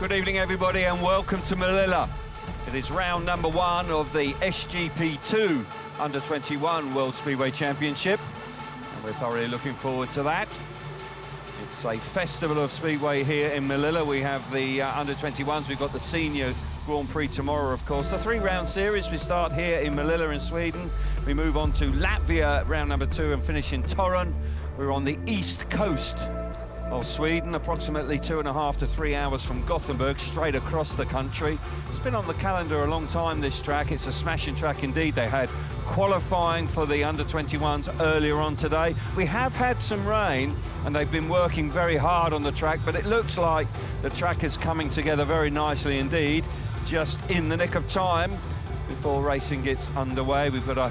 Good evening, everybody, and welcome to Målilla. It is round number 1 of the GP2 Under-21 World Speedway Championship, and we're thoroughly looking forward to that. It's a festival of Speedway here in Målilla. We have the Under-21s, we've got the Senior Grand Prix tomorrow, of course. The 3-round series, we start here in Målilla in Sweden. We move on to Latvia, round number 2, and finish in Torun. We're on the east coast of Sweden, approximately 2.5 to 3 hours from Gothenburg, straight across the country. It's been on the calendar a long time, this track. It's a smashing track indeed. They had qualifying for the Under-21s earlier on today. We have had some rain, and they've been working very hard on the track, but it looks like the track is coming together very nicely indeed, just in the nick of time before racing gets underway. We've got a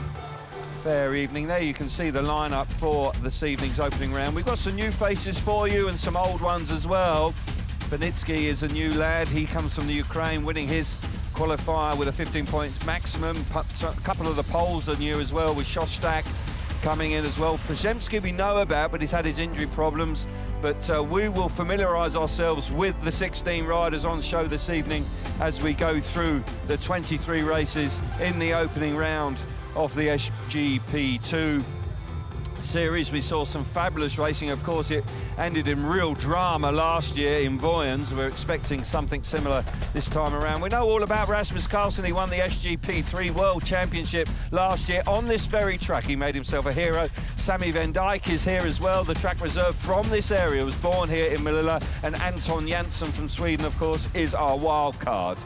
fair evening. There you can see the lineup for this evening's opening round. We've got some new faces for you and some old ones as well. Parnicki is a new lad. He comes from the Ukraine, winning his qualifier with a 15 points maximum. A couple of the poles are new as well, with Szostak coming in as well. Przyjemski we know about, but he's had his injury problems. But we will familiarise ourselves with the 16 riders on show this evening as we go through the 23 races in the opening round of the GP2 series. We saw some fabulous racing. Of course, it ended in real drama last year in Villads. We're expecting something similar this time around. We know all about Rasmus Carlsen. He won the GP3 World Championship last year on this very track. He made himself a hero. Sammy Van Dijk is here as well. The track reserve from this area was born here in Målilla, and Anton Jansson from Sweden, of course, is our wild card.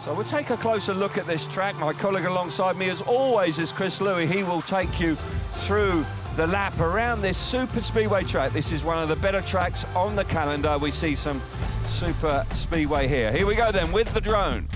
So we'll take a closer look at this track. My colleague alongside me, as always, is Chris Louis. He will take you through the lap around this super speedway track. This is one of the better tracks on the calendar. We see some super speedway here. Here we go then with the drone.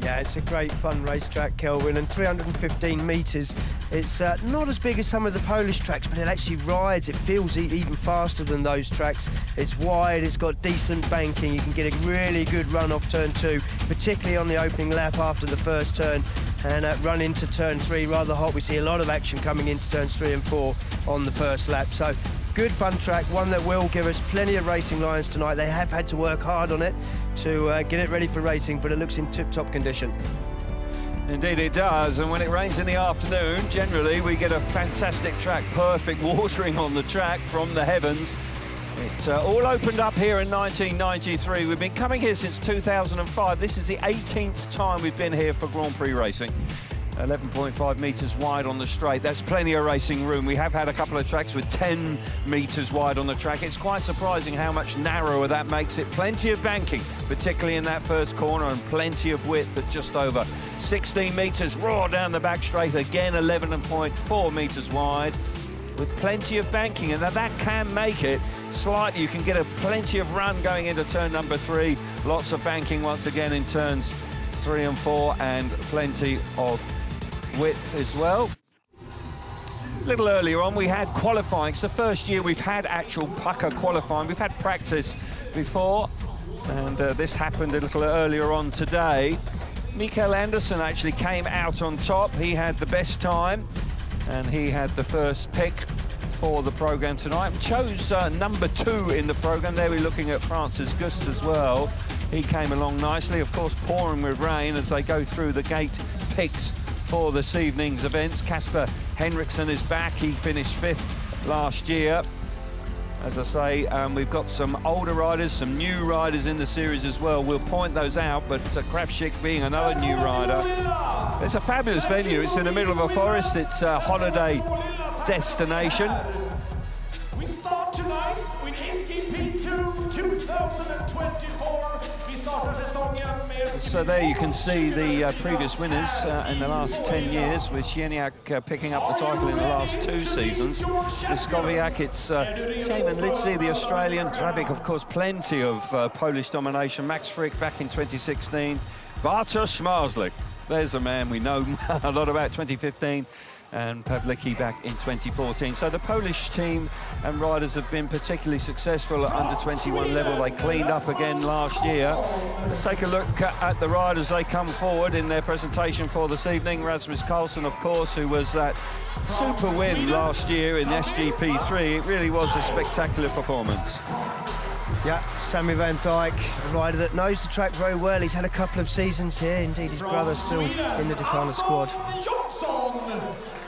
Yeah, it's a great fun racetrack, Kelvin, and 315 metres. It's not as big as some of the Polish tracks, but it actually rides. It feels even faster than those tracks. It's wide, it's got decent banking. You can get a really good run off turn 2, particularly on the opening lap after the first turn, and run into turn 3 rather hot. We see a lot of action coming into turns 3 and 4 on the first lap. So good fun track, one that will give us plenty of racing lines tonight. They have had to work hard on it to get it ready for racing, but it looks in tip-top condition. Indeed it does, and when it rains in the afternoon, generally we get a fantastic track, perfect watering on the track from the heavens. It all opened up here in 1993. We've been coming here since 2005. This is the 18th time we've been here for Grand Prix racing. 11.5 metres wide on the straight. That's plenty of racing room. We have had a couple of tracks with 10 metres wide on the track. It's quite surprising how much narrower that makes it. Plenty of banking, particularly in that first corner, and plenty of width at just over 16 metres. Raw down the back straight, again 11.4 metres wide, with plenty of banking, and that can make it slightly. You can get plenty of run going into turn number 3. Lots of banking once again in turns 3 and 4, and plenty of width as well. A little earlier on we had qualifying. It's the first year we've had actual pucker qualifying. We've had practice before, and this happened a little earlier on today. Mikkel Anderson actually came out on top. He had the best time, and he had the first pick for the program tonight, and chose number 2 in the program. There we're looking at France's Gusts as well. He came along nicely, of course pouring with rain as they go through the gate picks for this evening's events. Casper Henriksson is back. He finished 5th last year. As I say, we've got some older riders, some new riders in the series as well. We'll point those out, but Krawczyk being another new rider. It's a fabulous venue. It's in the middle of a forest. It's a holiday destination. We start tonight with GP2 2024. So there you can see the previous winners in the last 10 years, with Przyjemski picking up the title in the last 2 seasons. Skowiak, it's Jamin Litzy, the Australian. Drabik, of course, plenty of Polish domination. Max Frick back in 2016. Bartosz Marzlik, there's a man we know a lot about, 2015. And Pawlicki back in 2014. So the Polish team and riders have been particularly successful at under-21 level. They cleaned up again last year. Let's take a look at the riders. They come forward in their presentation for this evening. Rasmus Carlsen, of course, who was that super win last year in the GP3. It really was a spectacular performance. Yeah, Sammy Van Dijk, a rider that knows the track very well. He's had a couple of seasons here. Indeed, his brother's still in the Dakar squad.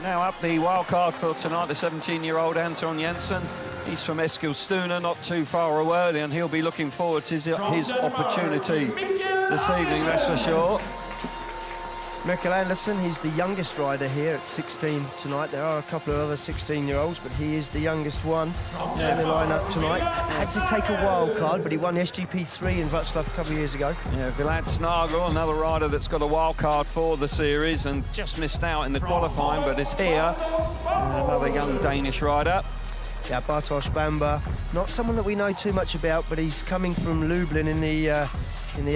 Now up the wildcard for tonight, the 17-year-old Anton Jensen. He's from Eskilstuna, not too far away, and he'll be looking forward to his opportunity this evening, that's for sure. Mikkel Andersen, he's the youngest rider here at 16 tonight. There are a couple of other 16-year-olds, but he is the youngest one in the lineup tonight. Had to take a wild card, but he won the SGP3 in Wrocław a couple of years ago. Yeah, Villads Nagel, another rider that's got a wild card for the series and just missed out in the qualifying, but is here. Another young Danish rider. Yeah, Bartosz Bańbor, not someone that we know too much about, but he's coming from Lublin in the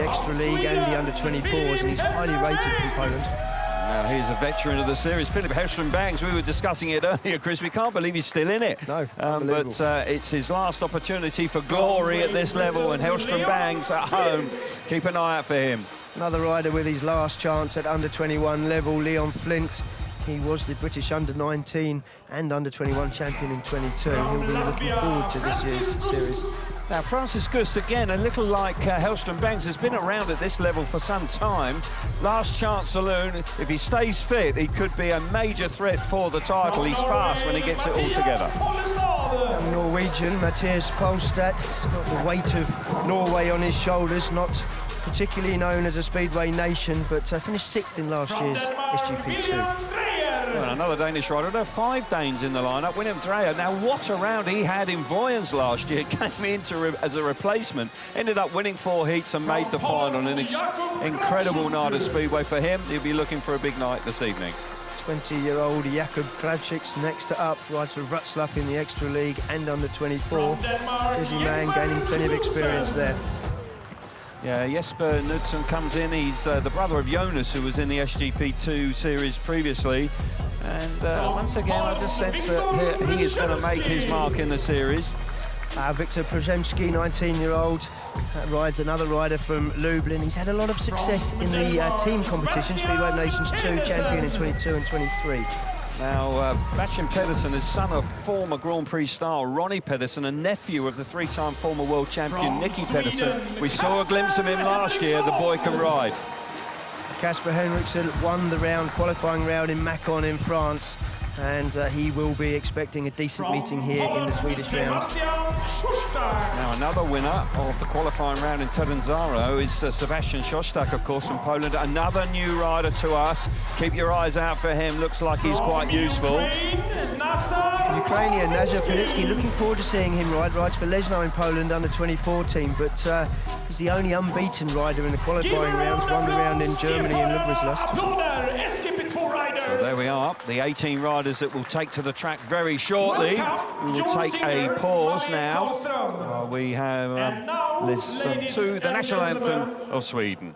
extra league and the under-24s, and he's highly rated from Poland. Now he's a veteran of the series, Hellström-Bängs. We were discussing it earlier, Chris. We can't believe he's still in it. No, but it's his last opportunity for glory at this level, and Hellström-Bängs at home. Keep an eye out for him. Another rider with his last chance at under-21 level, Leon Flint. He was the British under-19 and under-21 champion in 22. He'll be looking forward to this year's series. Now, Francis Gusts, again, a little like Hellström-Bängs, has been around at this level for some time. Last chance saloon. If he stays fit, he could be a major threat for the title. He's fast when he gets it all together. Norwegian, Mathias Pollestad. He's got the weight of Norway on his shoulders, not particularly known as a Speedway nation, but finished 6th in last year's SGP2. Well, another Danish rider. There are 5 Danes in the lineup. Drejer. Now, what a round he had in Vojens last year. Came in as a replacement. Ended up winning 4 heats and made the final. An incredible night of Speedway for him. He'll be looking for a big night this evening. 20-year-old Jakub Krawczyk's next up, rides for Wrocław in the extra league and under 24. Busy man, gaining plenty of experience there. Yeah, Jesper Knudsen comes in. He's the brother of Jonas, who was in the SGP2 series previously. And once again, I just sense that he is going to make his mark in the series. Wiktor Przyjemski, 19-year-old, rides another rider from Lublin. He's had a lot of success in the team competition, Speedway Nations 2 champion in 22 and 23. Now, Bastian Pedersen is son of former Grand Prix star Ronnie Pedersen, a nephew of the 3-time former world champion Nicky Pedersen. We saw a glimpse of him last year. The boy can ride. Casper Henriksson won the qualifying round in Macon in France, and he will be expecting a decent meeting here in the Swedish round. Now, another winner of the qualifying round in Ternzaro is Sebastian Szostak, of course, from Poland. Another new rider to us. Keep your eyes out for him. Looks like he's quite useful. Ukrainian Nazar Parnicki, looking forward to seeing him ride. Rides for Leszno in Poland under 24 team, but he's the only unbeaten rider in the qualifying rounds. Won the round in Germany in Lublin. So there we are, the 18 riders that will take to the track very shortly. We will take a pause now. We have listen to the national anthem of Sweden.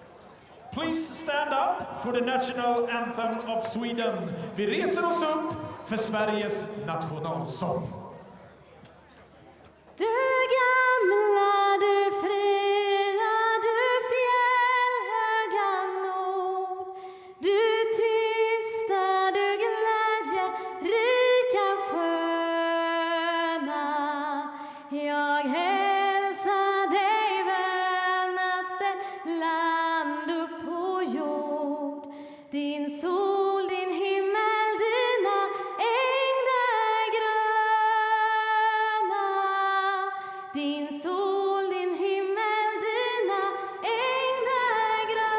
Please stand up for the national anthem of Sweden. Vi reser oss upp för Sveriges nationalsång. Du gamla, du fria, du fjällhöga nord. Du tysta, du glädje, rika sköna. Jag hälsar dig, vänaste land upp på jord. Din sol, din himmel, dina ängder gröna. Din sol, din himmel, dina ängder gröna.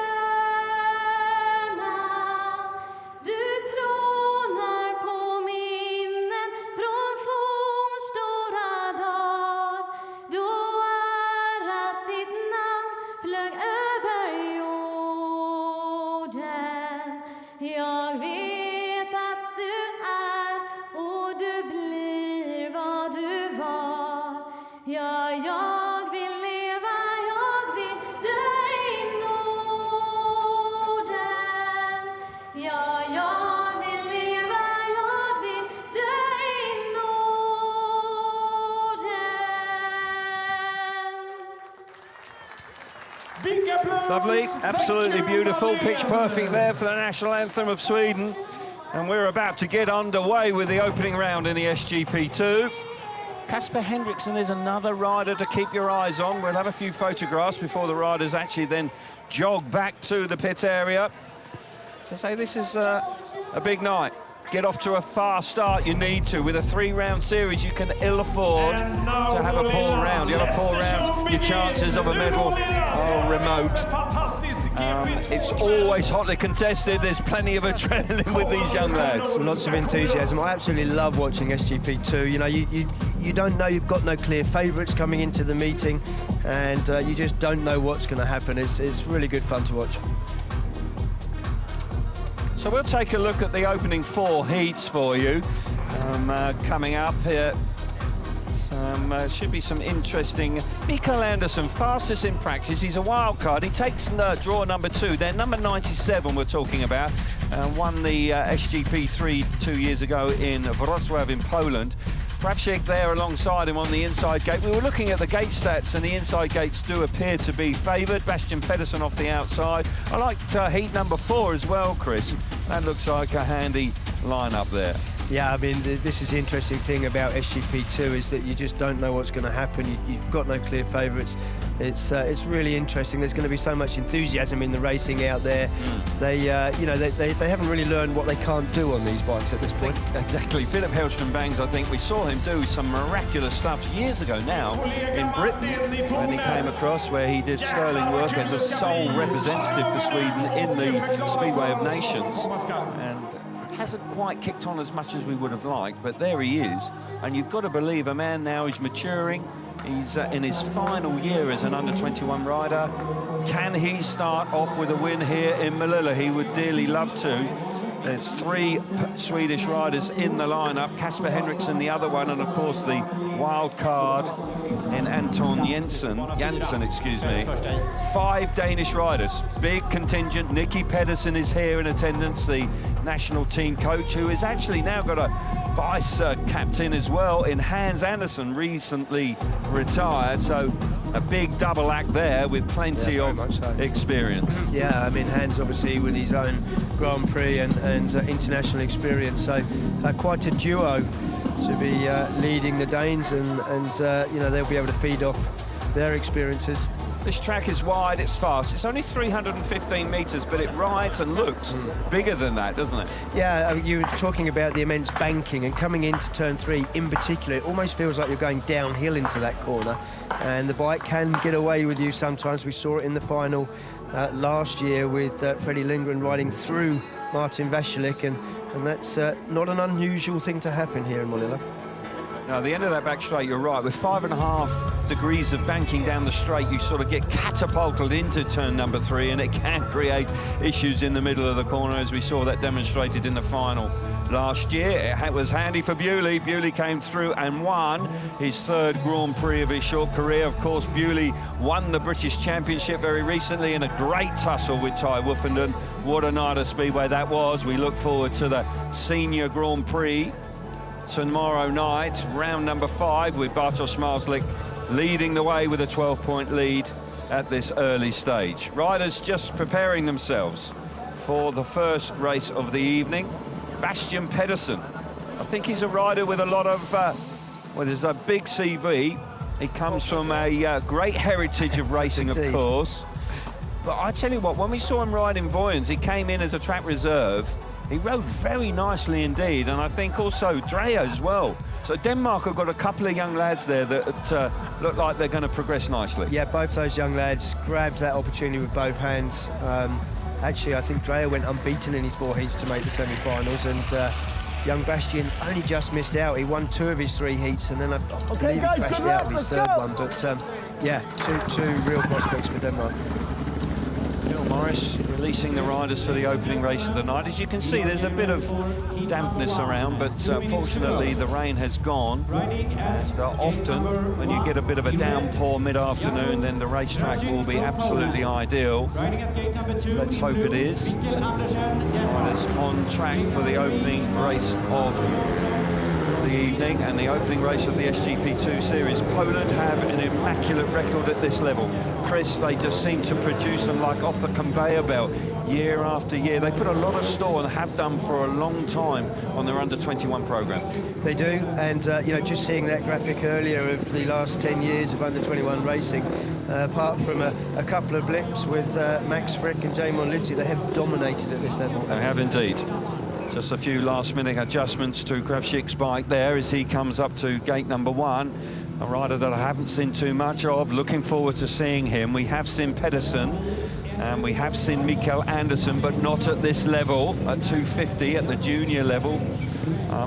Du trånar på minnen från fornstora dagar, då att ditt namn flög över jorden. Jag vet att du är och du blir vad du var. Ja, jag vill leva, jag vill dö i Norden. Ja, jag vill leva, jag vill dö i Norden. Big applause. Lovely, absolutely Thank you, beautiful, everybody. pitch perfect there for the national anthem of Sweden. And we're about to get underway with the opening round in the SGP2. Casper Henriksson is another rider to keep your eyes on. We'll have a few photographs before the riders actually then jog back to the pit area. So say this is a big night. Get off to a fast start, you need to. With a 3-round series, you can ill afford to have a poor round. You have a poor round, your chances of a medal are remote. It's always hotly contested. There's plenty of adrenaline with these young lads. Lots of enthusiasm. I absolutely love watching SGP2. You know, you don't know, you've got no clear favourites coming into the meeting, and you just don't know what's going to happen. It's really good fun to watch. So we'll take a look at the opening 4 heats for you. Coming up here, should be some interesting. Mikkel Anderson, fastest in practice. He's a wild card. He takes draw number 2. Then number 97 we're talking about. Won the SGP3 2 years ago in Wrocław in Poland. Krawczyk there alongside him on the inside gate. We were looking at the gate stats, and the inside gates do appear to be favoured. Bastian Pedersen off the outside. I liked heat number 4 as well, Chris. That looks like a handy lineup there. Yeah, I mean, this is the interesting thing about SGP2 is that you just don't know what's going to happen. You've got no clear favourites. It's really interesting. There's going to be so much enthusiasm in the racing out there. They haven't really learned what they can't do on these bikes at this point. Exactly. Philip Hellström-Bängs, I think we saw him do some miraculous stuff years ago now in Britain when he came across, where he did sterling work as a sole representative for Sweden in the Speedway of Nations. And hasn't quite kicked on as much as we would have liked, but there he is. And you've got to believe a man now is maturing. He's in his final year as an under-21 rider. Can he start off with a win here in Målilla? He would dearly love to. There's 3 Swedish riders in the lineup. Casper Henriksson, the other one, and of course the wild card in Anton Jansen, excuse me. 5 Danish riders, big contingent. Nicky Pedersen is here in attendance, the national team coach, who has actually now got a vice captain as well in Hans Andersen, recently retired. So a big double act there with plenty of experience. Yeah, I mean, Hans obviously with his own Grand Prix and international experience, so quite a duo to be leading the Danes, and you know, they'll be able to feed off their experiences. This track is wide, it's fast. It's only 315 metres, but it rides and looks bigger than that, doesn't it? Yeah, you were talking about the immense banking, and coming into turn 3 in particular, it almost feels like you're going downhill into that corner, and the bike can get away with you sometimes. We saw it in the final last year with Freddie Lindgren riding through Martin Vasilek, and that's not an unusual thing to happen here in Målilla. Now, the end of that back straight, you're right. With 5.5 degrees of banking down the straight, you sort of get catapulted into turn number 3, and it can create issues in the middle of the corner, as we saw that demonstrated in the final last year. It was handy for Bewley. Bewley came through and won his 3rd Grand Prix of his short career. Of course, Bewley won the British Championship very recently in a great tussle with Ty Woofenden. What a night of Speedway that was. We look forward to the Senior Grand Prix tomorrow night, round number 5, with Bartosz Marslik leading the way with a 12-point lead at this early stage. Riders just preparing themselves for the first race of the evening. Bastian Pedersen, I think he's a rider with a lot of, well, there's a big CV. He comes from a great heritage of racing, of course. But I tell you what, when we saw him ride in Voyens, he came in as a track reserve. He rode very nicely indeed, and I think also Drejer as well. So Denmark have got a couple of young lads there that look like they're going to progress nicely. Yeah, both those young lads grabbed that opportunity with both hands. Actually, I think Drejer went unbeaten in his 4 heats to make the semi-finals, and young Bastian only just missed out. He won 2 of his 3 heats, and then I believe he crashed out of his 3rd one. But yeah, two real prospects for Denmark. Phil Morris releasing the riders for the opening race of the night. As you can see, there's a bit of dampness around, but fortunately the rain has gone. And often when you get a bit of a downpour mid-afternoon, then the racetrack will be absolutely ideal. Let's hope it is. Riders on track for the opening race of the evening and the opening race of the SGP2 series. Poland have an immaculate record at this level. Chris, they just seem to produce them like off the conveyor belt year after year. They put a lot of store and have done for a long time on their under-21 program. They do, and you know, just seeing that graphic earlier of the last 10 years of under-21 racing, apart from a couple of blips with Max Frick and Jamon Lindsay, they have dominated at this level. They have indeed. Just a few last-minute adjustments to Krawczyk's bike there as he comes up to gate number 1. A rider that I haven't seen too much of. Looking forward to seeing him. We have seen Pedersen and we have seen Mikkel Andersen, but not at this level, at 250 at the junior level.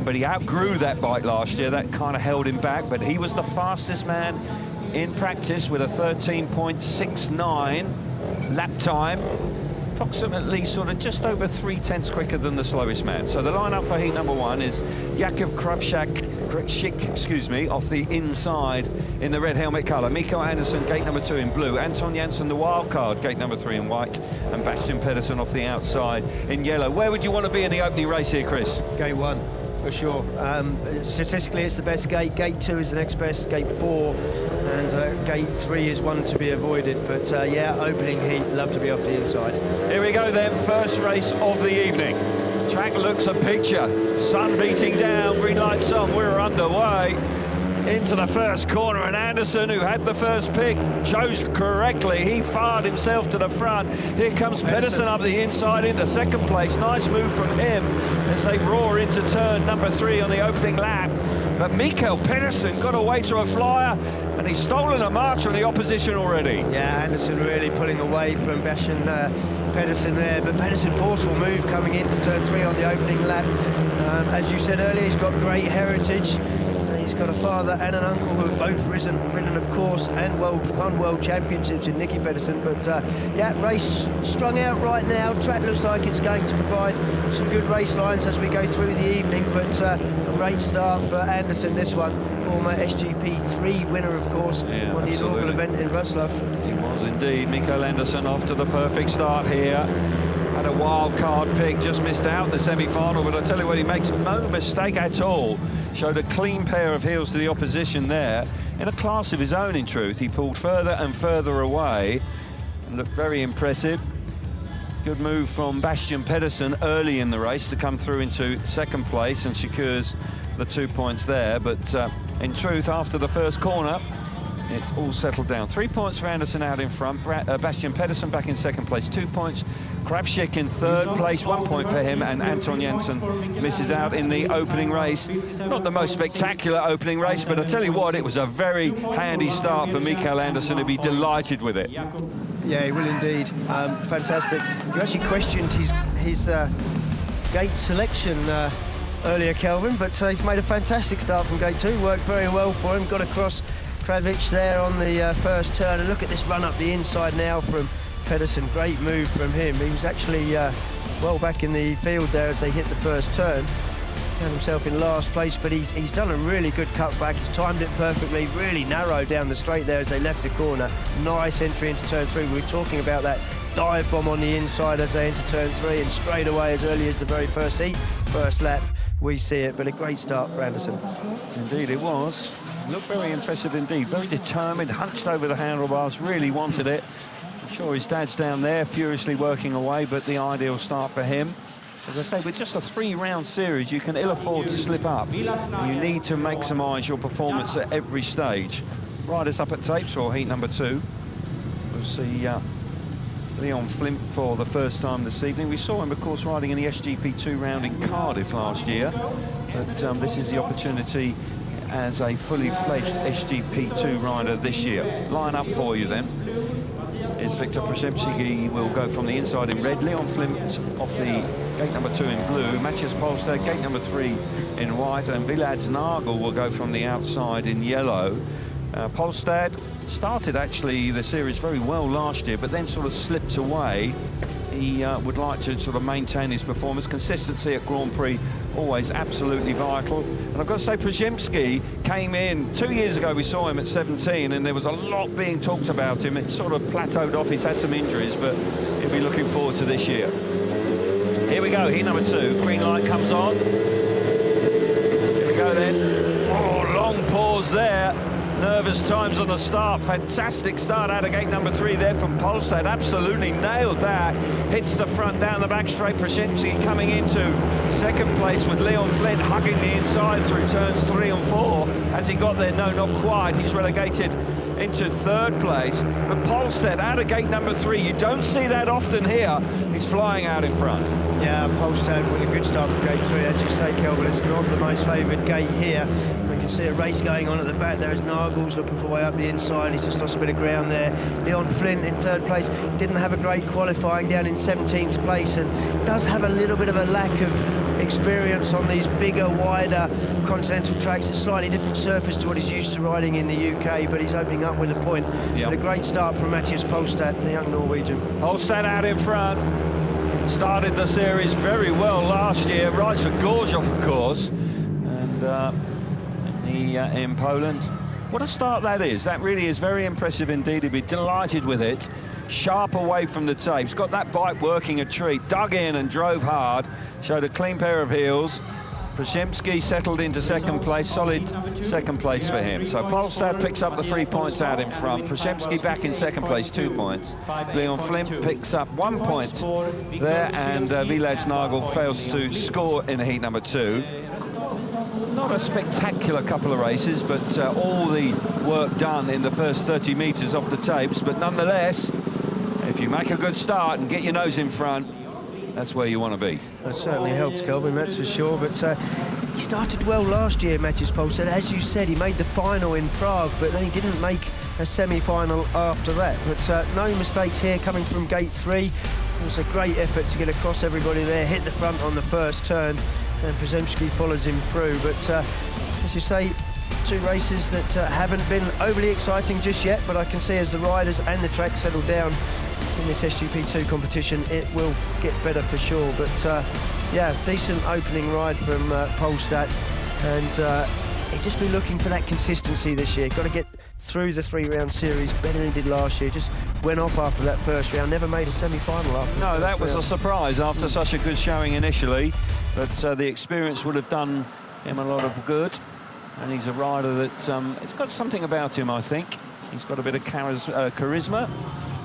But he outgrew that bike last year. That kind of held him back, but he was the fastest man in practice with a 13.69 lap time. Approximately sort of just over 3/10 quicker than the slowest man. So the lineup for heat number 1 is Jakub Krawczyk, off the inside in the red helmet colour. Mikkel Andersen, gate number 2 in blue. Anton Jansen, the wild card, gate number 3 in white. And Bastian Pedersen off the outside in yellow. Where would you want to be in the opening race here, Chris? Gate 1, for sure. Statistically, it's the best gate. Gate 2 is the next best. Gate 4. And gate 3 is one to be avoided, but yeah, opening heat, love to be off the inside. Here we go then, first race of the evening. Track looks a picture, sun beating down, green lights on, we're underway. Into the first corner, and Andersen, who had the first pick, chose correctly. He fired himself to the front. Here comes Pedersen up the inside into second place. Nice move from him as they roar into turn number 3 on the opening lap. But Mikkel Pedersen got away to a flyer, and he's stolen a march on the opposition already. Yeah, Andersen really pulling away from Bastian Pedersen there, but Pedersen forceful move coming into turn 3 on the opening lap. As you said earlier, he's got great heritage. He's got a father and an uncle who have both ridden, of course, and won world championships in Nicky Pedersen. But yeah, race strung out right now. Track looks like it's going to provide some good race lines as we go through the evening. But a great start for Andersen, this one. Former SGP3 winner, of course, on the inaugural event in Wrocław. He was indeed. Mikkel Andersen off to the perfect start here. Had a wild card pick, just missed out in the semi-final, but I tell you what, he makes no mistake at all. Showed a clean pair of heels to the opposition there. In a class of his own, in truth. He pulled further and further away and looked very impressive. Good move from Bastian Pedersen early in the race to come through into second place and secures the 2 points there. But in truth, after the first corner, it all settled down. 3 points for Andersen out in front. Bastian Pedersen back in second place. 2 points. Krawczyk in third place. 1 point for him. And Anton Jansen misses out in the opening race. Not the most spectacular opening race, but I tell you what, it was a very handy start for Mikkel Andersen to be delighted with it. Yeah, he will indeed. Fantastic. You actually questioned his gate selection earlier, Kelvin, but he's made a fantastic start from gate 2. Worked very well for him. Got across Krawczyk there on the first turn, and look at this run up the inside now from Pedersen. Great move from him. He was actually well back in the field there as they hit the first turn. Found himself in last place, but he's done a really good cutback. He's timed it perfectly, really narrow down the straight there as they left the corner. Nice entry into turn 3. We were talking about that dive bomb on the inside as they enter turn 3, and straight away as early as the very first heat, first lap, we see it. But a great start for Andersen. Indeed it was. Looked very impressive indeed. Very determined, hunched over the handlebars, really wanted it. I'm sure his dad's down there furiously working away, but the ideal start for him. As I say, with just a 3-round series, you can ill afford to slip up. You need to maximise your performance at every stage. Riders up at tapes for heat number 2. We'll see Leon Flint for the first time this evening. We saw him, of course, riding in the SGP2 round in Cardiff last year. But this is the opportunity as a fully fledged SGP2 rider this year. Line up for you then is Wiktor Przyjemski. He will go from the inside in red. Leon Flint off the gate number 2 in blue. Mathias Pollestad, gate number 3 in white. And Villads Nagel will go from the outside in yellow. Pollestad started actually the series very well last year, but then sort of slipped away. He would like to sort of maintain his performance. Consistency at Grand Prix always absolutely vital. And I've got to say, Przyjemski came in 2 years ago. We saw him at 17, and there was a lot being talked about him. It sort of plateaued off. He's had some injuries, but he'll be looking forward to this year. Here we go, heat number 2. Green light comes on. Here we go then. Oh, long pause there. Nervous times on the start. Fantastic start out of gate number 3 there from Pollestad. Absolutely nailed that. Hits the front, down the back straight. Przyjemski coming into second place with Flint hugging the inside through turns 3 and 4. Has he got there? No, not quite. He's relegated into third place. But Pollestad out of gate number 3. You don't see that often here. He's flying out in front. Yeah, Pollestad with a good start from gate 3. As you say, Kelvin, it's not the most favoured gate here. We can see a race going on at the back. There is Nagel's looking for way up the inside. He's just lost a bit of ground there. Flint in third place. Didn't have a great qualifying, down in 17th place, and does have a little bit of a lack of experience on these bigger, wider continental tracks. It's a slightly different surface to what he's used to riding in the UK, but he's opening up with a point. Yep. But a great start from Mathias Pollestad, the young Norwegian. Pollestad out in front. Started the series very well last year. Rides for Gorzów, of course. And in Poland. What a start that is. That really is very impressive indeed. He'd be delighted with it. Sharp away from the tapes. Got that bike working a treat. Dug in and drove hard. Showed a clean pair of heels. Przyjemski settled into second place. Solid second place for him. So Pollestad picks up the 3 points out in front. Przyjemski back in second place, 2 points. Flint picks up 1 point there, and Villads Nagel fails to score in heat number 2. Not a spectacular couple of races, but all the work done in the first 30 metres off the tapes. But nonetheless, if you make a good start and get your nose in front, that's where you want to be. That certainly helps, Kelvin, that's for sure. But he started well last year, Mathias Pollestad. As you said, he made the final in Prague, but then he didn't make a semi-final after that. But no mistakes here coming from gate 3. It was a great effort to get across everybody there, hit the front on the first turn, and Przyjemski follows him through. But as you say, 2 races that haven't been overly exciting just yet, but I can see as the riders and the track settle down in this SGP2 competition, it will get better for sure. But yeah, decent opening ride from Pollestad, and he'd just be looking for that consistency this year. Got to get through the 3-round series better than he did last year. Just went off after that first round, never made a semi-final after. No, that was a surprise after such a good showing initially, but the experience would have done him a lot of good. And he's a rider that it's got something about him, I think. He's got a bit of charisma.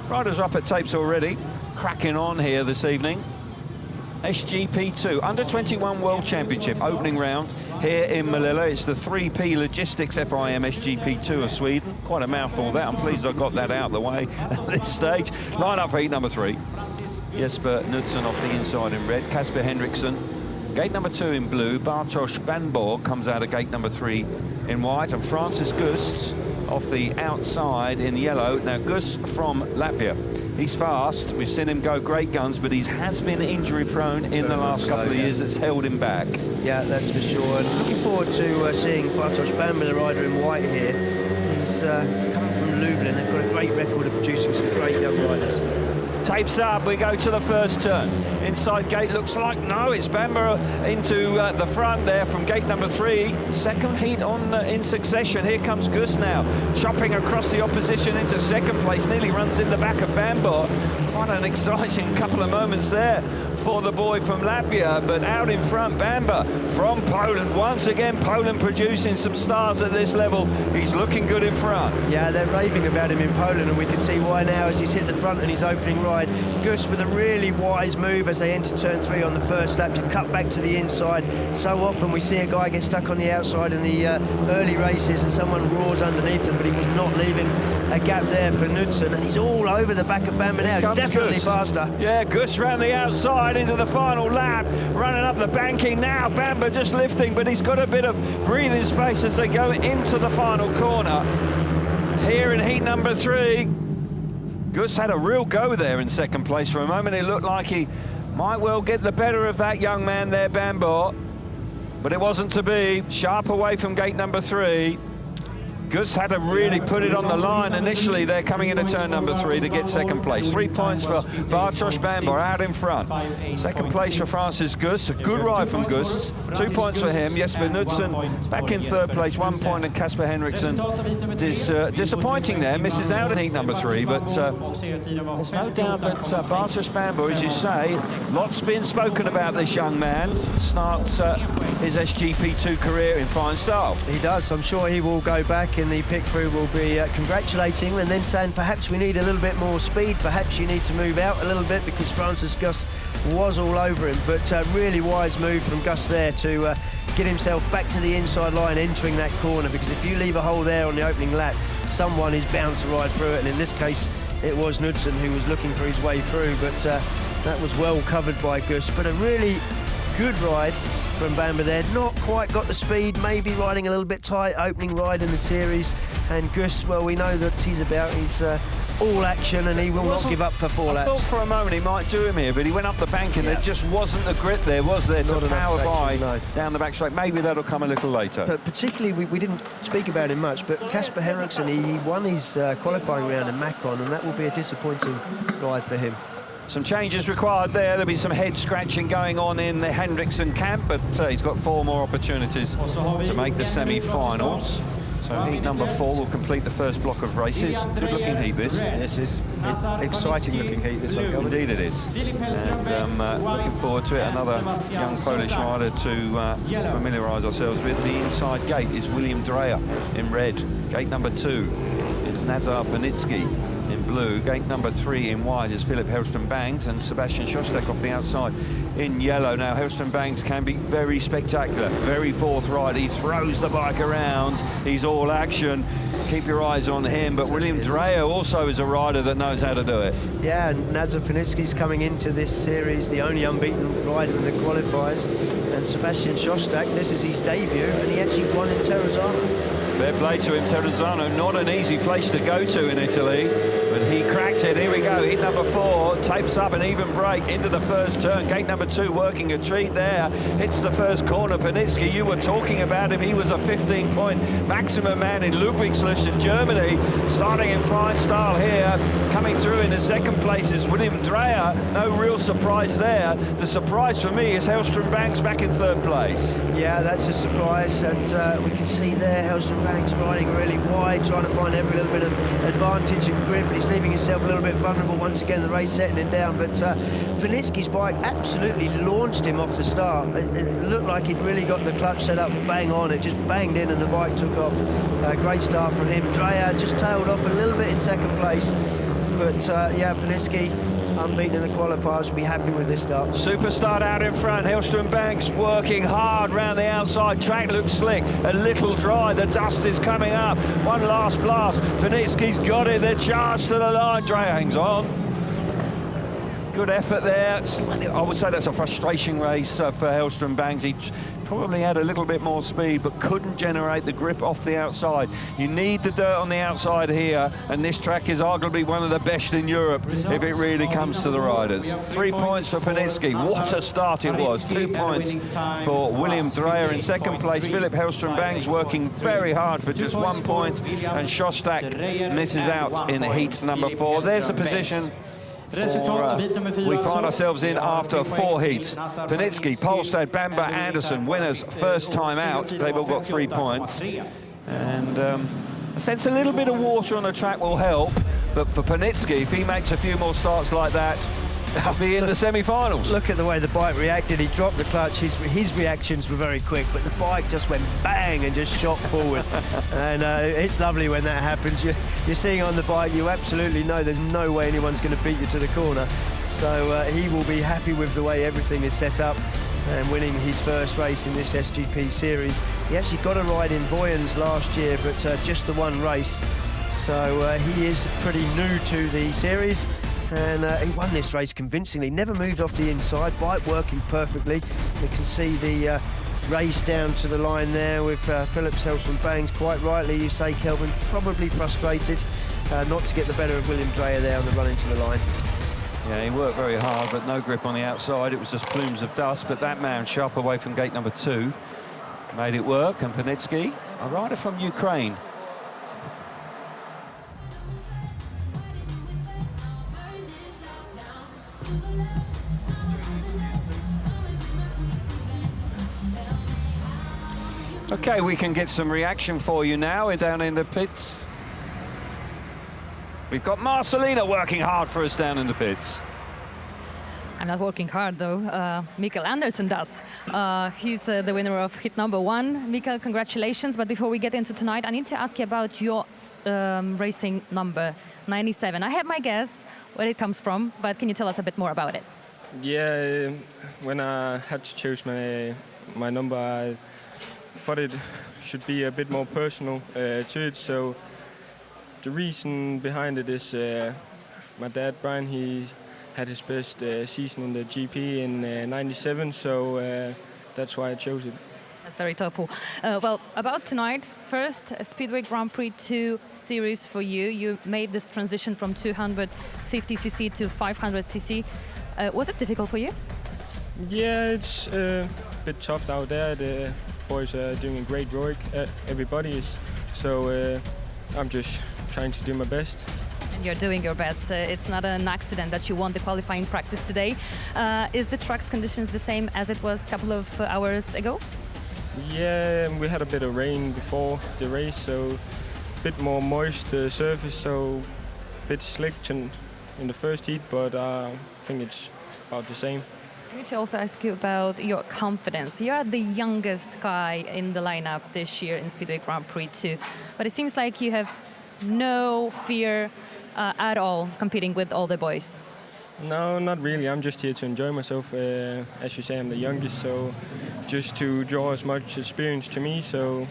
Riders are up at tapes already, cracking on here this evening. SGP2, Under-21 World Championship, opening round here in Målilla. It's the 3P Logistics FIM SGP2 of Sweden. Quite a mouthful that. I'm pleased I got that out of the way at this stage. Line up for heat number 3. Jesper Knudsen off the inside in red. Casper Henriksson. Gate number 2 in blue. Bartosz Bańbor comes out of gate number 3 in white. And Francis Gusts off the outside in yellow. Now, Gusts from Latvia. He's fast. We've seen him go great guns, but he has been injury prone in the last couple of years. That's held him back. Yeah, that's for sure. And looking forward to seeing Bartosz Bańbor, the rider in white here. He's coming from Lublin. They've got a great record of producing some great young riders. Tapes up, we go to the first turn. Inside gate looks like, no, it's Bańbor into the front there from gate number 3. Second heat on in succession. Here comes Gusts now, chopping across the opposition into second place, nearly runs in the back of Bańbor. Quite an exciting couple of moments there for the boy from Latvia, but out in front, Bańbor from Poland. Once again, Poland producing some stars at this level. He's looking good in front. Yeah, they're raving about him in Poland, and we can see why now as he's hit the front in his opening ride. Gusts with a really wise move as they enter turn 3 on the first lap to cut back to the inside. So often we see a guy get stuck on the outside in the early races and someone roars underneath them, but he was not leaving a gap there for Knudsen, and he's all over the back of Bańbor now. Definitely Gusts. Faster. Yeah, Gusts round the outside into the final lap, running up the banking now. Bańbor just lifting, but he's got a bit of breathing space as they go into the final corner. Here in heat number 3, Gusts had a real go there in second place for a moment. It looked like he might well get the better of that young man there, Bańbor, but it wasn't to be. Sharp away from gate number 3. Gusts had to really put it on the line initially. They're coming into turn number 3 to get second place. 3 points for Bartosz Bańbor out in front. Second place for Francis Gusts. A good ride from Gusts. 2 points for him. Jesper Knudsen back in third place. 1 point, and Casper Henriksson disappointing there. Misses out in heat number 3, but there's no doubt that Bartosz Bańbor, as you say, lots been spoken about this young man. Starts his SGP2 career in fine style. He does. I'm sure he will go back, and the pit crew will be congratulating him and then saying perhaps we need a little bit more speed, perhaps you need to move out a little bit, because Francis Gusts was all over him. But really wise move from Gusts there to get himself back to the inside line entering that corner, because if you leave a hole there on the opening lap, someone is bound to ride through it, and in this case it was Knudsen who was looking for his way through, but that was well covered by Gusts. But a really good ride from Bańbor there. Not quite got the speed, maybe riding a little bit tight, opening ride in the series. And Gusts, well, we know that he's about his all action, and he will not give up for 4 laps. I thought for a moment he might do him here, but he went up the bank and there just wasn't the grip there, was there, to power by down the back straight. Maybe that'll come a little later. But particularly, we didn't speak about him much, but Casper Henriksson, he won his qualifying round in Macon, and that will be a disappointing ride for him. Some changes required there. There'll be some head scratching going on in the Henriksson camp, but he's got 4 more opportunities to make the semi-finals. So heat number 4 will complete the first block of races. Good-looking heat, this. This is exciting-looking heat, this one. Indeed it is. And looking forward to it. Another young Polish rider to familiarise ourselves with. The inside gate is William Drejer in red. Gate number 2 is Nazar Parnicki in blue. Gate number 3 in white is Hellström-Bängs, and Sebastian Szostak off the outside in yellow. Now, Hellström-Bängs can be very spectacular, very forthright. He throws the bike around. He's all action. Keep your eyes on him. But William Drejer also is a rider that knows how to do it. Yeah, and Nazar Parnicki's coming into this series, the only unbeaten rider in the qualifiers. And Sebastian Szostak, this is his debut, and he actually won in Terrazzano. Fair play to him, Terrazzano. Not an easy place to go to in Italy, but he cracked it. Here we go, heat number 4, tapes up an even break into the first turn. Gate number 2 working a treat there. Hits the first corner. Parnicki, you were talking about him. He was a 15-point maximum man in Ludwigslust in Germany. Starting in fine style here. Coming through in the second place is William Drejer. No real surprise there. The surprise for me is Hellström-Bängs back in third place. Yeah, that's a surprise, and we can see there Hellström-Bängs riding really wide, trying to find every little bit of advantage and grip. He's leaving himself a little bit vulnerable once again, the race setting him down, but Parnicki's bike absolutely launched him off the start. It looked like he'd really got the clutch set up bang on. It just banged in and the bike took off. Great start from him. Drejer just tailed off a little bit in second place, but yeah, Parnicki, unbeaten in the qualifiers, will be happy with this start. Super start out in front. Hellström-Bängs working hard round the outside. Track looks slick, a little dry. The dust is coming up. One last blast. Parnicki's got it. They're charged to the line. Drejer hangs on. Good effort there. I would say that's a frustration race for Hellström-Bängs. He probably had a little bit more speed, but couldn't generate the grip off the outside. You need the dirt on the outside here, and this track is arguably one of the best in Europe if it really comes to the riders. 3 points for Parnicki. What a start it was. 2 points for William Drejer in second place. Hellström-Bängs working very hard for just 1 point, and Szostak misses out in heat number 4. There's the position we find ourselves in after 4 heats. Parnicki, Pollestad, Bańbor, Anderson, winners first time out. They've all got 3 points. And I sense a little bit of water on the track will help, but for Parnicki, if he makes a few more starts like that, they'll be in the semi-finals. Look at the way the bike reacted. He dropped the clutch. His reactions were very quick, but the bike just went bang and just shot forward. And it's lovely when that happens. You're seeing on the bike, you absolutely know there's no way anyone's going to beat you to the corner. So he will be happy with the way everything is set up and winning his first race in this SGP series. He actually got a ride in Voyens last year, but just the one race. So he is pretty new to the series. And he won this race convincingly, never moved off the inside, bike working perfectly. You can see the race down to the line there with Phillips Hellström-Bängs. Quite rightly, you say, Kelvin, probably frustrated not to get the better of William Drejer there on the run into the line. Yeah, he worked very hard, but no grip on the outside. It was just plumes of dust, but that man sharp away from gate number 2 made it work. And Parnicki, a rider from Ukraine, Okay, we can get some reaction for you now down in the pits. We've got Marcelina working hard for us down in the pits. I'm not working hard though. Mikkel Andersen does. He's the winner of hit number 1. Mikkel, congratulations. But before we get into tonight, I need to ask you about your racing number 97. I have my guess where it comes from, but can you tell us a bit more about it? Yeah, when I had to choose my number, I thought it should be a bit more personal to it. So the reason behind it is my dad, Brian, he had his best season in the GP in 97, so that's why I chose it. That's very thoughtful. Well, about tonight, first Speedway Grand Prix 2 series for you. You made this transition from 250cc to 500cc. Was it difficult for you? Yeah, it's a bit tough out there. The boys are doing a great work, everybody is. So I'm just trying to do my best. And you're doing your best. It's not an accident that you won the qualifying practice today. Is the track's conditions the same as it was a couple of hours ago? Yeah, we had a bit of rain before the race, so a bit more moist surface, so a bit slick in the first heat, but I think it's about the same. I need to also ask you about your confidence. You are the youngest guy in the lineup this year in Speedway Grand Prix 2, but it seems like you have no fear at all competing with all the boys. No, not really. I'm just here to enjoy myself. As you say, I'm the youngest, so just to draw as much experience to me, so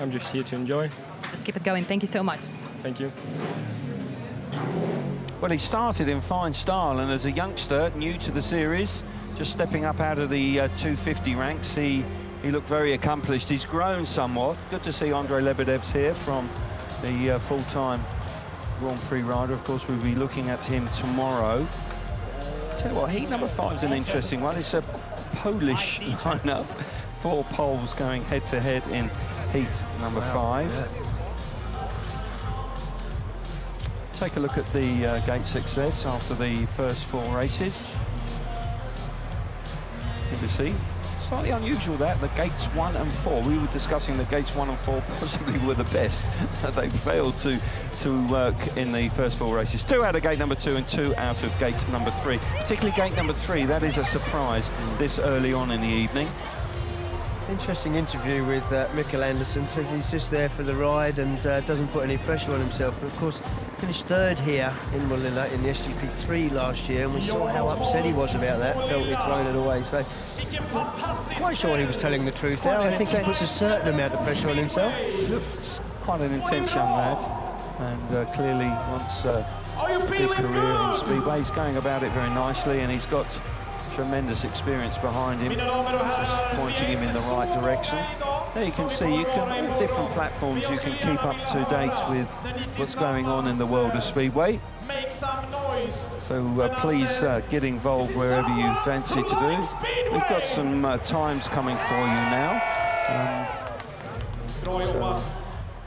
I'm just here to enjoy. Just keep it going. Thank you so much. Thank you. Well, he started in fine style, and as a youngster, new to the series, just stepping up out of the 250 ranks, he looked very accomplished. He's grown somewhat. Good to see Andrei Lebedev's here from the full-time Grand Prix rider. Of course, we'll be looking at him tomorrow. Tell you what, heat number 5 is an interesting one. It's a Polish lineup. 4 Poles going head-to-head in heat number 5. Yeah. Take a look at the gate success after the first 4 races. Here we see, slightly unusual that, the gates 1 and 4. We were discussing that gates 1 and 4 possibly were the best. They failed to work in the first 4 races. 2 out of gate number 2 and 2 out of gate number 3. Particularly gate number 3, that is a surprise this early on in the evening. Interesting interview with Mikkel Andersen. Says he's just there for the ride and doesn't put any pressure on himself. But of course, finished 3rd here in Målilla in the SGP3 last year, and we saw how upset he was about that. Felt he'd thrown it away. So, quite sure he was telling the truth there. I think he puts a certain amount of pressure on himself. Looks quite an intense young lad, and clearly wants a good career in Speedway. He's going about it very nicely, and he's got tremendous experience behind him, just pointing him in the right direction. There you can see, on different platforms, you can keep up to date with what's going on in the world of Speedway. So please get involved wherever you fancy to do. We've got some times coming for you now. So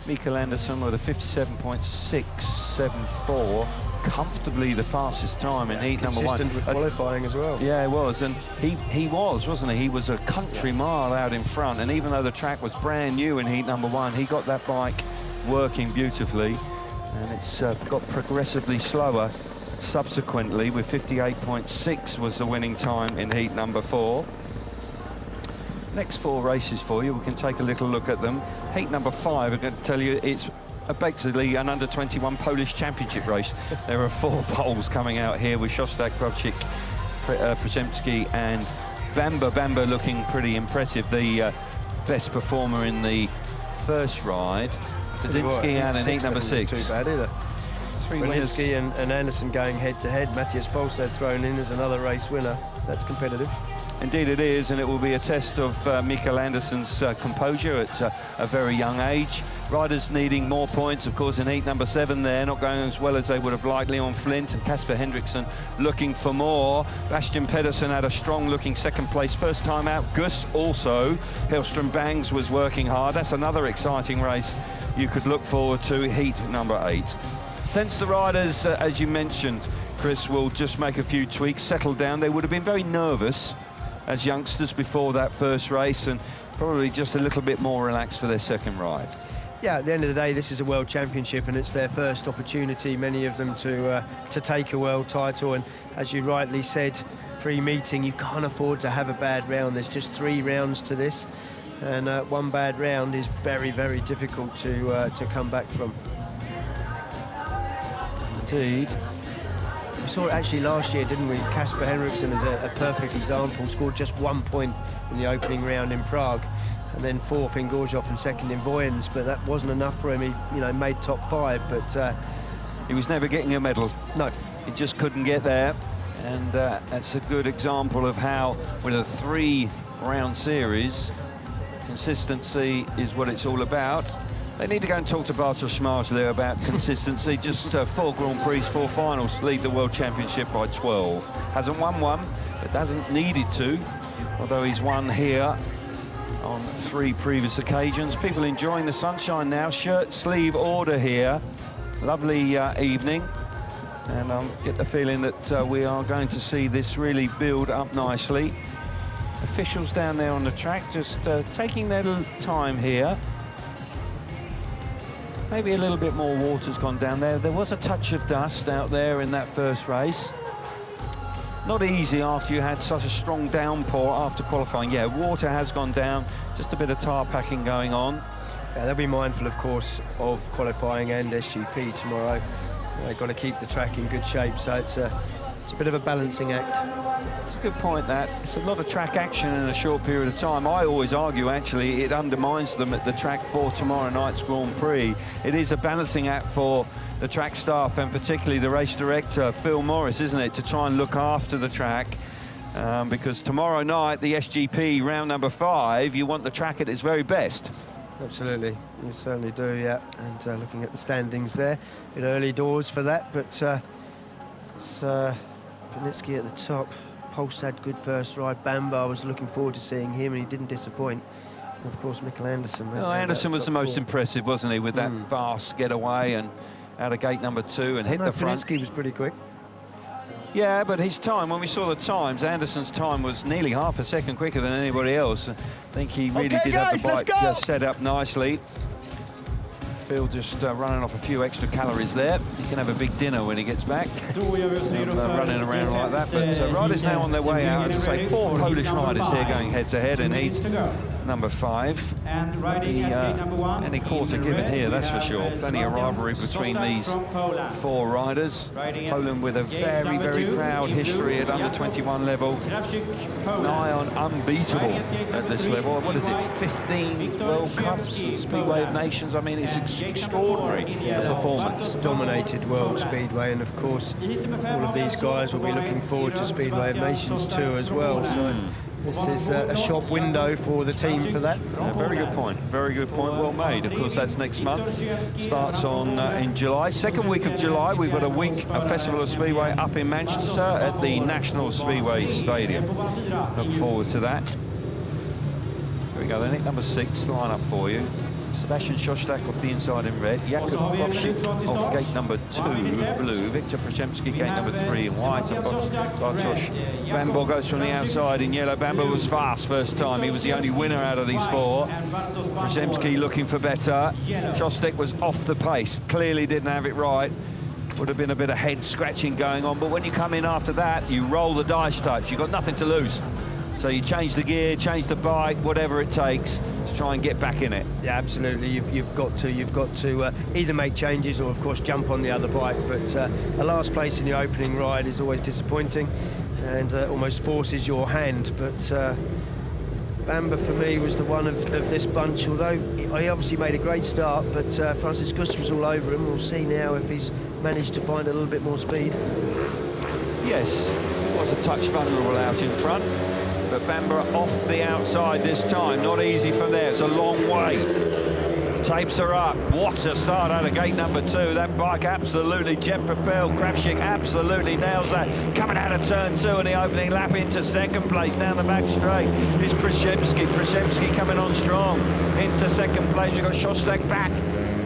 Mikkel Andersen with a 57.674. Comfortably the fastest time in heat number 1. Consistent with qualifying as well. Yeah, it was, and he was, wasn't he? He was a country mile out in front, and even though the track was brand new in heat number 1, he got that bike working beautifully, and it's got progressively slower subsequently, with 58.6 was the winning time in heat number 4. Next 4 races for you, we can take a little look at them. Heat number 5, I'm going to tell you, it's basically an under-21 Polish championship race. There are 4 Poles coming out here with Szostak, Krawczyk, Przyjemski and Bańbor. Bańbor looking pretty impressive, the best performer in the first ride. Przyjemski and in heat number 6. Too bad either. 3 winners. and Andersen going head-to-head. Mathias Pollestad thrown in as another race winner. That's competitive. Indeed it is, and it will be a test of Mikkel Andersen's composure at a very young age. Riders needing more points, of course, in heat number 7 there, not going as well as they would have likely on Flint, and Casper Henriksson looking for more. Bastian Pedersen had a strong-looking 2nd place first time out. Gusts also. Hellström-Bängs was working hard. That's another exciting race you could look forward to, heat number 8. Since the riders, as you mentioned, Chris, will just make a few tweaks, settle down. They would have been very nervous as youngsters before that first race, and probably just a little bit more relaxed for their second ride. Yeah, at the end of the day, this is a World Championship and it's their first opportunity, many of them, to take a world title. And as you rightly said pre-meeting, you can't afford to have a bad round. There's just 3 rounds to this, and one bad round is very, very difficult to come back from. Indeed. We saw it actually last year, didn't we? Casper Henriksson is a perfect example. Scored just 1 point in the opening round in Prague, and then 4th in Gorzów and 2nd in Voyens, but that wasn't enough for him. He, made top 5, but he was never getting a medal. No, he just couldn't get there, and that's a good example of how, with a 3-round series, consistency is what it's all about. They need to go and talk to Bartosz there about consistency. Just 4 Grand Prix, 4 finals, lead the World Championship by 12. Hasn't won one, but hasn't needed to, although he's won here on 3 previous occasions. People enjoying the sunshine now. Shirt sleeve order here. Lovely evening, and I get the feeling that we are going to see this really build up nicely. Officials down there on the track just taking their little time here. Maybe a little bit more water's gone down there. There was a touch of dust out there in that first race. Not easy after you had such a strong downpour after qualifying. Yeah, water has gone down, just a bit of tar packing going on. Yeah, they'll be mindful, of course, of qualifying and SGP tomorrow. They've got to keep the track in good shape, so it's a bit of a balancing act. It's a good point, that. It's a lot of track action in a short period of time. I always argue, actually, it undermines them at the track for tomorrow night's Grand Prix. It is a balancing act for the track staff, and particularly the race director, Phil Morris, isn't it, to try and look after the track. Because tomorrow night, the SGP round number 5, you want the track at its very best. Absolutely, you certainly do, yeah. And looking at the standings there, a bit early doors for that, but it's Parnicki at the top. Pollestad, good first ride. Bańbor, I was looking forward to seeing him, and he didn't disappoint. And of course, Mikkel Anderson. Well, Anderson was the most impressive, wasn't he, with that fast getaway and out of gate number 2 and hit the front. Parnicki was pretty quick. Yeah, but his time, when we saw the times, Anderson's time was nearly half a second quicker than anybody else. I think he really did have the bike set up nicely. Phil just running off a few extra calories there. He can have a big dinner when he gets back. Running around like that. But riders now on their way out. As I say, 4 Polish riders here going head-to-head in heat number 5. Any quarter given here, that's for sure. Plenty of rivalry between these 4 riders. Poland with a very, very proud history at under 21 level. Nigh on unbeatable at this level. What is it, 15 World Cups, Speedway of Nations? I mean, it's extraordinary performance. Dominated World Speedway, and of course, all of these guys will be looking forward to Speedway of Nations too as well. So this is a shop window for the team for that. Yeah, very good point. Very good point. Well made. Of course, that's next month. Starts on in July. Second week of July, we've got a Festival of Speedway up in Manchester at the National Speedway Stadium. Look forward to that. Here we go then. Number 6 line up for you. Sebastian Szostak off the inside in red. Jakub off gate number 2, blue. Wiktor Przyjemski gate number 3 in white. And Bartosz. Bańbor goes from the outside in yellow. Bańbor was fast first time. He was the only winner out of these 4. Przyjemski looking for better. Szostak was off the pace. Clearly didn't have it right. Would have been a bit of head scratching going on. But when you come in after that, you roll the dice touch. You've got nothing to lose. So you change the gear, change the bike, whatever it takes to try and get back in it. Yeah, absolutely. You've got to either make changes or, of course, jump on the other bike. But a last place in the opening ride is always disappointing and almost forces your hand. But Bańbor, for me, was the one of this bunch. Although he obviously made a great start, but Francis Gusts was all over him. We'll see now if he's managed to find a little bit more speed. Yes, was a touch vulnerable out in front. But Bańbor off the outside this time. Not easy from there. It's a long way. Tapes are up. What a start out of gate number 2. That bike absolutely jet propelled. Krawczyk absolutely nails that. Coming out of turn 2 in the opening lap into second place down the back straight is Przyjemski. Przyjemski coming on strong into second place. You've got Szostak back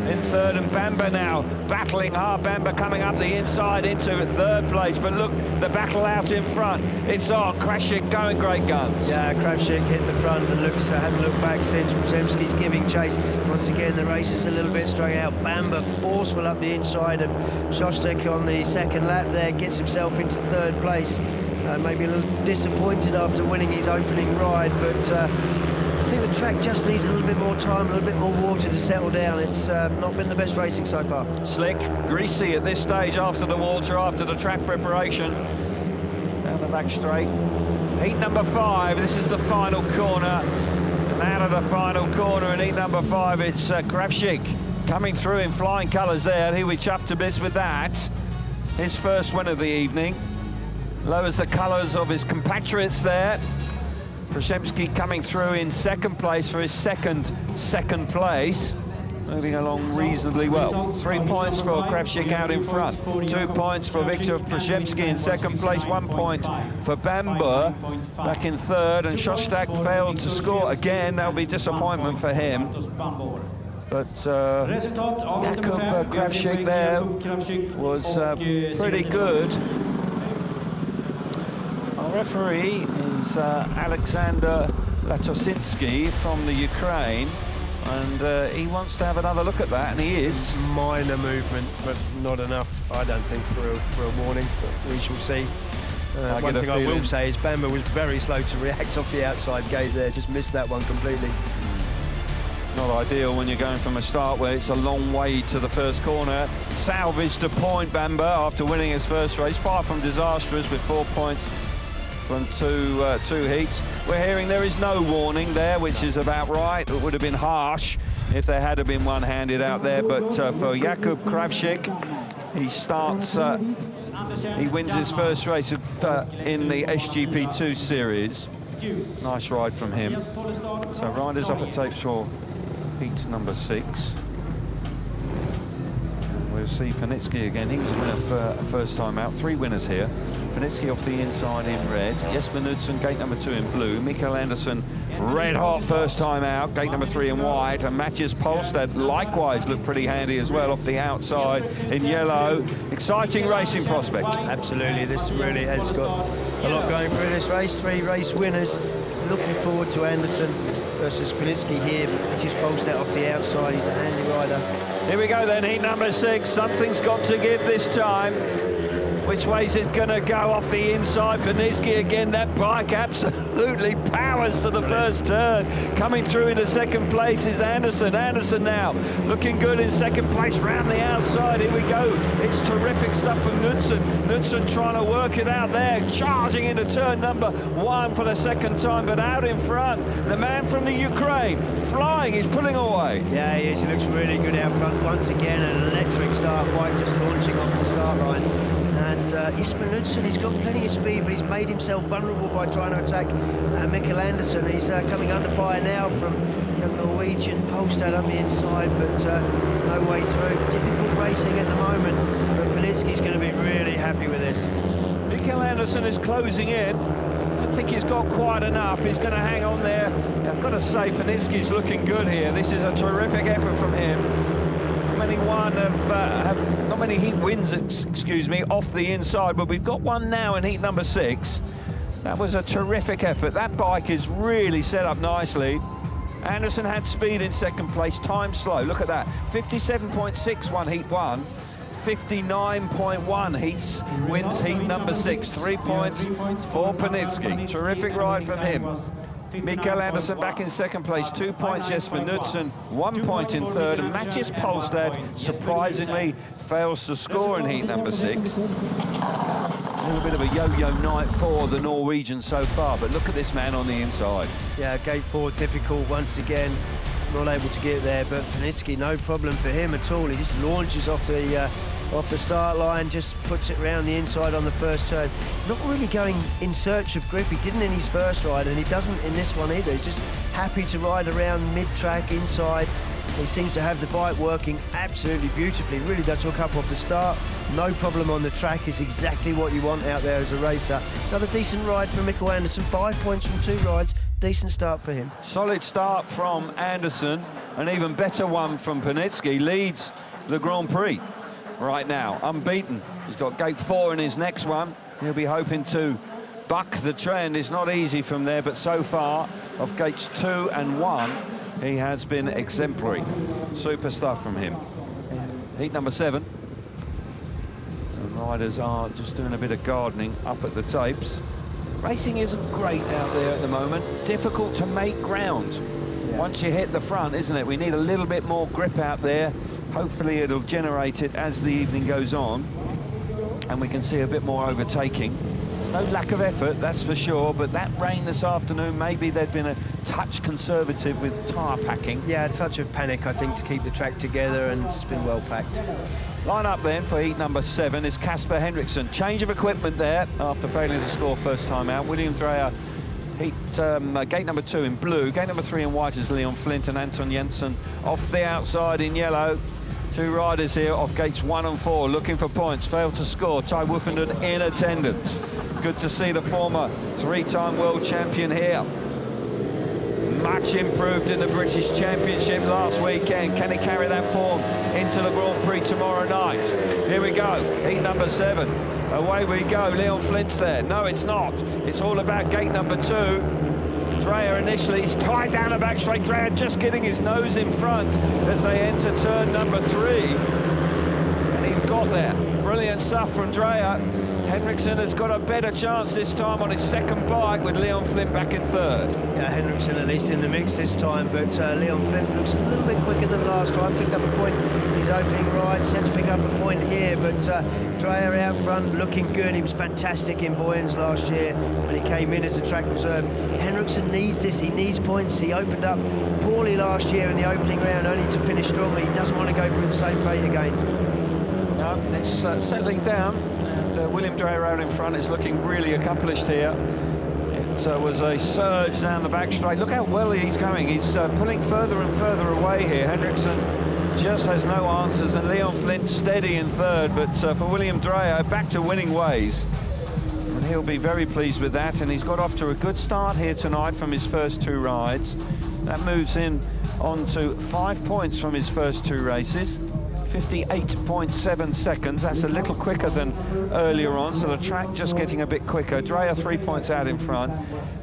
in third, and Bańbor now battling hard. Bańbor coming up the inside into third place, but look, the battle out in front. It's on. Krawczyk going great guns. Yeah, Krawczyk hit the front and hasn't looked back since. Przyjemski's giving chase. Once again, the race is a little bit strung out. Bańbor forceful up the inside of Szostak on the second lap there, gets himself into third place. Maybe a little disappointed after winning his opening ride, but I think the track just needs a little bit more time, a little bit more water to settle down. It's not been the best racing so far. Slick, greasy at this stage after the water, after the track preparation. Down the back straight. Heat number 5, this is the final corner. And out of the final corner in heat number 5, it's Krawczyk coming through in flying colours there. He'll be chuffed to bits with that. His first win of the evening. Lowers the colours of his compatriots there. Przyjemski coming through in second place for his second place. Moving along reasonably well. 3 points for Krawczyk out in front. 2 points for Wiktor. Przyjemski in second place. 1 point for Bańbor back in third. And Szostak failed to score again. That'll be disappointment for him. But Jakub Krawczyk there was pretty good. Our referee is Alexander Latoshinsky from the Ukraine, and he wants to have another look at that, and he is. Minor movement, but not enough, I don't think, for a warning, but we shall see. One thing I will say is Bańbor was very slow to react off the outside gate there, just missed that one completely. Not ideal when you're going from a start where it's a long way to the first corner. Salvaged a point, Bańbor, after winning his first race. Far from disastrous with 4 points from two heats. We're hearing there is no warning there, which is about right. It would have been harsh if there had been one handed out there, but for Jakub Krawczyk, he starts, he wins his first race in the SGP2 series. Nice ride from him. So riders up at tapes for heat number 6. We'll see Parnicki again. He was a winner for first time out. 3 winners here. Parnicki off the inside in red. Jesper Knudsen, gate number 2 in blue. Mikkel Andersson, red hot first time out. Gate number 3 in white. And Mathias Pollestad likewise looked pretty handy as well off the outside in yellow. Exciting racing prospect. Absolutely. This really has got a lot going through this race. 3 race winners. Looking forward to Andersson versus Parnicki here. Mathias Pollestad off the outside. He's a handy rider. Here we go then, heat number 6. Something's got to give this time. Which way is it going to go? Off the inside, Parnicki again. That bike absolutely powers to the first turn. Coming through into second place is Andersson. Andersson now looking good in second place round the outside. Here we go. It's terrific stuff from Knudsen. Knudsen trying to work it out there. Charging into turn number 1 for the second time, but out in front. The man from the Ukraine, flying, he's pulling away. Yeah, he is. He looks really good out front. Once again, an electric start bike just launching off the start line. And Jesper Knudsen, he's got plenty of speed, but he's made himself vulnerable by trying to attack Mikkel Andersson. He's coming under fire now from the Norwegian Pollestad up the inside, but no way through. Difficult racing at the moment, but Parnicki's going to be really happy with this. Mikkel Andersson is closing in. I think he's got quite enough. He's going to hang on there. I've got to say, Parnicki's looking good here. This is a terrific effort from him. Not many heat wins, excuse me, off the inside, but we've got one now in heat number 6. That was a terrific effort. That bike is really set up nicely. Andersson had speed in second place, time slow. Look at that, 57.61 heat 1, 59.1 heats, wins heat number 6. 3 points for Parnicki. Terrific ride from him. Mikkel Andersson back in second place, 2 points. Jesper Knudsen, 1 point in third. And Mathias Pollestad surprisingly fails to score in heat number 6. A little bit of a yo-yo night for the Norwegian so far, but look at this man on the inside. Yeah, gate 4 difficult once again. Not able to get there, but Parnicki, no problem for him at all. He just launches off the start line, just puts it round the inside on the first turn. He's not really going in search of grip. He didn't in his first ride, and he doesn't in this one either. He's just happy to ride around mid-track inside. He seems to have the bike working absolutely beautifully. Really does hook up off the start. No problem on the track, is exactly what you want out there as a racer. Another decent ride for Mikkel Andersson, 5 points from 2 rides. Decent start for him. Solid start from Andersson. an even better one from Parnicki, leads the Grand Prix right now, unbeaten. He's got gate 4 in his next one. He'll be hoping to buck the trend. It's not easy from there, but so far, off gates 2 and 1, he has been exemplary. Super stuff from him. Heat number 7. The riders are just doing a bit of gardening up at the tapes. Racing isn't great out there at the moment. Difficult to make ground. Yeah. Once you hit the front, isn't it? We need a little bit more grip out there. Hopefully it'll generate it as the evening goes on, and we can see a bit more overtaking. There's no lack of effort, that's for sure, but that rain this afternoon, maybe they've been a touch conservative with tyre packing. Yeah, a touch of panic, I think, to keep the track together, and it's been well packed. Line up then for heat number 7 is Casper Henriksson. Change of equipment there after failing to score first time out. William Drejer, gate number 2 in blue. Gate number 3 in white is Leon Flint and Anton Jensen off the outside in yellow. 2 riders here off gates 1 and 4 looking for points, failed to score. Ty Woofenden in attendance. Good to see the former 3-time world champion here. Much improved in the British Championship last weekend. Can he carry that form into the Grand Prix tomorrow night? Here we go, heat number 7. Away we go, Leon Flint's there. No, it's not. It's all about gate number 2. Drejer initially, he's tied down the back straight. Drejer just getting his nose in front as they enter turn number 3. And he's got there. Brilliant stuff from Drejer. Henriksson has got a better chance this time on his second bike with Leon Flint back in 3rd. Yeah, Henriksson at least in the mix this time, but Leon Flint looks a little bit quicker than last time. Picked up a point in his opening ride, set to pick up a point here, but Drejer out front looking good. He was fantastic in Voyens last year when he came in as a track reserve. Henriksson needs this, he needs points. He opened up poorly last year in the opening round only to finish strongly. He doesn't want to go through the same fate again. No, it's settling down. William Drejer out in front is looking really accomplished here. It was a surge down the back straight. Look how well he's going. He's pulling further and further away here. Henriksson just has no answers, and Leon Flint steady in 3rd, but for William Drejer, back to winning ways. And he'll be very pleased with that, and he's got off to a good start here tonight from his first 2 rides. That moves him on to 5 points from his first 2 races. 58.7 seconds. That's a little quicker than earlier on, so the track just getting a bit quicker. Drejer 3 points out in front.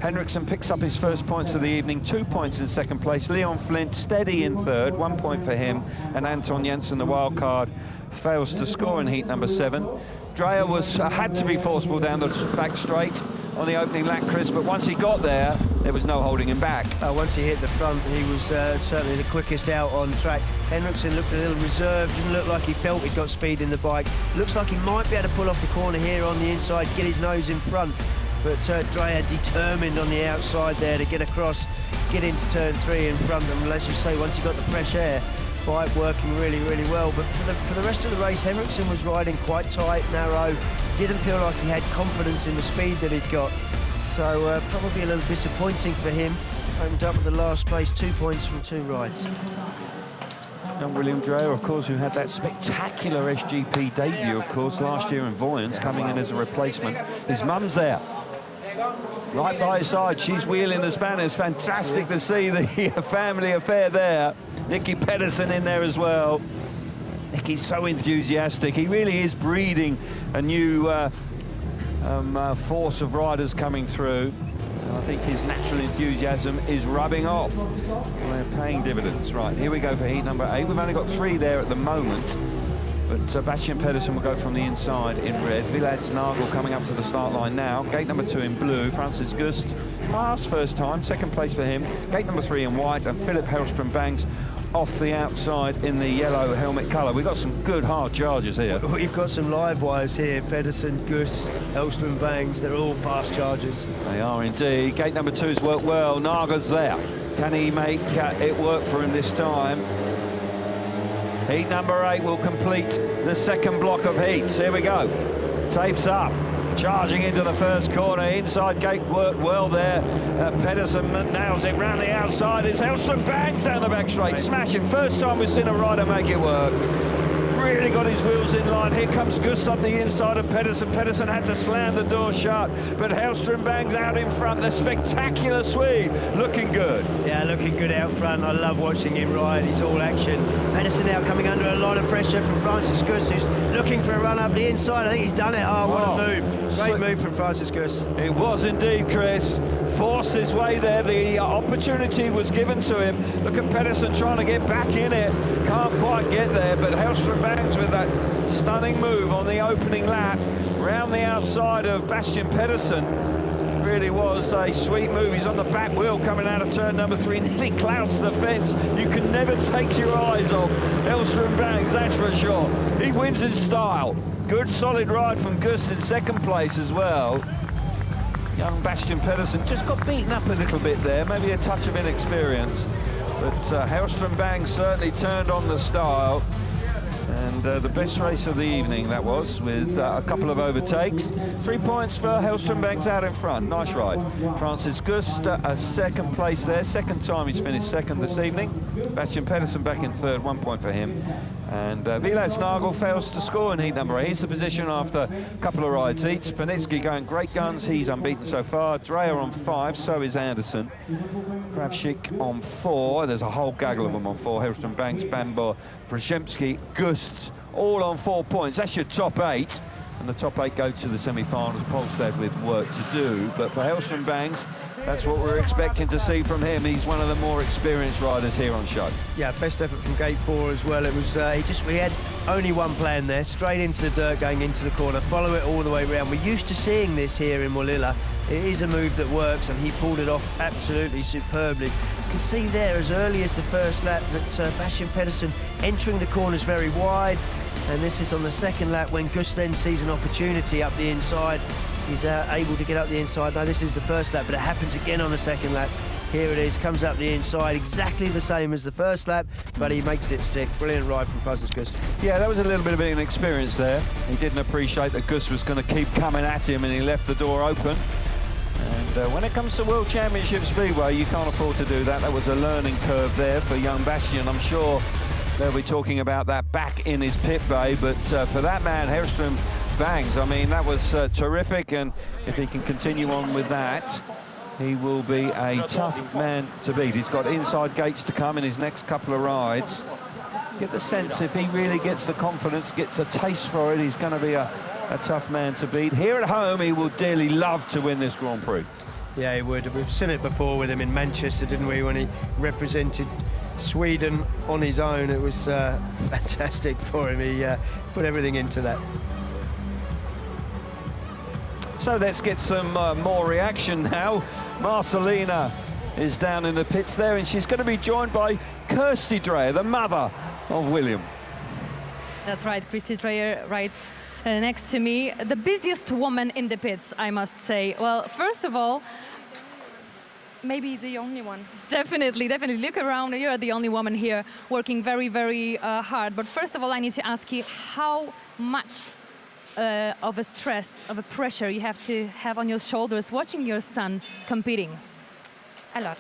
Henriksson picks up his first points of the evening, 2 points in second place. Leon Flint steady in 3rd, 1 point for him. And Anton Jensen, the wild card, fails to score in heat number 7. Drejer had to be forceful down the back straight on the opening lap, Chris, but once he got there was no holding him back. Once he hit the front, he was certainly the quickest out on track. Henriksson looked a little reserved, didn't look like he felt he'd got speed in the bike. Looks like he might be able to pull off the corner here on the inside, get his nose in front, but Drejer determined on the outside there to get across, get into turn 3 in front. And as you say, once he got the fresh air, bike working really, really well. But for the rest of the race, Henriksson was riding quite tight, narrow, didn't feel like he had confidence in the speed that he'd got. So probably a little disappointing for him. Opened up with the last place, 2 points from 2 rides. Young William Drejer, of course, who had that spectacular SGP debut, of course, last year in Voyens, coming in as a replacement. His mum's there, right by his side. She's wheeling the spanners. Fantastic to see the family affair there. Nicky Pedersen in there as well. Nicky's so enthusiastic. He really is breeding a new force of riders coming through. And I think his natural enthusiasm is rubbing off. We're paying dividends. Right, here we go for heat number 8. We've only got 3 there at the moment. But Bastian Pedersen will go from the inside in red. Villads Nagel coming up to the start line now. Gate number 2 in blue. Francis Gusts, fast first time, second place for him. Gate number 3 in white, and Philip Hellström-Bängs off the outside in the yellow helmet colour. We've got some good hard chargers here. We've got some live wires here. Pedersen, Gusts, Hellström-Bängs, they're all fast chargers. They are indeed. Gate number 2's worked well. Nagel's there. Can he make it work for him this time? Heat number 8 will complete the second block of heats. Here we go. Tapes up. Charging into the first corner. Inside gate worked well there. Pedersen nails it round the outside. It's Hellström-Bängs down the back straight. Smashing. First time we've seen a rider make it work. really got his wheels in line. Here comes Gusts up the inside of Pedersen. Pedersen had to slam the door shut, but Hellström-Bängs out in front. The spectacular Swede, looking good. Yeah, looking good out front. I love watching him ride. He's all action. Pedersen now coming under a lot of pressure from Francis Gusts, who's looking for a run up the inside. I think he's done it. Oh, what a move. Great move from Francis Gusts. It was indeed, Chris. Forced his way there. The opportunity was given to him. Look at Pedersen trying to get back in it. Can't quite get there, but Hellström-Bängs with that stunning move on the opening lap round the outside of Bastian Pedersen. Really was a sweet move. He's on the back wheel coming out of turn number 3, nearly clouts the fence. You can never take your eyes off Hellström-Bängs, that's for sure. He wins in style. Good solid ride from Gusts in second place as well. Young Bastian Pedersen just got beaten up a little bit there, maybe a touch of inexperience. But Hellström-Bängs certainly turned on the style. And the best race of the evening, that was, with a couple of overtakes. 3 points for Hellström-Bängs out in front. Nice ride. Francis Gusts, a second place there. Second time he's finished second this evening. Bastian Pedersen back in third, 1 point for him. And Villads Nagel fails to score in heat number 8. He's the position after a couple of rides each. Parnicki going great guns. He's unbeaten so far. Drejer on 5, so is Anderson. Krawczyk on 4. There's a whole gaggle of them on 4. Hellström-Bängs, Bańbor, Przyjemski, Gusts, all on 4 points. That's your top 8. And the top 8 go to the semi-finals. Pollestad with work to do. But for Hellström-Bängs, that's what we're expecting to see from him. He's one of the more experienced riders here on show. Yeah, best effort from gate 4 as well. It was we had only one plan there, straight into the dirt going into the corner, follow it all the way around. We're used to seeing this here in Målilla. It is a move that works, and he pulled it off absolutely superbly. You can see there as early as the first lap that Bastian Pedersen entering the corners very wide, and this is on the second lap when Gusts then sees an opportunity up the inside. He's able to get up the inside. Now, this is the first lap, but it happens again on the second lap. Here it is, comes up the inside, exactly the same as the first lap, but he makes it stick. Brilliant ride from Francis Gusts. Yeah, that was a little bit of inexperience there. He didn't appreciate that Gusts was going to keep coming at him, and he left the door open. And when it comes to World Championship Speedway, you can't afford to do that. That was a learning curve there for young Bastian. I'm sure they'll be talking about that back in his pit bay, but for that man, Hellström-Bängs, I mean, that was terrific, and if he can continue on with that, he will be a tough man to beat. He's got inside gates to come in his next couple of rides. Get the sense if he really gets the confidence, gets a taste for it, he's going to be a tough man to beat. Here at home, he will dearly love to win this Grand Prix. Yeah, he would. We've seen it before with him in Manchester, didn't we, when he represented Sweden on his own. It was fantastic for him. He put everything into that. So let's get some more reaction now. Marcelina is down in the pits there, and she's going to be joined by Kirsty Drejer, the mother of William. That's right, Kirsty Drejer, right next to me. The busiest woman in the pits, I must say. Well, first of all, maybe the only one. Definitely, definitely. Look around, you're the only woman here working very, very hard. But first of all, I need to ask you how much of a stress, of a pressure you have to have on your shoulders watching your son competing? A lot.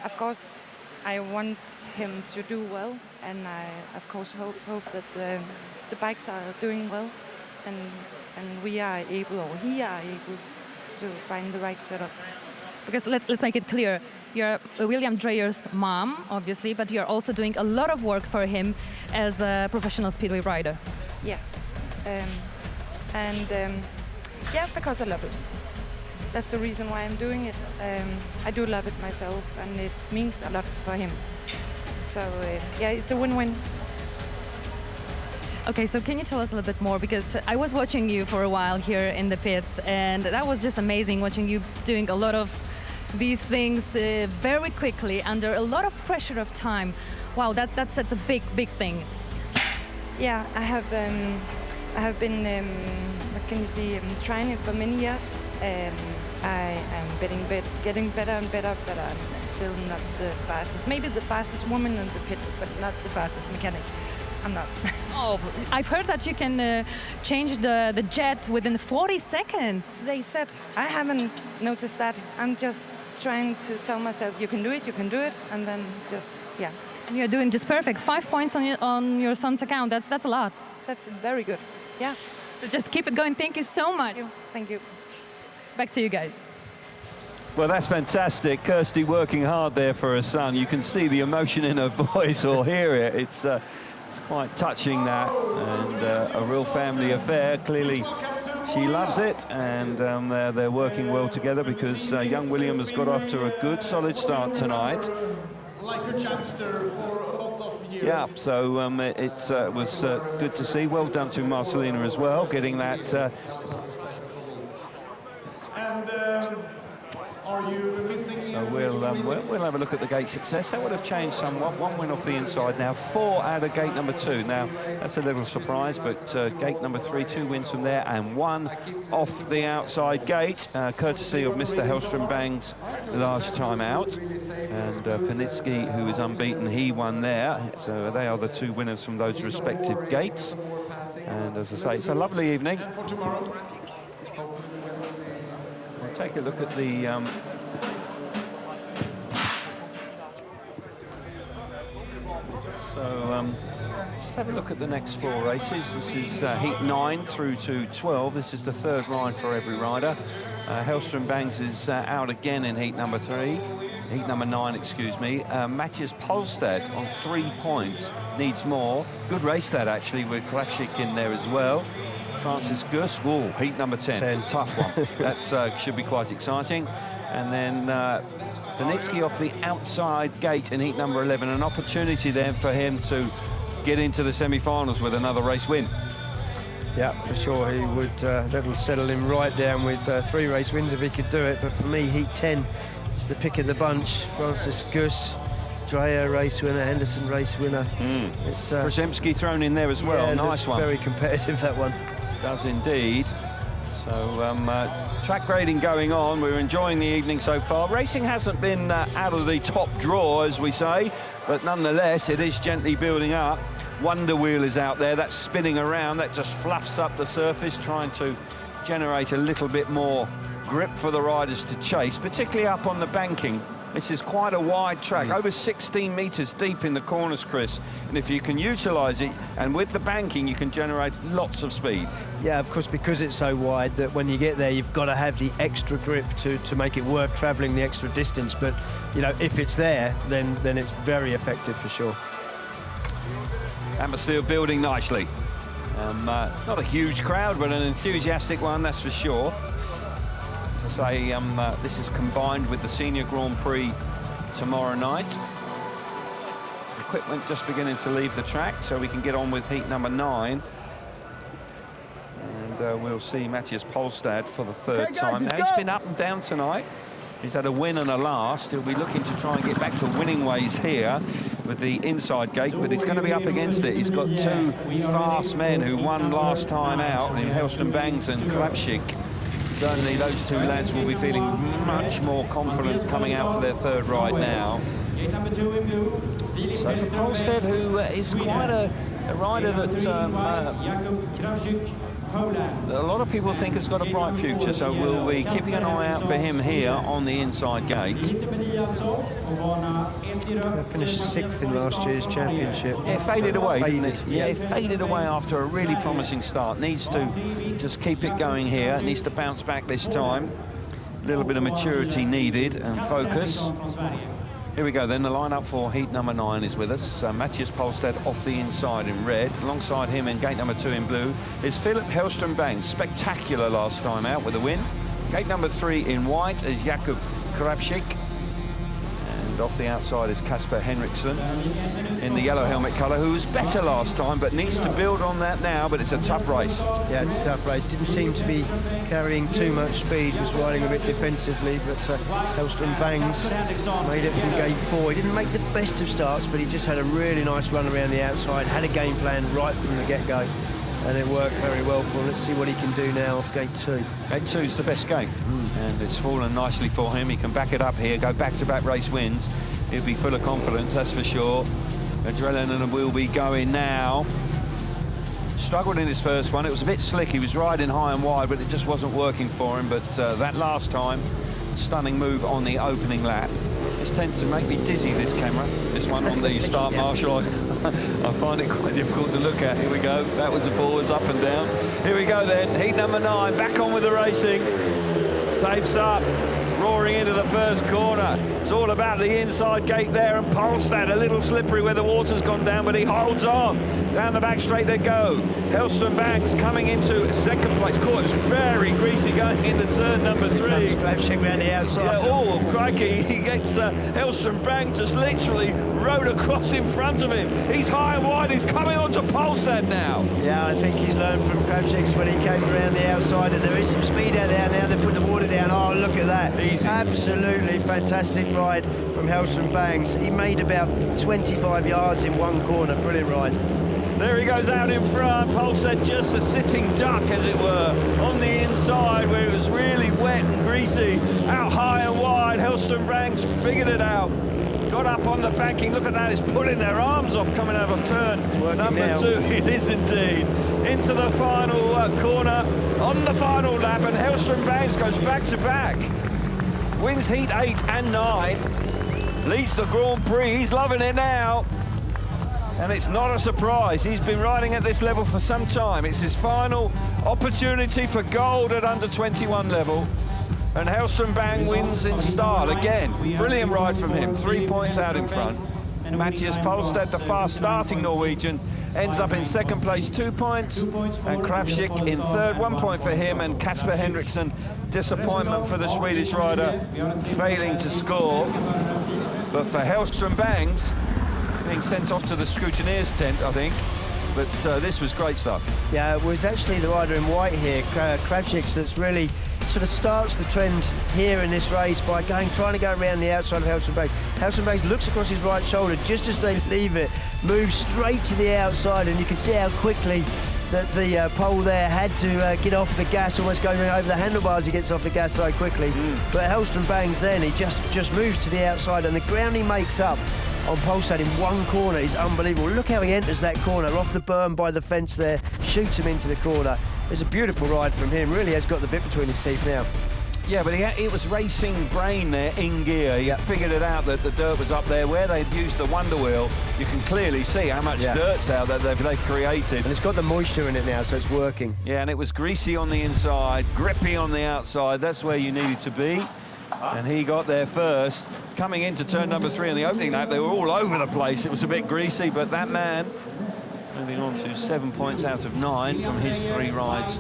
Of course, I want him to do well, and I, of course, hope that the bikes are doing well, and we are able, or he are able, to find the right setup. Because let's make it clear, you're William Drejer's mom, obviously, but you're also doing a lot of work for him as a professional speedway rider. Yes, yeah, because I love it. That's the reason why I'm doing it. I do love it myself, and it means a lot for him. So yeah, it's a win-win. Okay, so can you tell us a little bit more? Because I was watching you for a while here in the pits, and that was just amazing watching you doing a lot of these things very quickly under a lot of pressure of time. Wow, that's a big thing. Yeah, I have been, what can you say, trying it for many years. I am getting better and better, but I'm still not the fastest. Maybe the fastest woman in the pit, but not the fastest mechanic. I'm not. Oh, I've heard that you can change the jet within 40 seconds. They said, I haven't noticed that. I'm just trying to tell myself, you can do it, and then just, yeah. And you're doing just perfect. 5 points on your son's account. That's a lot. That's very good. Yeah. So just keep it going. Thank you so much. Thank you. Back to you guys. Well, that's fantastic. Kirsty working hard there for her son. You can see the emotion in her voice or hear it. It's quite touching, that, and a real family affair. Clearly, she loves it, and they're working well together, because young William has got off to a good, solid start tonight. Like a youngster for a lot of years. Yeah, so it was good to see. Well done to Marcelina as well, getting that. Are you missing? So we'll have a look at the gate success. That would have changed somewhat. 1 win off the inside now, 4 out of gate number 2. Now that's a little surprise, but gate number 3, 2 wins from there, and 1 off the outside gate, courtesy of Mr. Hellström-Bängs last time out. And Parnicki, who is unbeaten, he won there. So they are the 2 winners from those respective gates. And as I say, it's a lovely evening. For tomorrow. Take a look at the let's have a look at the next 4 races. This is heat 9 through to 12. This is the 3rd ride for every rider. Hellström-Bängs is out again in heat number 3. Heat number 9, excuse me. Mathias Pollestad on 3 points, needs more. Good race that, actually, with Krawczyk in there as well. Francis Gusts, whoa, heat number 10. Tough one. That should be quite exciting. And then Parnicki off the outside gate in heat number 11. An opportunity then for him to get into the semi-finals with another race win. Yeah, for sure. He would, that'll settle him right down with 3 race wins if he could do it. But for me, heat 10 is the pick of the bunch. Francis Gusts, Drejer race winner, Henriksson race winner. It's Przyjemski thrown in there as well. Yeah, nice one. Very competitive, that one. Does indeed. So track grading going on. We're enjoying the evening so far. Racing hasn't been out of the top draw, as we say, but nonetheless it is gently building up. Wonder Wheel is out there, that's spinning around, that just fluffs up the surface, trying to generate a little bit more grip for the riders to chase, particularly up on the banking. This is quite a wide track, over 16 metres deep in the corners, Chris. And if you can utilise it, and with the banking, you can generate lots of speed. Yeah, of course, because it's so wide that when you get there, you've got to have the extra grip to make it worth travelling the extra distance. But, you know, if it's there, then it's very effective for sure. Atmosphere building nicely. Not a huge crowd, but an enthusiastic one, that's for sure. As I say, this is combined with the Senior Grand Prix tomorrow night. Equipment just beginning to leave the track, so we can get on with heat number 9. And we'll see Mathias Pollestad for the 3rd time. Now, he's been up and down tonight. He's had a win and a last. He'll be looking to try and get back to winning ways here with the inside gate, but he's going to be up against it. He's got 2 fast men who won last time out, in Hellström-Bängs and Krawczyk. Certainly those 2 lads will be feeling much more confident coming out for their 3rd ride now. So for Pollestad, who is quite a rider that a lot of people think has got a bright future, so we'll be keeping an eye out for him here on the inside gate. Finished 6th in last year's championship. Yeah, it faded away, didn't it? Yeah, it faded away after a really promising start. Needs to just keep it going here. Needs to bounce back this time. A little bit of maturity needed and focus. Here we go then, the lineup for heat number 9 is with us. Mathias Pollestad off the inside in red. Alongside him in gate number 2 in blue is Philip Hellström-Bängs, spectacular last time out with a win. Gate number 3 in white is Jakub Krawczyk. And off the outside is Casper Henriksson in the yellow helmet colour, who was better last time but needs to build on that now, but it's a tough race. Yeah, it's a tough race. Didn't seem to be carrying too much speed, was riding a bit defensively, but Hellström-Bängs made it from gate 4. He didn't make the best of starts, but he just had a really nice run around the outside, had a game plan right from the get-go, and it worked very well for him. Let's see what he can do now off gate 2. Gate 2 is the best gate, and it's fallen nicely for him. He can back it up here, go back-to-back race wins. He'll be full of confidence, that's for sure. Adrenaline will be going now. Struggled in his first one. It was a bit slick. He was riding high and wide, but it just wasn't working for him. But that last time, stunning move on the opening lap. Just tends to make me dizzy, this camera. This one on the start marshal, I find it quite difficult to look at. Here we go. That was a forwards, up and down. Here we go then. Heat number 9. Back on with the racing. Tapes up. Roaring into the first corner. It's all about the inside gate there, and Pollestad a little slippery where the water's gone down, but he holds on. Down the back straight they go. Hellström-Bängs coming into second place. Court is very greasy going into turn number 3. Krawczyk around the outside. Yeah, oh, crikey, he gets Hellström-Bängs just literally rode across in front of him. He's high and wide, he's coming on to Pollestad now. Yeah, I think he's learned from Krawczyk when he came around the outside, and there is some speed out there now. They put the water down. Oh, look at that. Easy. Absolutely fantastic ride from Hellström-Bängs. He made about 25 yards in one corner. Brilliant ride. There he goes out in front. Pollestad just a sitting duck, as it were, on the inside where it was really wet and greasy. Out high and wide. Hellström-Bängs figured it out. Got up on the banking. Look at that. It's pulling their arms off coming out of turn number 2. It is indeed. Into the final corner on the final lap, and Hellström-Bängs goes back to back. Wins heat 8 and 9. Leads the Grand Prix. He's loving it now. And it's not a surprise. He's been riding at this level for some time. It's his final opportunity for gold at under 21 level. And Hellström-Bängs wins in style again. Brilliant ride from him. 3 points out in front. Mathias Pollestad, the fast starting Norwegian, ends up in second place, 2 points. And Krawczyk in third, 1 point for him. And Casper Henriksson, disappointment for the Swedish rider, failing to score. But for Hellström-Bängs, being sent off to the scrutineer's tent, I think. But this was great stuff. Yeah, it was actually the rider in white here, Krawczyk, that's really sort of starts the trend here in this race by trying to go around the outside of Hellström-Bängs. Hellström-Bängs looks across his right shoulder just as they leave it, moves straight to the outside, and you can see how quickly that the pole there had to get off the gas, almost going over the handlebars. He gets off the gas so quickly. But Hellström-Bängs then, he just moves to the outside, and the ground he makes up on Pollestad in one corner is unbelievable. Look how he enters that corner, off the berm by the fence there, shoots him into the corner. It's a beautiful ride from him, really has got the bit between his teeth now. Yeah, but it was racing brain there in gear. He figured it out that the dirt was up there. Where they'd used the wonder wheel, you can clearly see how much dirt's out that they've created. And it's got the moisture in it now, so it's working. Yeah, and it was greasy on the inside, grippy on the outside. That's where you needed to be. And he got there first. Coming into turn number 3 in the opening lap, they were all over the place. It was a bit greasy, but that man moving on to 7 points out of 9 from his 3 rides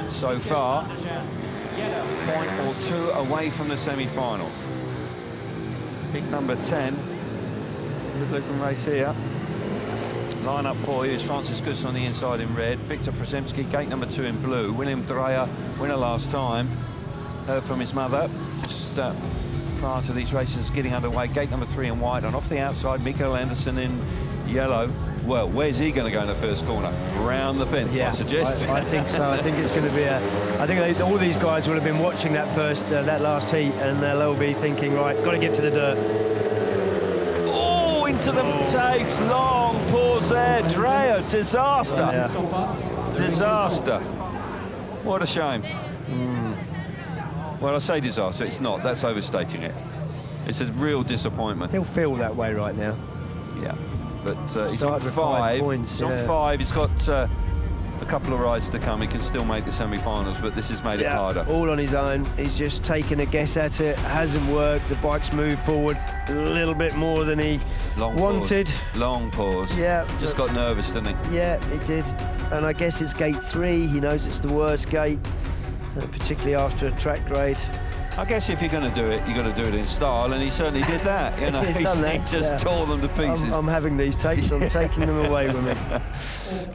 so far. Point or 2 away from the semi-finals. Big number 10. Good looking race here. Line up for you is Francis Gusts on the inside in red. Wiktor Przyjemski, gate number 2 in blue. William Drejer, winner last time. Heard from his mother just prior to these races getting underway. Gate number 3 in white, and off the outside, Mikkel Anderson in yellow. Well, where's he going to go in the first corner? Round the fence, I suggest. I think so. I think it's going to be I think all these guys will have been watching that that last heat, and they'll be thinking, right, got to get to the dirt. Oh, into the tapes. Long pause there. Drejer, disaster. Disaster. What a shame. Well, I say disaster. It's not. That's overstating it. It's a real disappointment. He'll feel that way right now. Yeah. But he's on 5 points. He's on 5. He's got a couple of rides to come. He can still make the semi-finals, but this has made it harder. All on his own. He's just taken a guess at it. Hasn't worked. The bike's moved forward a little bit more than he wanted. Long pause. Yeah. Just got nervous, didn't he? Yeah, he did. And I guess it's gate 3. He knows it's the worst gate, particularly after a track grade. I guess if you're going to do it, you've got to do it in style, and he certainly did that. You know, he just tore them to pieces. I'm having these tapes. I'm taking them away with me.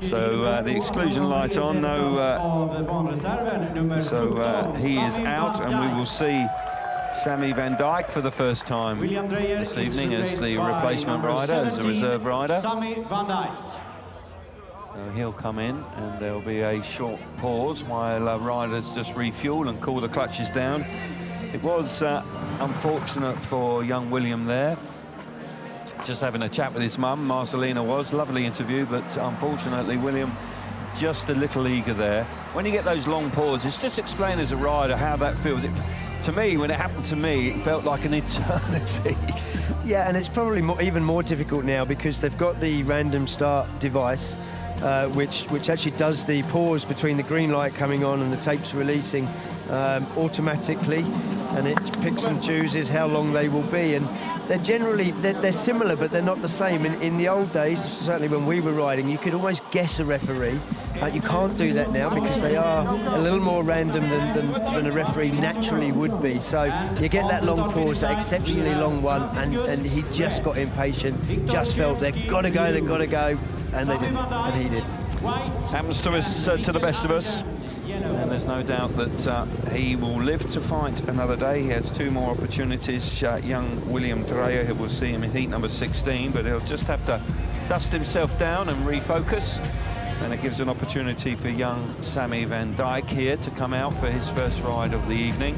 So the exclusion light on. So he is out, and we will see Sammy Van Dijk for the first time this evening as the replacement rider, as a reserve rider. So he'll come in, and there'll be a short pause while riders just refuel and cool the clutches down. It was unfortunate for young William there. Just having a chat with his mum, Marcelina was. Lovely interview, but unfortunately, William just a little eager there. When you get those long pauses, just explain as a rider how that feels. To me, when it happened to me, it felt like an eternity. Yeah, and it's probably even more difficult now because they've got the random start device, which actually does the pause between the green light coming on and the tapes releasing automatically, and it picks and chooses how long they will be. And they're generally they're similar, but they're not the same. In the old days, certainly when we were riding, you could almost guess a referee. You can't do that now because they are a little more random than a referee naturally would be. So you get that long pause, that exceptionally long one, and he just got impatient, just felt they've got to go, and they didn't, and he did. Happens to us, to the best of us. And there's no doubt that he will live to fight another day. He has 2 more opportunities. Young William Drejer, who will see him in heat number 16, but he'll just have to dust himself down and refocus. And it gives an opportunity for young Sammy van Dijk here to come out for his first ride of the evening.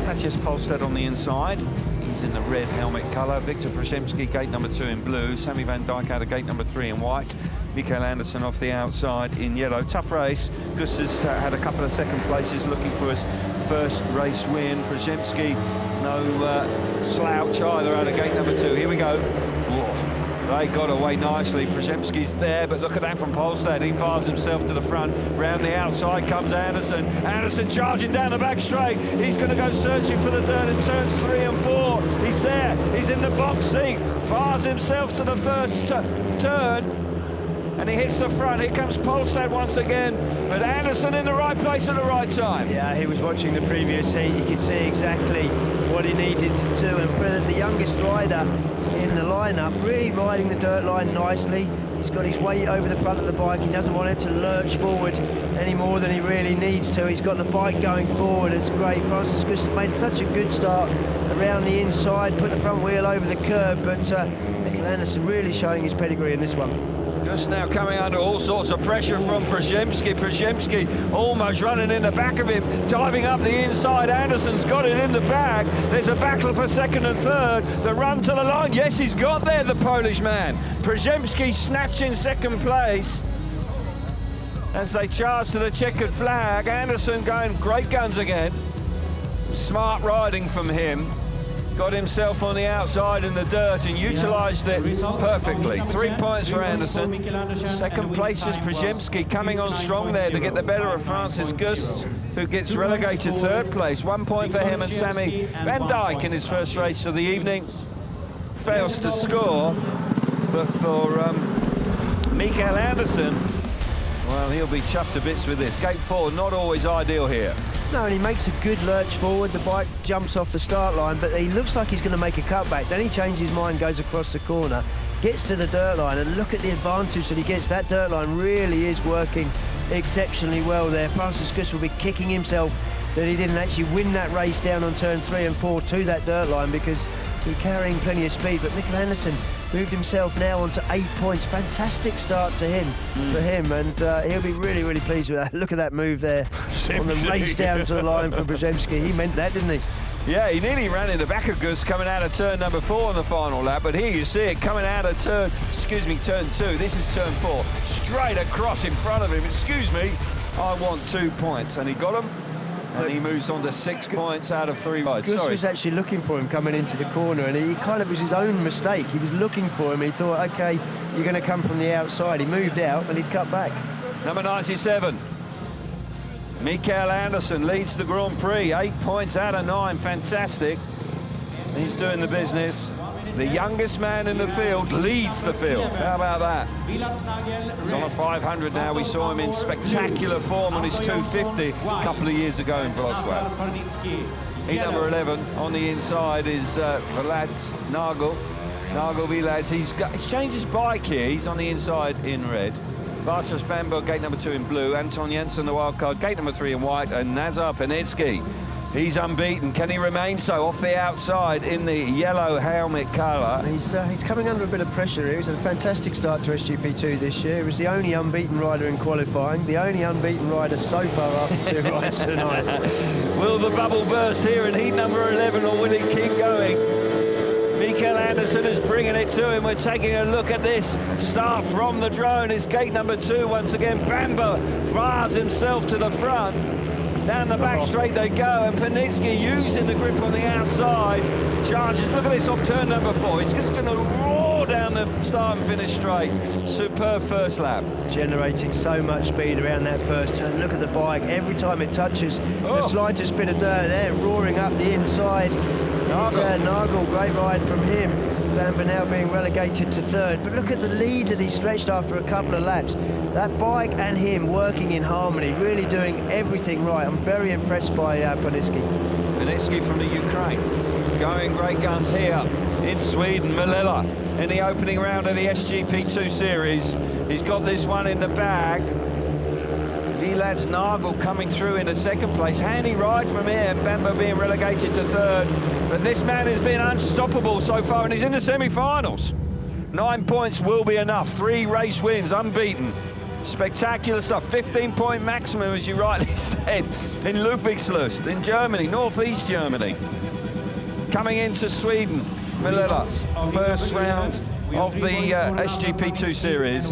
Mathias Pollestad on the inside. He's in the red helmet colour. Wiktor Przyjemski, gate number 2 in blue. Sammy van Dijk out of gate number 3 in white. Mikkel Andersen off the outside in yellow. Tough race. Gusts has had a couple of second places looking for his first race win. Przyjemski, no slouch either out of gate number 2. Here we go. Whoa. They got away nicely. Przyjemski's there, but look at that from Pollestad. He fires himself to the front. Round the outside comes Andersen. Andersen charging down the back straight. He's going to go searching for the dirt in turns 3 and 4. He's there. He's in the box seat. Fires himself to the first turn. And he hits the front. Here comes Pollestad once again. But Andersen in the right place at the right time. Yeah, he was watching the previous heat. He could see exactly what he needed to do. And for the youngest rider in the lineup, really riding the dirt line nicely. He's got his weight over the front of the bike. He doesn't want it to lurch forward any more than he really needs to. He's got the bike going forward. It's great. Francis Gusts made such a good start around the inside, put the front wheel over the curb, but Mikkel Andersen really showing his pedigree in this one. Just now coming under all sorts of pressure from Przyjemski. Przyjemski almost running in the back of him, diving up the inside. Andersen's got it in the bag. There's a battle for second and third. The run to the line. Yes, he's got there, the Polish man. Przyjemski snatching second place as they charge to the checkered flag. Andersen going great guns again. Smart riding from him. Got himself on the outside in the dirt and utilised it perfectly. 3 points for Andersen. Second place is Przyjemski, coming on strong there to get the better of Francis Gusts, who gets relegated third place. 1 point for him, and Sammy van Dijk in his first race of the evening fails to score. But for Mikkel Andersen, well, he'll be chuffed to bits with this. Gate 4, not always ideal here. No, and he makes a good lurch forward. The bike jumps off the start line, but he looks like he's going to make a cutback. Then he changes his mind, goes across the corner, gets to the dirt line, and look at the advantage that he gets. That dirt line really is working exceptionally well there. Francis Gusts will be kicking himself that he didn't actually win that race down on turn 3 and 4 to that dirt line, because he's carrying plenty of speed. But Mikkel Andersen moved himself now onto 8 points. Fantastic start to him, for him, and he'll be really, really pleased with that. Look at that move there on the race down to the line from Przyjemski. He meant that, didn't he? Yeah, he nearly ran in the back of Gusts coming out of turn number 4 on the final lap, but here you see it coming out of turn 2. This is turn 4, straight across in front of him. Excuse me, I want 2 points, and he got them. And he moves on to 6 points out of 3 rides. Gusts was actually looking for him coming into the corner, and he kind of was his own mistake. He was looking for him. He thought, OK, you're going to come from the outside. He moved out, and he'd cut back. Number 97. Mikkel Andersen leads the Grand Prix. 8 points out of 9. Fantastic. He's doing the business. The youngest man in the field leads the field. How about that? He's on a 500 now. We saw him in spectacular form on his 250 a couple of years ago in Wrocław. Heat number 11 on the inside is Villads, Nagel. Nagel Villads. He's changed his bike here. He's on the inside in red. Bartosz Bańbor, gate number 2 in blue. Anton Jensen, the wild card, gate number 3 in white. And Nazar Parnicki. He's unbeaten. Can he remain so? Off the outside in the yellow helmet colour. He's coming under a bit of pressure here. He's had a fantastic start to SGP2 this year. He was the only unbeaten rider in qualifying, the only unbeaten rider so far after 2 rides tonight. Will the bubble burst here in heat number 11, or will it keep going? Mikkel Andersen is bringing it to him. We're taking a look at this start from the drone. It's gate number 2 once again. Bańbor fires himself to the front. Down the back straight they go, and Parnicki using the grip on the outside. Charges, look at this off turn number 4. It's just going to roar down the start and finish straight. Superb first lap. Generating so much speed around that first turn. Look at the bike, every time it touches the slightest bit of dirt, they're roaring up the inside. Nagel, great ride from him. Bańbor now being relegated to 3rd. But look at the lead that he stretched after a couple of laps. That bike and him working in harmony, really doing everything right. I'm very impressed by Parnicki. Parnicki from the Ukraine, going great guns here in Sweden. Målilla in the opening round of the SGP2 series. He's got this one in the bag. Villads, Nagel coming through in the 2nd place. Handy ride from him, Bańbor being relegated to 3rd. But this man has been unstoppable so far, and he's in the semi-finals. 9 points will be enough. 3 race wins, unbeaten. Spectacular stuff. 15-point maximum, as you rightly said, in Ludwigslust, in Germany, northeast Germany. Coming into Sweden, Målilla, first round of the SGP2 series.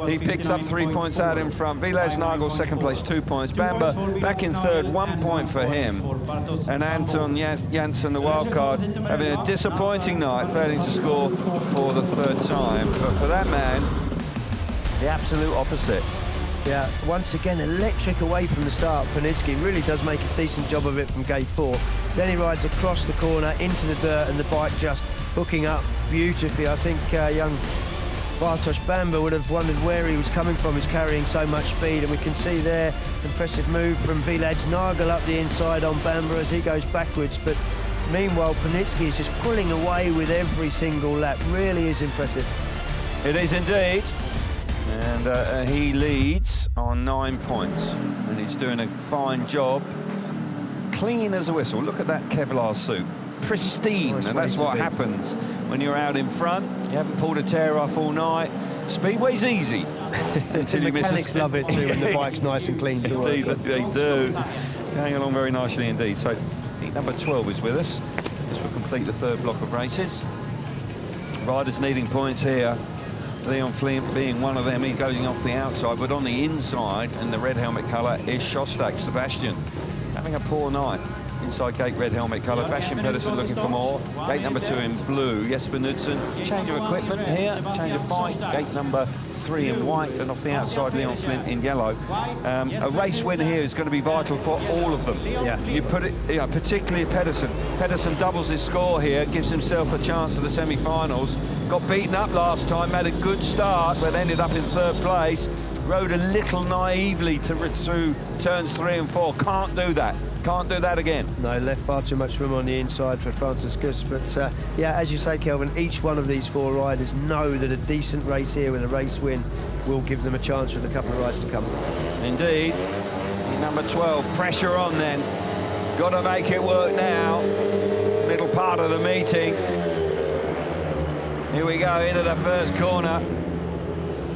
He picks up 3 points out in front. Villads, Nagel, 2nd place, 2 points. Bańbor back in 3rd, 1 point for him. And Anton Janssen, the wild card, having a disappointing night, failing to score for the 3rd time. But for that man, the absolute opposite. Yeah, once again, electric away from the start. Parnicki really does make a decent job of it from gate 4. Then he rides across the corner into the dirt, and the bike just hooking up beautifully. I think young Bartosz Bańbor would have wondered where he was coming from. He's carrying so much speed, and we can see there impressive move from Villads. Nagel up the inside on Bańbor as he goes backwards, but meanwhile Parnicki is just pulling away with every single lap. Really is impressive. It is indeed. And he leads on 9 points, and he's doing a fine job. Clean as a whistle. Look at that Kevlar suit. Pristine, and that's what happens when you're out in front. You haven't pulled a tear off all night. Speedway's easy. Until the mechanics love it too when the bike's nice and clean to work. Indeed, they do. Going along very nicely indeed. So, heat number 12 is with us. This will complete the 3rd block of races. Riders needing points here. Leon Flint being one of them. He's going off the outside, but on the inside, in the red helmet colour, is Szostak, Sebastian. Having a poor night. Inside gate, red helmet colour. Bastian Pedersen looking for more. Gate number 2 in blue. Jesper Knudsen. Change of equipment here. Change of bike. Gate number 3 in white. And off the outside, Leon Flint in yellow. A race win here is going to be vital for all of them. Yeah. You put it, particularly Pedersen. Pedersen doubles his score here, gives himself a chance at the semi-finals. Got beaten up last time, had a good start, but ended up in 3rd place. Rode a little naively through turns 3 and 4. Can't do that. Can't do that again. No, left far too much room on the inside for Francis Gusts. But yeah, as you say, Kelvin, each one of these 4 riders know that a decent race here with a race win will give them a chance with a couple of rides to come. Indeed. Number 12, pressure on then. Got to make it work now. Middle part of the meeting. Here we go into the first corner.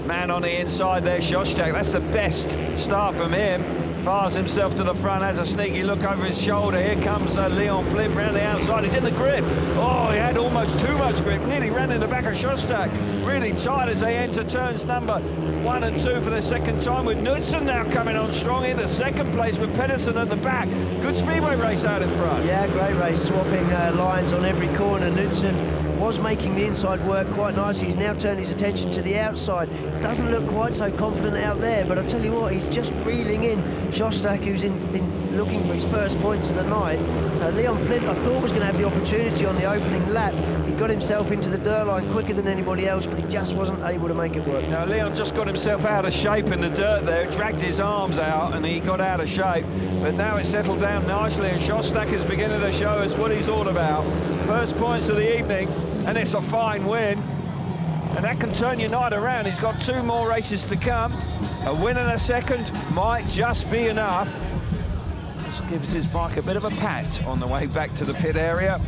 Man on the inside there, Szostak. That's the best start from him. Fires himself to the front, has a sneaky look over his shoulder. Here comes Leon Flint round the outside. He's in the grip. Oh, he had almost too much grip. Nearly ran in the back of Szostak. Really tight as they enter turns number 1 and 2 for the 2nd time, with Knudsen now coming on strong into 2nd place with Pedersen at the back. Good Speedway race out in front. Yeah, great race, swapping lines on every corner. Knudsen was making the inside work quite nicely. He's now turned his attention to the outside. Doesn't look quite so confident out there, but I'll tell you what, he's just reeling in Szostak, who's in looking for his first points of the night. Leon Flint, I thought, was going to have the opportunity on the opening lap. He got himself into the dirt line quicker than anybody else, but he just wasn't able to make it work. Now, Leon just got himself out of shape in the dirt there, dragged his arms out, and he got out of shape. But now it's settled down nicely, and Szostak is beginning to show us what he's all about. First points of the evening, and it's a fine win. And that can turn your night around. He's got 2 more races to come. A win and a 2nd might just be enough. Just gives his bike a bit of a pat on the way back to the pit area.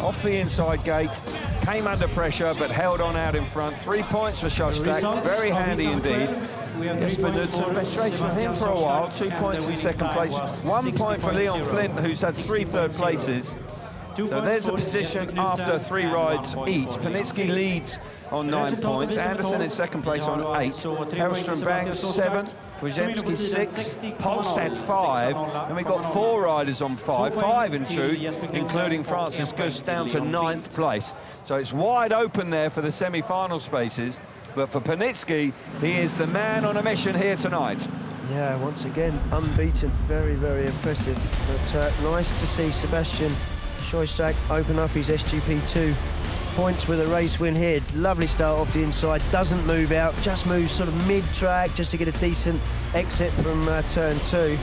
Off the inside gate, came under pressure, but held on out in front. 3 points for Szostak, very handy indeed. Jesper Knudsen, best race for him for a while. 2 points in 2nd place. 1 point for Leon Flint, who's had 3 third places. So there's a position after 3 rides each. Parnicki leads on 9 points. Anderson in 2nd place on 8. Hellström-Bängs 7. Przyjemski 6, Pollestad 5, and we've got 4 riders on 5 in truth, including Francis Gusts down to 9th place. So it's wide open there for the semi-final spaces, but for Parnicki, he is the man on a mission here tonight. Yeah, once again, unbeaten. Very, very impressive. But nice to see Sebastian Szostak open up his SGP2 points with a race win here. Lovely start off the inside, doesn't move out, just moves sort of mid-track just to get a decent exit from turn 2.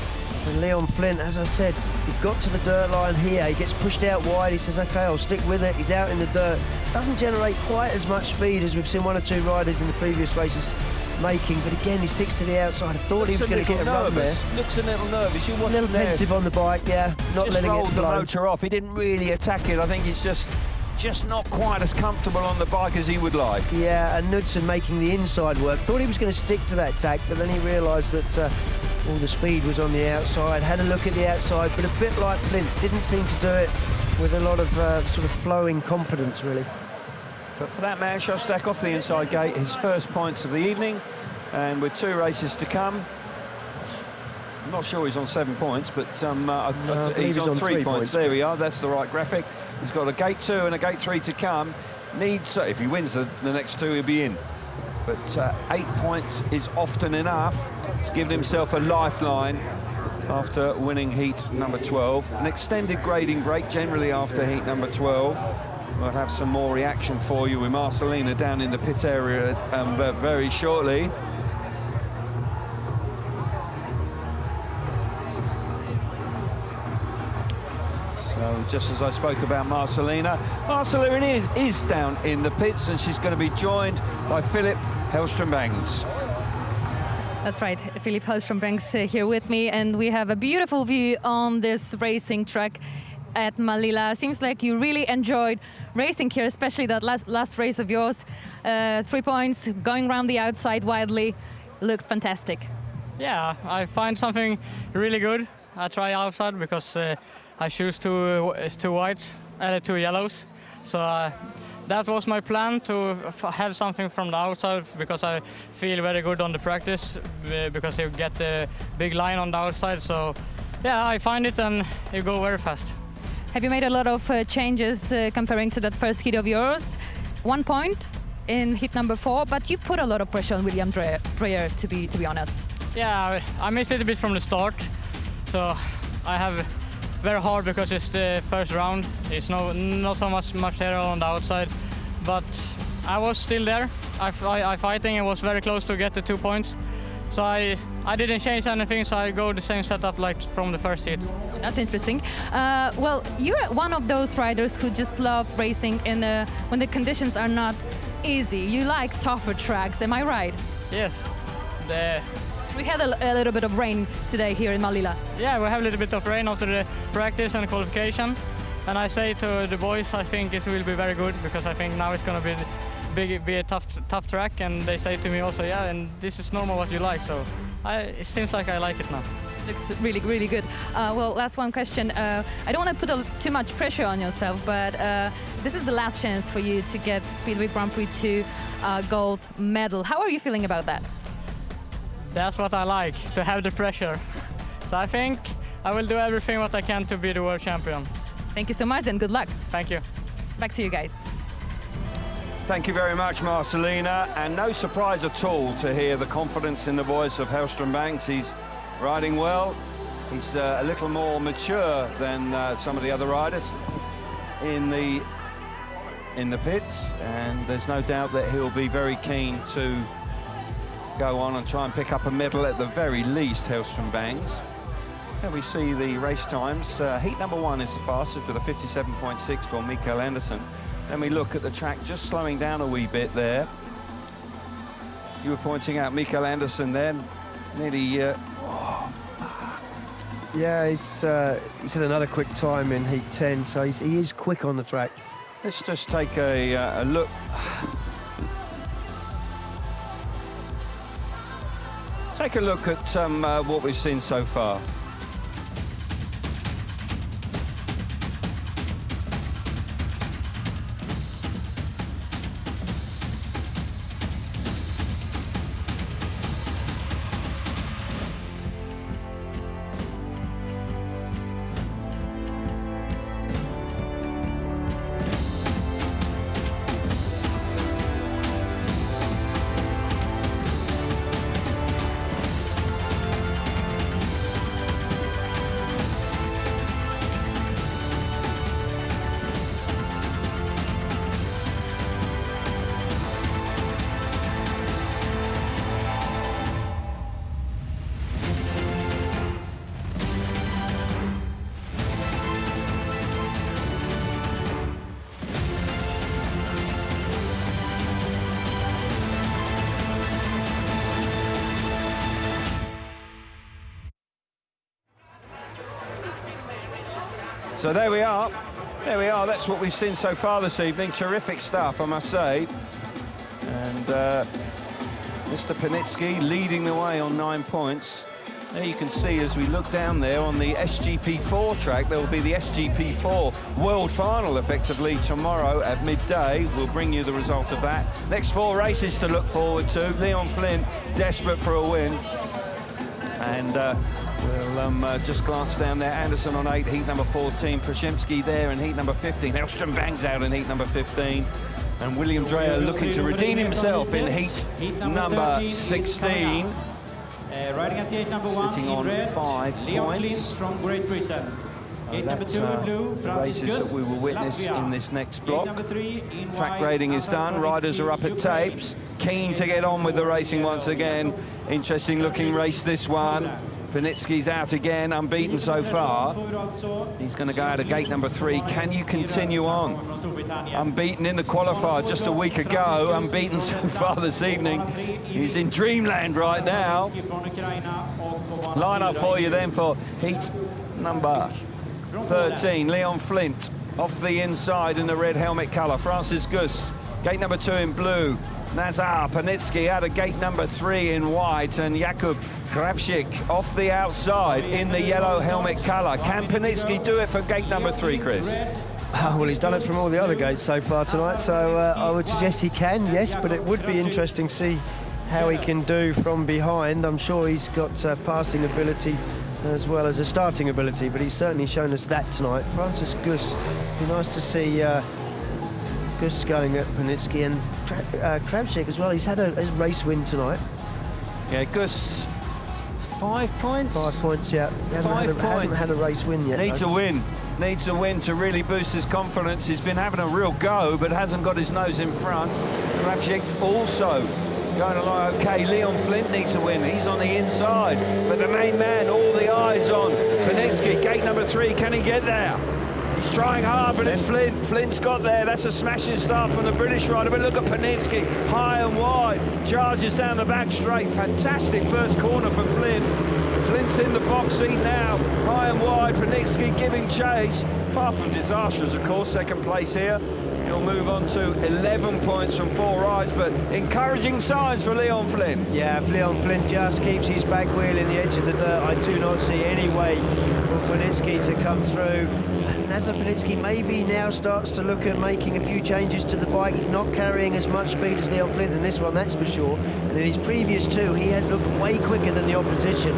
And Leon Flint, as I said, he got to the dirt line here, he gets pushed out wide, he says, okay, I'll stick with it, he's out in the dirt. Doesn't generate quite as much speed as we've seen 1 or 2 riders in the previous races making, but again, he sticks to the outside. I thought he was going to get a run there. Looks a little nervous. You watch a little pensive on the bike, yeah, not just letting it rolled the flow. motor off. He didn't really attack it. I think he's just not quite as comfortable on the bike as he would like. Yeah, and Knudsen making the inside work. Thought he was going to stick to that tack, but then he realised that all the speed was on the outside. Had a look at the outside, but a bit like Flint, didn't seem to do it with a lot of sort of flowing confidence, really. But for that man, Szostak off the inside gate, his first points of the evening, and with 2 races to come. I'm not sure he's on 7 points, but he's on 3 points. There we are, that's the right graphic. He's got a gate 2 and a gate 3 to come. Needs, if he wins the next 2, he'll be in. But 8 points is often enough. He's given himself a lifeline after winning heat number 12. An extended grading break generally after heat number 12. We'll have some more reaction for you with Målilla down in the pit area very shortly. So just as I spoke about Målilla is down in the pits, and she's going to be joined by Philip Hellström-Bängs. That's right, Philip Hellström-Bängs here with me, and we have a beautiful view on this racing track at Målilla. Seems like you really enjoyed racing here, especially that last race of yours. 3 points, going around the outside wildly, looked fantastic. Yeah, I find something really good. I try outside because I choose 2 whites and 2 yellows. So that was my plan, to have something from the outside, because I feel very good on the practice, because you get a big line on the outside. So yeah, I find it and you go very fast. Have you made a lot of changes comparing to that first heat of yours? 1 point in heat number 4, but you put a lot of pressure on William Drejer, to be honest. Yeah, I missed it a bit from the start, so I have very hard because it's the first round. It's not so much air on the outside, but I was still there. I fighting and was very close to get the 2 points. So I didn't change anything, so I go the same setup like from the first heat. That's interesting. Well, you're one of those riders who just love racing when the conditions are not easy. You like tougher tracks, am I right? Yes. We had a little bit of rain today here in Målilla. Yeah, we have a little bit of rain after the practice and qualification. And I say to the boys, I think it will be very good, because I think now it's going to be a tough track, and they say to me also, yeah, and this is normal what you like, so it seems like I like it now. Looks really, really good. Well, last one question. I don't want to put too much pressure on yourself, but this is the last chance for you to get Speedway Grand Prix 2 gold medal. How are you feeling about that? That's what I like, to have the pressure. So I think I will do everything what I can to be the world champion. Thank you so much and good luck. Thank you. Back to you guys. Thank you very much, Målilla, and no surprise at all to hear the confidence in the voice of Hellström-Bängs. He's riding well. He's a little more mature than some of the other riders in the pits, and there's no doubt that he'll be very keen to go on and try and pick up a medal at the very least, Hellström-Bängs. Here we see the race times. Heat number 1 is the fastest with a 57.6 for Mikkel. Then we look at the track just slowing down a wee bit there. You were pointing out Mikkel there, nearly... Yeah, he's had another quick time in heat 10, so he is quick on the track. Let's just take a look. Take a look at what we've seen so far. So there we are. There we are. That's what we've seen so far this evening. Terrific stuff, I must say. And Mr. Parnicki leading the way on 9 points. There you can see as we look down there on the SGP4 track, there will be the SGP4 World Final effectively tomorrow at midday. We'll bring you the result of that. Next 4 races to look forward to. Leon Flint desperate for a win. And we'll just glance down there. Anderson on 8, heat number 14. Przyjemski there in heat number 15. Hellström-Bängs out in heat number 15. And William Drejer looking to redeem himself in heat number 16. Riding at gate number 1 sitting on red, 5 Leon Flint points. from Great Britain. Gate number 2 in blue, races Gusts, that we will witness Latvia. in this next block. Gate number 3 in Track white, grading is Nazar, done, riders are up at Ukraine. tapes, keen to get on with the racing once again. Interesting looking race this one. Parnicki's out again, unbeaten so far. He's going to go out of gate number 3. Can you continue on? Unbeaten in the qualifier just a week ago, unbeaten so far this evening. He's in dreamland right now. Line up for you then for heat number 13. Leon Flint off the inside in the red helmet colour. Francis Gusts, gate number 2 in blue. Nazar, Parnicki out of gate number 3 in white, and Jakub Krawczyk off the outside in the yellow helmet colour. Can Parnicki do it for gate number 3, Chris? Well, he's done it from all the other gates so far tonight, so I would suggest he can, yes, but it would be interesting to see how he can do from behind. I'm sure he's got passing ability as well as a starting ability, but he's certainly shown us that tonight. Francis Gusts, be nice to see Gusts going at Parnicki, and Krawczyk as well. He's had a race win tonight. Yeah, Gusts, 5 points? 5 points, yeah. He hasn't had a race win yet. Needs a win. Needs a win to really boost his confidence. He's been having a real go, but hasn't got his nose in front. Krawczyk also going along okay. Leon Flint needs a win. He's on the inside, but the main man, all the eyes on Parnicki. Gate number 3, can he get there? He's trying hard, but it's Flint. Flint's got there. That's a smashing start from the British rider. But look at Parnicki, high and wide. Charges down the back straight. Fantastic first corner from Flint. Flint's in the box seat now. High and wide. Parnicki giving chase. Far from disastrous, of course. Second place here. He'll move on to 11 points from 4 rides, but encouraging signs for Leon Flint. Yeah, if Leon Flint just keeps his back wheel in the edge of the dirt, I do not see any way for Parnicki to come through. Nazar Parnicki maybe now starts to look at making a few changes to the bike. He's not carrying as much speed as Leon Flint in this one, that's for sure. And in his previous 2, he has looked way quicker than the opposition.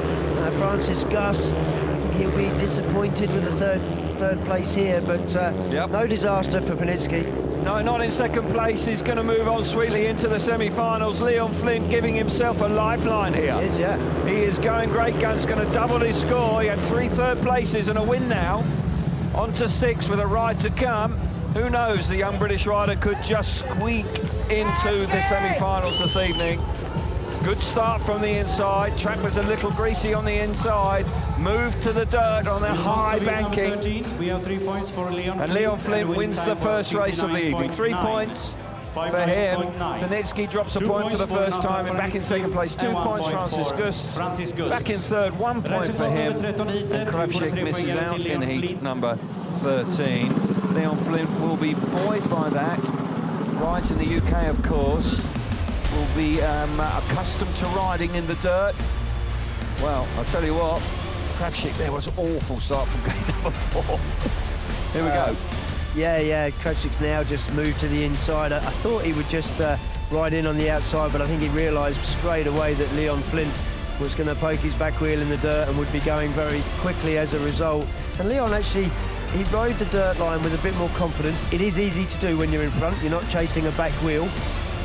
Francis Gusts, I think he'll be disappointed with the third place here, but no disaster for Parnicki. No, not in second place. He's going to move on sweetly into the semi-finals. Leon Flint giving himself a lifeline here. He is, yeah. He is going great guns, going to double his score. He had 3 third places and a win now. On to 6 with a ride to come. Who knows, the young British rider could just squeak into the semi-finals this evening. Good start from the inside. Track was a little greasy on the inside. Moved to the dirt on the high banking. We have 3 points for Leon And Leon Flint wins the first race of the evening. 3 points for him. Parnicki drops a point for the first time and back in second place. 2 points Francis Gusts. Back in third, 1 point for him. And Krawczyk misses out in heat number 13. Leon Flint will be buoyed by that. Rides in the UK, of course. Will be accustomed to riding in the dirt. Well, I'll tell you what, Krawczyk there was awful start from gate number 4. Here we go. Yeah, Krawczyk's now just moved to the inside. I thought he would just ride in on the outside, but I think he realised straight away that Leon Flint was going to poke his back wheel in the dirt and would be going very quickly as a result. And Leon actually, he rode the dirt line with a bit more confidence. It is easy to do when you're in front. You're not chasing a back wheel.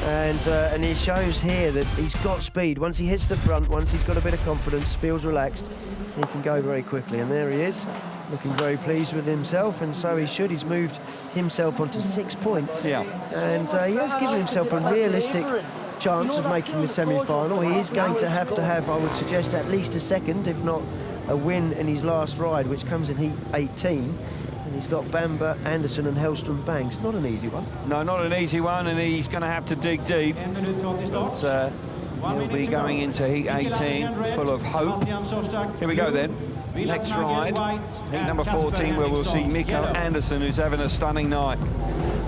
And he shows here that he's got speed. Once he hits the front, once he's got a bit of confidence, feels relaxed, he can go very quickly. And there he is, looking very pleased with himself, and so he should. He's moved himself onto 6 points. Yeah. And he has given himself a realistic chance of making the semi-final. He is going to have, I would suggest, at least a second, if not a win in his last ride, which comes in heat 18. And he's got Bańbor, Anderson and Hellström-Bängs. Not an easy one. No, not an easy one, and he's going to have to dig deep. But, He'll be going into heat 18, full of hope. Here we go then. Next ride, heat number 14, where we'll see Mikkel Andersen, who's having a stunning night.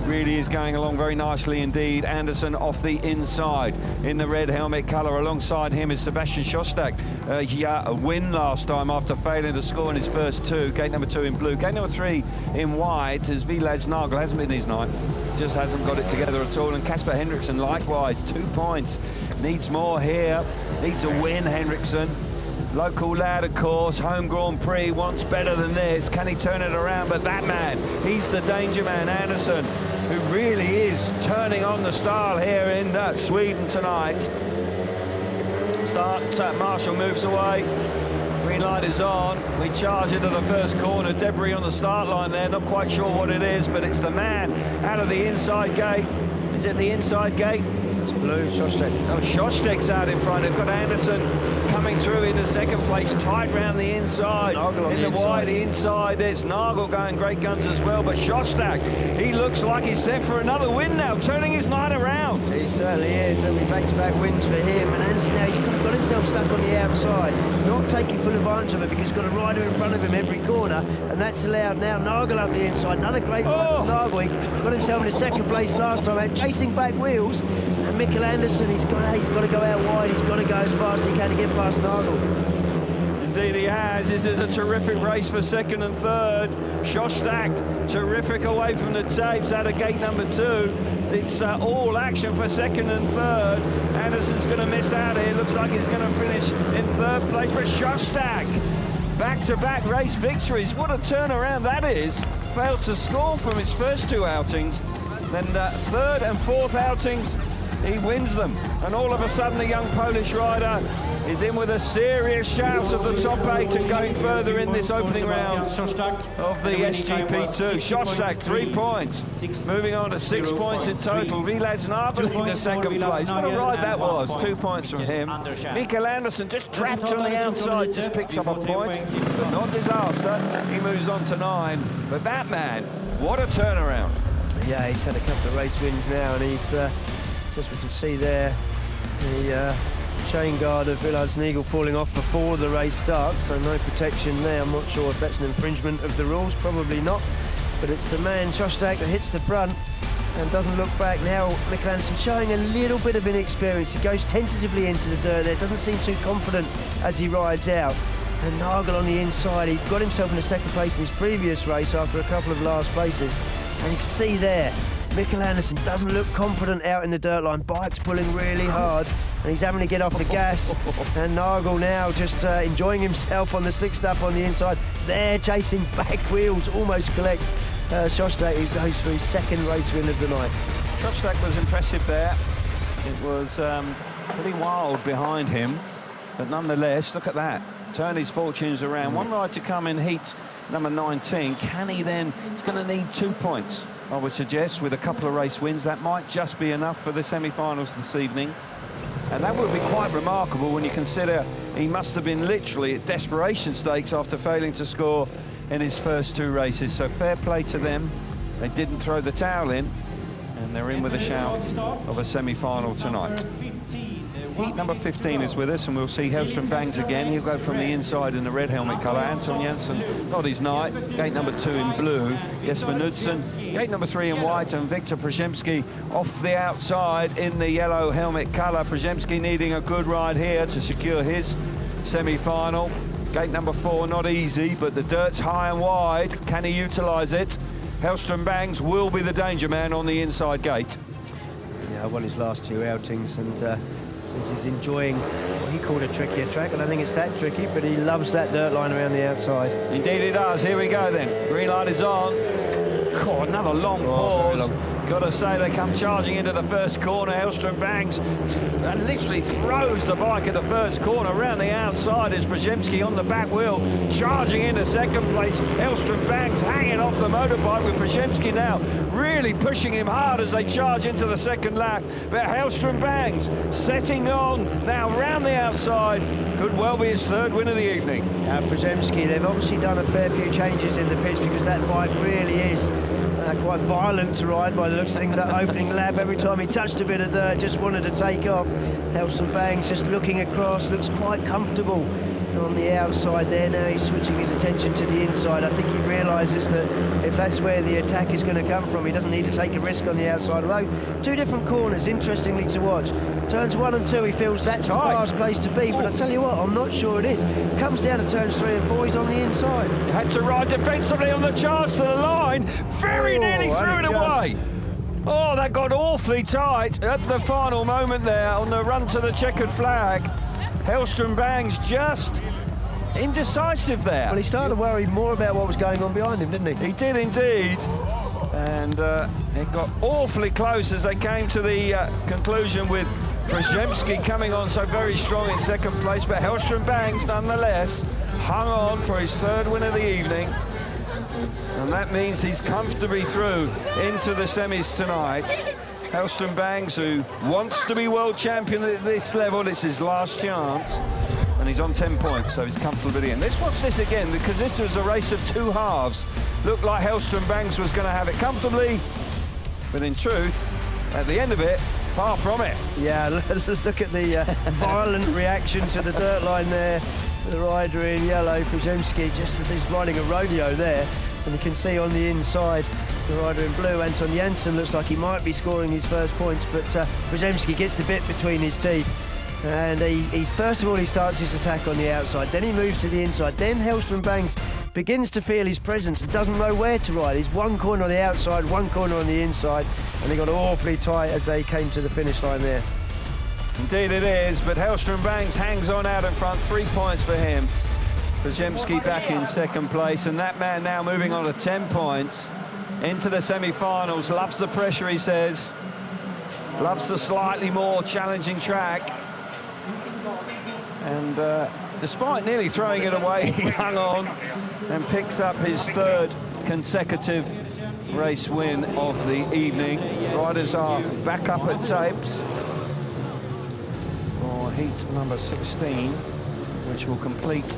Really is going along very nicely indeed. Andersen off the inside in the red helmet colour. Alongside him is Sebastian Szostak. A win last time after failing to score in his first two. Gate number 2 in blue. Gate number 3 in white is Villads. Nagel hasn't been his night. Just hasn't got it together at all. And Casper Henriksson likewise, 2 points. Needs more here. Needs a win, Henriksson. Local lad, of course, home Grand Prix, wants better than this. Can he turn it around? But that man, he's the danger man, Andersen, who really is turning on the style here in Sweden tonight. Marshall moves away. Green light is on. We charge into the first corner. Debris on the start line there. Not quite sure what it is, but it's the man out of the inside gate. Is it the inside gate? It's blue, Szostak. Oh, Szostak's out in front. They've got Andersen coming through into second place, tight round the inside. In the wide inside, there's Nagel going great guns as well, but Szostak, he looks like he's set for another win now, turning his night around. He certainly is. It'll be back-to-back wins for him, and Andersen now, he's got himself stuck on the outside, not taking full advantage of it because he's got a rider in front of him every corner, and that's allowed now Nagel up the inside. Another great one for Nagel. He got himself in second place last time out, chasing back wheels, and Mikkel Andersen, he's got to go out wide, he's got to go as fast as he can to get past Nagel. Indeed he has. This is a terrific race for second and third. Szostak, terrific away from the tapes out of gate number 2. It's all action for second and third. Andersen's going to miss out here. Looks like he's going to finish in third place for Szostak. Back-to-back race victories. What a turnaround that is. Failed to score from his first 2 outings. Then third and fourth outings, he wins them. And all of a sudden, the young Polish rider is in with a serious shout of the top 8 and going further in this opening round of the SGP2. Szostak, 3 points. Moving on to 6 points in total. Villads Nagel into second place. What a ride that was. 2 points from him. Mikkel Andersen just trapped on the outside, just picks up a point, but not disaster. He moves on to 9. But that man, what a turnaround. Yeah, he's had a couple of race wins now, and he's, as we can see there, the chain guard of Villads Nagel falling off before the race starts, so no protection there. I'm not sure if that's an infringement of the rules, probably not, but it's the man Szostak that hits the front and doesn't look back. Now Mikkel Andersen showing a little bit of inexperience. He goes tentatively into the dirt there, doesn't seem too confident as he rides out. And Nagel on the inside, he got himself into second place in his previous race after a couple of last places. And you can see there, Mikkel Andersen doesn't look confident out in the dirt line. Bike's pulling really hard, and he's having to get off the gas. And Nagel now just enjoying himself on the slick stuff on the inside. There, chasing back wheels, almost collects Szostak, who goes for his second race win of the night. Krawczyk was impressive there. It was pretty wild behind him, but nonetheless, look at that. Turn his fortunes around. One ride to come in heat number 19. Can he then? He's going to need 2 points, I would suggest, with a couple of race wins. That might just be enough for the semi-finals this evening. And that would be quite remarkable when you consider he must have been literally at desperation stakes after failing to score in his first 2 races. So fair play to them. They didn't throw the towel in, and they're in with a shout of a semi-final tonight. Heat number 15 is with us, and we'll see Hellström-Bängs again. He'll go from the inside in the red helmet colour. Anton Janssen, not his night. Gate number 2 in blue. Jesper Knudsen. Gate number 3 in white, and Wiktor Przyjemski off the outside in the yellow helmet colour. Przyjemski needing a good ride here to secure his semi-final. Gate number 4, not easy, but the dirt's high and wide. Can he utilise it? Hellström-Bängs will be the danger man on the inside gate. Yeah, won his last 2 outings, and says he's enjoying what he called a trickier track. I don't think it's that tricky, but he loves that dirt line around the outside. Indeed he does. Here we go then. Green light is on. God, another long pause. Got to say, they come charging into the first corner. Hellström-Bängs literally throws the bike at the first corner. Around the outside is Przyjemski on the back wheel, charging into second place. Hellström-Bängs hanging off the motorbike with Przyjemski now really pushing him hard as they charge into the second lap. But Hellström-Bängs setting on now round the outside. Could well be his 3rd win of the evening. Przyjemski, they've obviously done a fair few changes in the pits because that bike really is quite violent to ride by the looks of things. That opening lap, every time he touched a bit of dirt, just wanted to take off. Hellström-Bängs just looking across, looks quite comfortable on the outside there. Now he's switching his attention to the inside. I think he realises that if that's where the attack is going to come from, he doesn't need to take a risk on the outside. Although, two different corners, interestingly to watch. Turns 1 and 2, he feels that's the fast place to be, but I tell you what, I'm not sure it is. Comes down to turns 3 and 4, he's on the inside. He had to ride defensively on the charge to the line, very nearly threw it away. Oh, that got awfully tight at the final moment there on the run to the checkered flag. Hellström-Bängs just indecisive there. Well, he started to worry more about what was going on behind him, didn't he? He did indeed. And it got awfully close as they came to the conclusion with Przyjemski coming on so very strong in second place, but Hellström-Bängs nonetheless hung on for his third win of the evening. And that means he's comfortably through into the semis tonight. Hellström-Bängs, who wants to be world champion at this level, it's his last chance. And he's on 10 points, so he's comfortably in. Let's watch this again, because this was a race of two halves. Looked like Hellström-Bängs was going to have it comfortably, but in truth, at the end of it, far from it. Yeah, look at the violent reaction to the dirt line there. The rider in yellow, Przyjemski, just as he's riding a rodeo there. And you can see on the inside, the rider in blue, Anton Janssen, looks like he might be scoring his first points, but Przyjemski gets the bit between his teeth. And he first of all, he starts his attack on the outside, then he moves to the inside, then Hellström-Bängs begins to feel his presence and doesn't know where to ride. He's one corner on the outside, one corner on the inside, and they got awfully tight as they came to the finish line there. Indeed it is, but Hellström-Bängs hangs on out in front, 3 points for him. Przyjemski back in second place, and that man now moving on to 10 points into the semi-finals. Loves the pressure, he says. Loves the slightly more challenging track. And despite nearly throwing it away, he hung on and picks up his third consecutive race win of the evening. Riders are back up at tapes for heat number 16, which will complete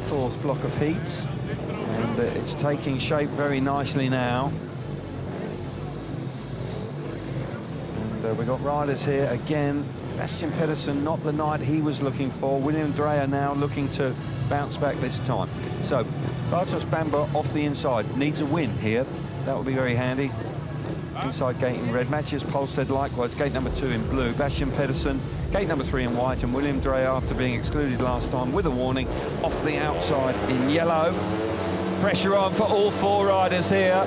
fourth block of heats, and it's taking shape very nicely now. And we've got riders here again. Bastian Pedersen, not the night he was looking for. William Drejer now looking to bounce back this time. So Bartosz Bańbor off the inside, needs a win here. That would be very handy. Inside gate in red. Mathias Pollestad likewise, gate number 2 in blue. Bastian Pedersen, gate number 3 in white, and William Drejer, after being excluded last time with a warning, off the outside in yellow. Pressure on for all 4 riders here.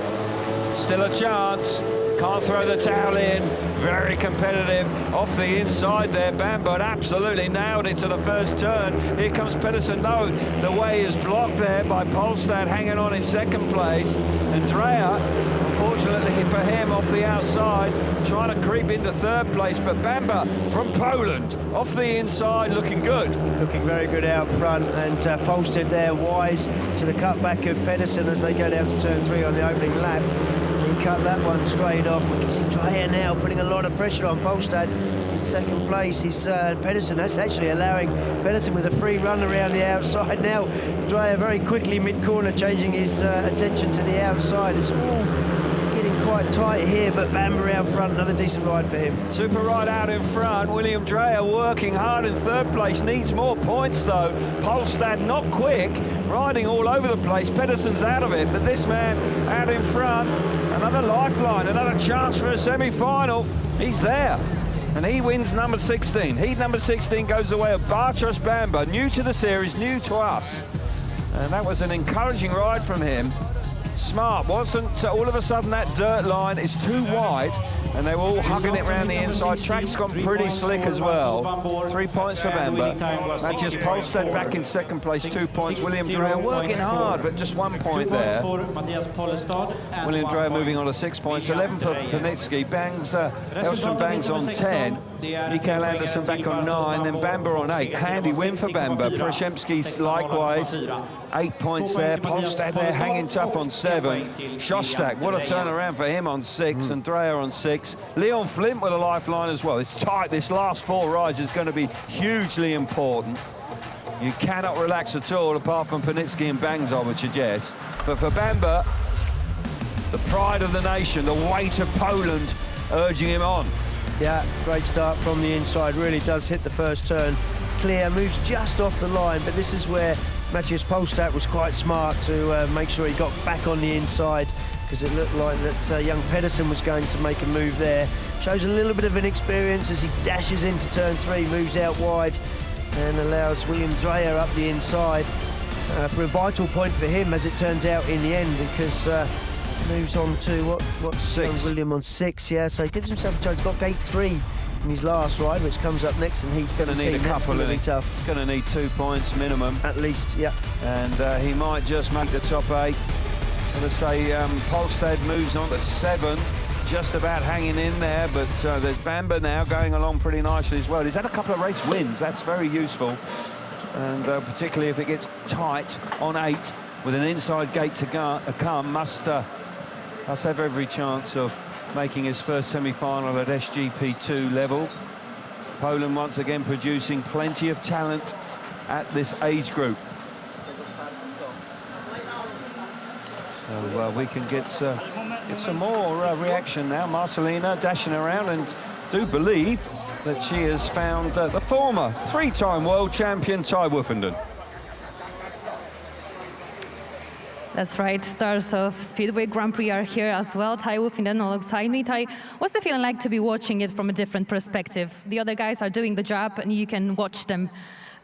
Still a chance. Can't throw the towel in. Very competitive. Off the inside there, Bańbor absolutely nailed it to the first turn. Here comes Pedersen. No, the way is blocked there by Pollestad, hanging on in second place. And Drejer, unfortunately for him, off the outside, trying to creep into third place. But Bańbor from Poland, off the inside, looking good. Looking very good out front, and Pollestad there wise to the cutback of Pedersen as they go down to turn 3 on the opening lap. He cut that one straight off. We can see Drejer now putting a lot of pressure on Pollestad in second place. He's Pedersen, that's actually allowing Pedersen with a free run around the outside. Now Drejer very quickly mid-corner changing his attention to the outside. It's all getting quite tight here, but Bańbor out front, another decent ride for him. Super ride out in front. William Drejer working hard in third place, needs more points though. Pollestad not quick, riding all over the place. Pedersen's out of it, but this man out in front, another lifeline, another chance for a semi-final. He's there, and he wins number 16. Heat number 16 goes the way of Bartosz Bańbor, new to the series, new to us. And that was an encouraging ride from him. Smart, wasn't all of a sudden that dirt line is too wide, and they were all hugging it around the inside. Track's gone pretty slick as well. 3 points for Bańbor. Mathias Pollestad back in second place, 2 points. William Drejer working hard, but just 1 point there. William Drejer moving on to 6 points, 11 for Parnicki. Hellström-Bängs on 10. Mikkel Andersson back on 9, then Bańbor on 8. Handy win for Bańbor. Przyjemski likewise, 8 points there. Pollestad there hanging tough on 7. Szostak, what a turnaround for him on 6, and Drejer on 6. Leon Flint with a lifeline as well. It's tight. This last 4 rides is going to be hugely important. You cannot relax at all, apart from Parnicki and Bängs, I would suggest. But for Bańbor, the pride of the nation, the weight of Poland urging him on. Yeah, great start from the inside, really does hit the first turn. Clear, moves just off the line, but this is where Mathias Pollestad was quite smart to make sure he got back on the inside, because it looked like that young Pedersen was going to make a move there. Shows a little bit of inexperience as he dashes into turn 3, moves out wide and allows William Drejer up the inside for a vital point for him, as it turns out in the end, because moves on to what's 6. William on 6, yeah, so he gives himself a chance. He's got gate 3 in his last ride, which comes up next in heat 17. Going to need a couple, that's tough. Going to need 2 points minimum. At least, yeah. And he might just make the top 8. I'm going to say Pollestad moves on to 7, just about hanging in there, but there's Bańbor now going along pretty nicely as well. He's had a couple of race wins, that's very useful, and particularly if it gets tight on 8 with an inside gate to come, must have every chance of making his first semi-final at SGP2 level. Poland once again producing plenty of talent at this age group. So we can get some more reaction now. Marcelina dashing around, and do believe that she has found the former 3-time world champion Tai Woffinden. That's right, stars of Speedway Grand Prix are here as well. Tai Woffinden alongside me. Tai, what's the feeling like to be watching it from a different perspective? The other guys are doing the job and you can watch them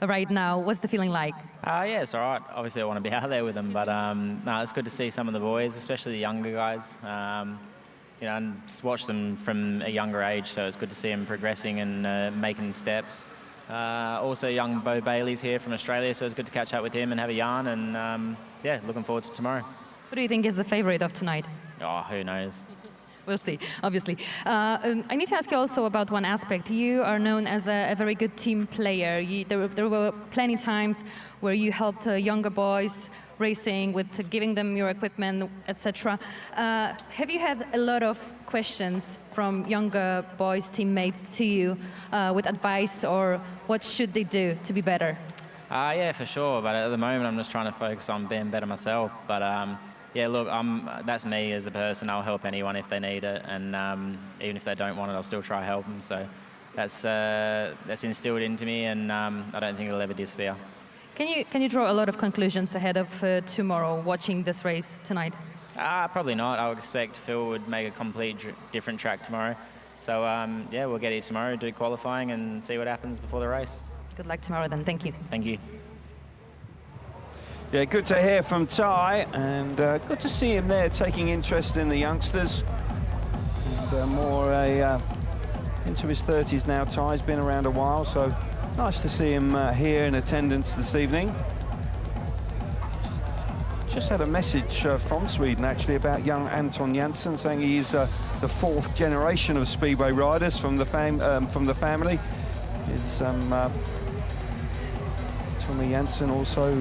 right now. What's the feeling like? Yeah, it's all right. Obviously, I want to be out there with them, but no, it's good to see some of the boys, especially the younger guys. You know, and just watch them from a younger age, so it's good to see them progressing and making steps. Also, young Bo Bailey's here from Australia, so it's good to catch up with him and have a yarn. And yeah, looking forward to tomorrow. Who do you think is the favorite of tonight? Oh, who knows? We'll see, obviously. I need to ask you also about one aspect. You are known as a very good team player. There were plenty times where you helped younger boys racing with giving them your equipment, etc. Have you had a lot of questions from younger boys, teammates to you with advice, or what should they do to be better? Yeah, for sure. But at the moment, I'm just trying to focus on being better myself. But yeah, look, that's me as a person. I'll help anyone if they need it, and even if they don't want it, I'll still try to help them. So that's instilled into me, and I don't think it'll ever disappear. Can you draw a lot of conclusions ahead of tomorrow, watching this race tonight? Probably not. I would expect Phil would make a complete different track tomorrow. So yeah, we'll get here tomorrow, do qualifying, and see what happens before the race. Good luck tomorrow then. Thank you. Thank you. Yeah, good to hear from Tai, and good to see him there taking interest in the youngsters. And, more into his 30s now. Tai's been around a while, so nice to see him here in attendance this evening. Just had a message from Sweden actually about young Anton Jansson, saying he's the 4th generation of Speedway riders from the family. It's Tommy Jansson also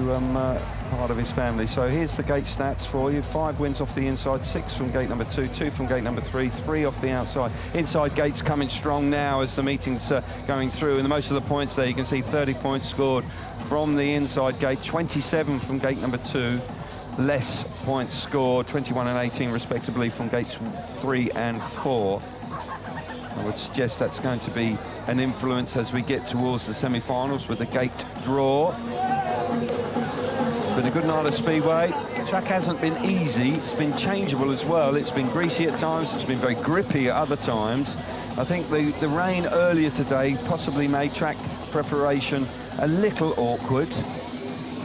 part of his family. So here's the gate stats for you. 5 wins off the inside, 6 from gate number 2, 2 from gate number 3, 3 off the outside. Inside gates coming strong now as the meeting's going through, and most of the points there, you can see 30 points scored from the inside gate, 27 from gate number 2, less points scored, 21 and 18 respectively from gates 3 and 4. I would suggest that's going to be an influence as we get towards the semi-finals with the gate draw. It's been a good night at Speedway. The track hasn't been easy. It's been changeable as well. It's been greasy at times. It's been very grippy at other times. I think the rain earlier today possibly made track preparation a little awkward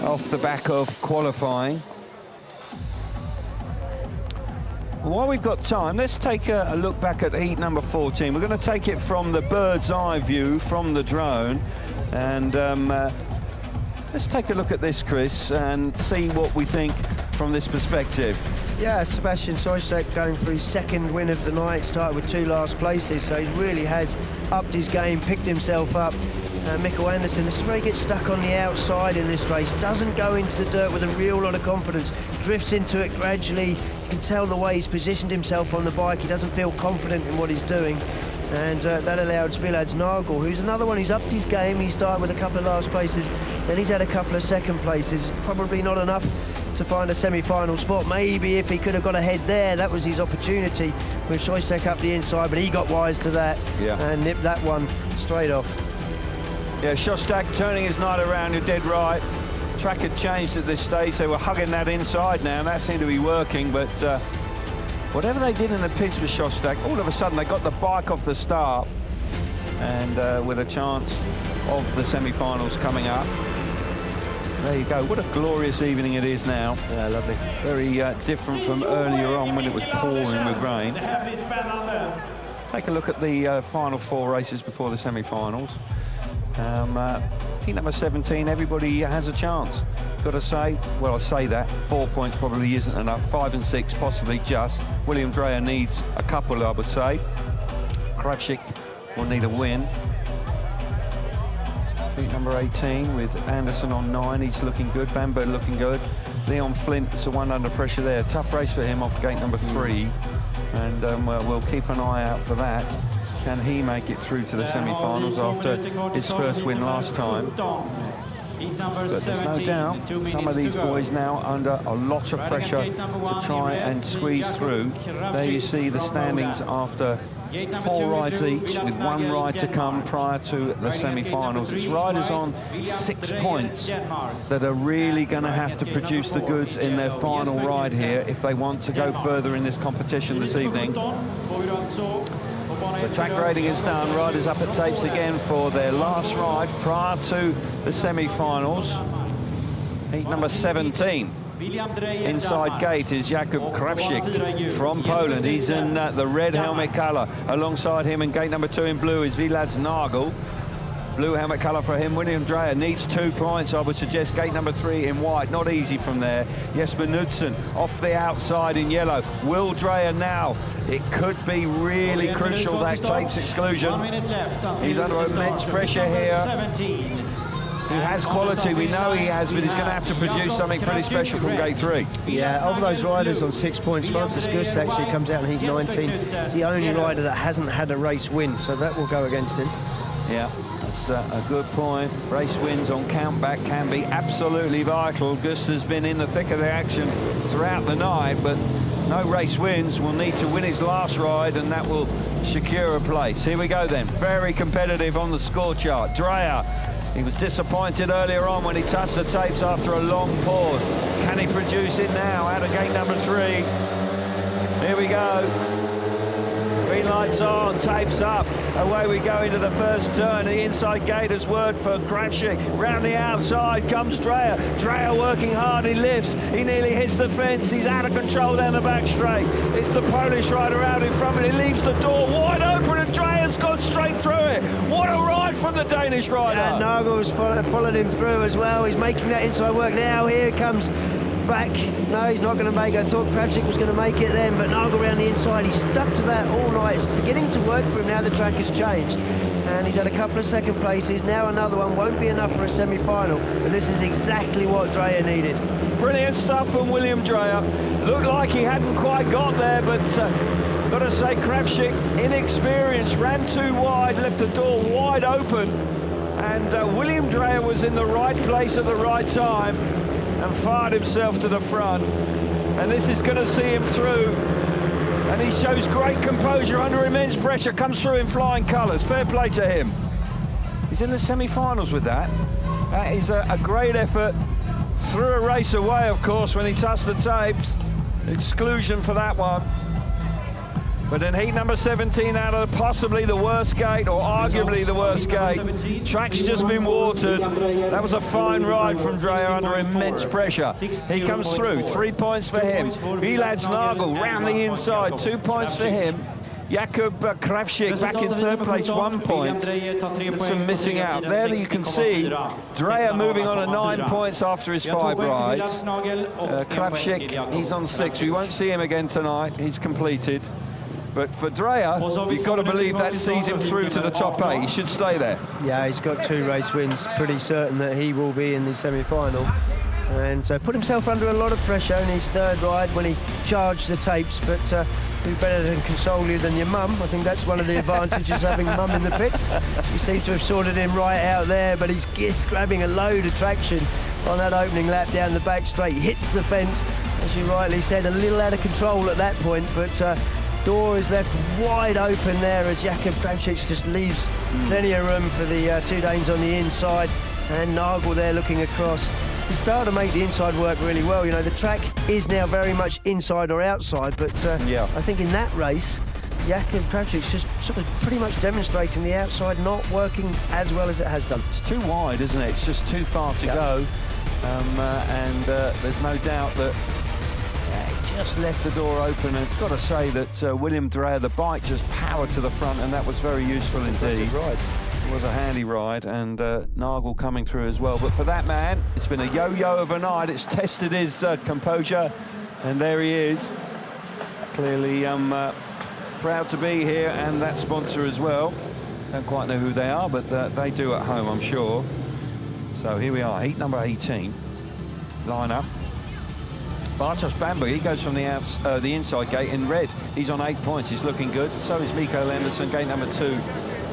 off the back of qualifying. While we've got time, let's take a look back at heat number 14. We're going to take it from the bird's eye view from the drone, and let's take a look at this, Chris, and see what we think from this perspective. Yeah, Sebastian Szostak going for his 2nd win of the night, started with 2 last places, so he really has upped his game, picked himself up. Mikkel Andersen, this is where he gets stuck on the outside in this race, doesn't go into the dirt with a real lot of confidence, drifts into it gradually. You can tell the way he's positioned himself on the bike, he doesn't feel confident in what he's doing. And that allowed Villads Nagel, who's another one who's upped his game. He started with a couple of last places, then he's had a couple of 2nd places. Probably not enough to find a semi-final spot. Maybe if he could have got ahead there, that was his opportunity with Szostak up the inside, but he got wise to that and nipped that one straight off. Yeah, Szostak turning his night around, you're dead right. Track had changed at this stage. They were hugging that inside now, and that seemed to be working, but whatever they did in the pits with Szostak, all of a sudden they got the bike off the start, and with a chance of the semi-finals coming up. There you go. What a glorious evening it is now. Yeah, lovely. Very different from earlier on when it was pouring with rain. Take a look at the final 4 races before the semi-finals. Heat number 17, everybody has a chance. Got to say, well, I say that, 4 points probably isn't enough. 5 and 6 possibly just. William Drejer needs a couple, I would say. Krawczyk will need a win. Heat number 18 with Anderson on 9, he's looking good. Bańbor looking good. Leon Flint, it's the one under pressure there. Tough race for him off gate number 3. And we'll keep an eye out for that. Can he make it through to the semi-finals after his first win last time? But there's no doubt some of these boys now under a lot of pressure to try and squeeze through. There you see the standings after 4 rides each, with 1 ride to come prior to the semi-finals. It's riders on 6 points that are really going to have to produce the goods in their final ride here if they want to go further in this competition this evening. The track grading is done. Riders up at tapes again for their last ride prior to the semi-finals. Heat number 17. Inside gate is Jakub Krawczyk from Poland. He's in the red helmet colour. Alongside him in gate number 2 in blue is Villads Nagel. Blue helmet colour for him. William Drejer needs 2 points. I would suggest gate number 3 in white. Not easy from there. Jesper Knudsen off the outside in yellow. Will Drejer now? It could be really crucial, that tapes exclusion. He's under immense pressure here. He has quality, we know he has, but he's going to have to produce something pretty special from gate 3. Yeah, of those riders on 6 points, Gusts actually comes out in heat 19. He's the only rider that hasn't had a race win, so that will go against him. Yeah, that's a good point. Race wins on countback can be absolutely vital. Gusts has been in the thick of the action throughout the night, but no race wins. Will need to win his last ride, and that will secure a place. Here we go then. Very competitive on the score chart. Drejer. He was disappointed earlier on when he touched the tapes after a long pause. Can he produce it now out of gate number 3? Here we go. Green lights on, tapes up. Away we go into the first turn. The inside gate has worked for Krawczyk. Round the outside comes Drejer. Drejer working hard, he lifts. He nearly hits the fence. He's out of control down the back straight. It's the Polish rider out in front, and he leaves the door wide open, and Drejer's gone straight through it. What a ride from the Danish rider. And Nagel's followed him through as well. He's making that inside work now. Here comes back. No, he's not going to make it. I thought Krawczyk was going to make it then, but Nagel around the inside. He stuck to that all night. It's beginning to work for him now. The track has changed, and he's had a couple of second places. Now another one won't be enough for a semi-final, but this is exactly what Drejer needed. Brilliant stuff from William Drejer. Looked like he hadn't quite got there, but got to say Krawczyk, inexperienced, ran too wide, left the door wide open, and William Drejer was in the right place at the right time and fired himself to the front, and this is going to see him through, and he shows great composure under immense pressure, comes through in flying colours. Fair play to him. He's in the semi-finals with that. That is a great effort. Threw a race away, of course, when he touched the tapes. Exclusion for that one. But in heat number 17, out of possibly the worst gate, or arguably the worst gate, track's just been watered. That was a fine ride from Drejer under immense pressure. He comes through, 3 points for him. Villads Nagel round the inside, 2 points for him. Jakub Krawczyk back in 3rd place, 1 point. Some missing out. There you can see Drejer moving on to 9 points after his 5 rides. Krawczyk, he's on 6. We won't see him again tonight. He's completed. But for Drejer, you've got to believe that sees him through to the top 8. He should stay there. Yeah, he's got 2 race wins. Pretty certain that he will be in the semi-final. And put himself under a lot of pressure in his 3rd ride when he charged the tapes. But who better than console you than your mum? I think that's one of the advantages having mum in the pits. She seems to have sorted him right out there, but he's grabbing a load of traction. on that opening lap down the back straight. Hits the fence, as you rightly said, a little out of control at that point, but door is left wide open there as Jakub Krawczyk just leaves plenty of room for the two Danes on the inside, and Nagel there looking across. He started to make the inside work really well. You know, the track is now very much inside or outside, but I think in that race, Jakub Krawczyk's just sort of pretty much demonstrating the outside not working as well as it has done. It's too wide, isn't it? It's just too far to go. And there's no doubt that he just left the door open. And got to say that William Drejer, the bike, just powered to the front, and that was very useful indeed. Right. It was a handy ride, and Nagel coming through as well. But for that man, it's been a yo-yo of a night. It's tested his composure, and there he is. Clearly proud to be here, and that sponsor as well. Don't quite know who they are, but they do at home, I'm sure. So here we are, heat number 18. Lineup. Bartosz Bańbor, he goes from the inside gate in red. He's on 8 points, he's looking good. So is Mikkel Henriksson, gate number 2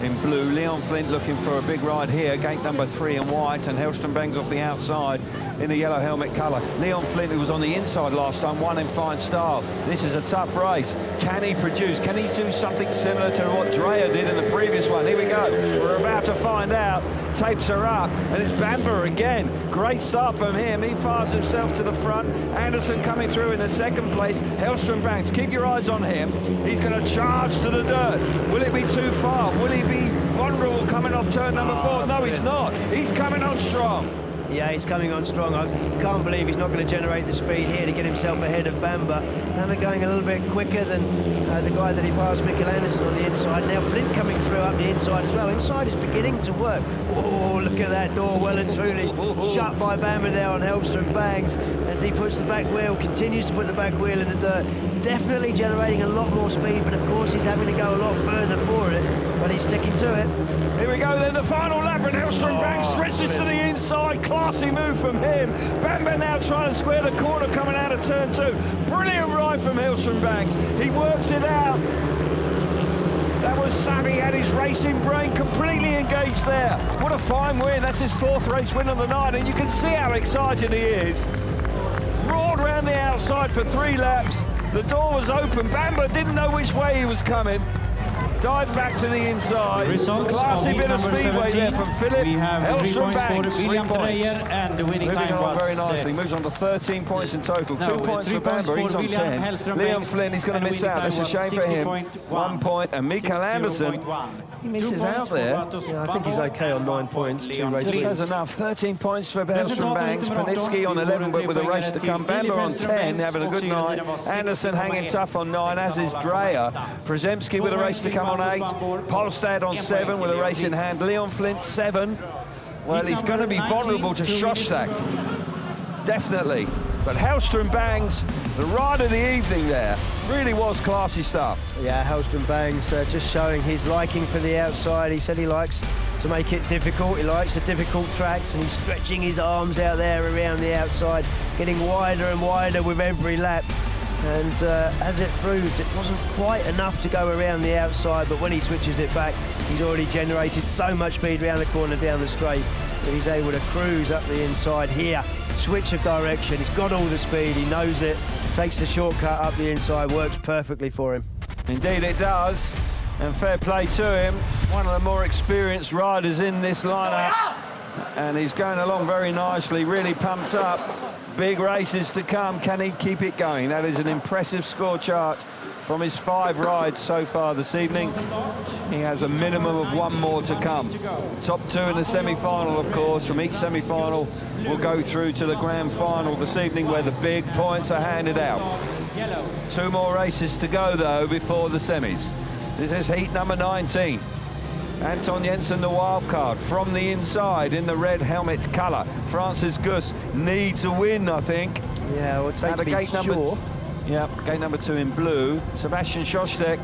in blue. Leon Flint looking for a big ride here, gate number 3 in white, and Hellström-Bängs off the outside in the yellow helmet colour. Leon Flint, who was on the inside last time, won in fine style. This is a tough race. Can he produce? Can he do something similar to what Drejer did in the previous one? Here we go. We're about to find out. Tapes are up, and it's Bańbor again. Great start from him. He fires himself to the front. Anderson coming through in the second place. Hellström-Bängs, keep your eyes on him. He's going to charge to the dirt. Will it be too far? Will he be vulnerable coming off turn number 4? No, he's not. He's coming on strong. Yeah, he's coming on strong. I can't believe he's not going to generate the speed here to get himself ahead of Bańbor. Bańbor going a little bit quicker than the guy that he passed, Mikkel Henriksson, on the inside. Now Flint coming through up the inside as well. Inside is beginning to work. Oh, look at that door, well and truly shut by Bańbor there on Hellström-Bängs as he puts the back wheel, continues to put the back wheel in the dirt. Definitely generating a lot more speed, but of course he's having to go a lot further for it, but he's sticking to it. Here we go then, the final lap, and Hellström-Bängs switches to the inside. Classy move from him. Bańbor now trying to square the corner coming out of turn 2. Brilliant ride from Hellström-Bängs. He works it out. That was savvy, had his racing brain completely engaged there. What a fine win. That's his 4th race win of the night, and you can see how excited he is. Roared round the outside for 3 laps. The door was open. Bańbor didn't know which way he was coming. Dive back to the inside. Classy bit of speedway there from Philip. We have 3 points for William Drejer, and the winning time was very nicely. Moves on to 13 points in total. 2 points for Bańbor. He's on 10. Leon Flint, he's going to miss out. It's a shame for him. 1 point, and Mikkel Henriksson, he misses out there. Yeah, I think he's okay on 9 points. 2 races. Just has enough. 13 points for Hellström-Bängs. Parnicki on 11, but with a race to come. Bańbor on 10, having a good night. Anderson hanging tough on 9, as is Drejer. Przyjemski with a race to come on 8. Pollestad on 7 with a race in hand. Leon Flint 7. Well, he's going to be vulnerable to Szostak. Definitely. But Hellström-Bängs, the ride of the evening there, really was classy stuff. Yeah, Hellström-Bängs just showing his liking for the outside. He said he likes to make it difficult. He likes the difficult tracks, and he's stretching his arms out there around the outside, getting wider and wider with every lap. And as it proved, it wasn't quite enough to go around the outside, but when he switches it back, he's already generated so much speed around the corner down the straight that he's able to cruise up the inside here. Switch of direction, he's got all the speed, he knows it, takes the shortcut up the inside, works perfectly for him. Indeed it does, and fair play to him. One of the more experienced riders in this lineup, and he's going along very nicely, really pumped up. Big races to come. Can he keep it going? That is an impressive score chart from his 5 rides so far this evening. He has a minimum of 1 more to come. Top 2 in the semi-final, of course. From each semi-final, we'll go through to the grand final this evening, where the big points are handed out. 2 more races to go, though, before the semis. This is heat number 19. Anton Jensen, the wild card, from the inside in the red helmet colour. Francis Gusts needs a win, I think. Yeah, well, take to be sure. Yeah, gate number 2 in blue. Sebastian Szostak,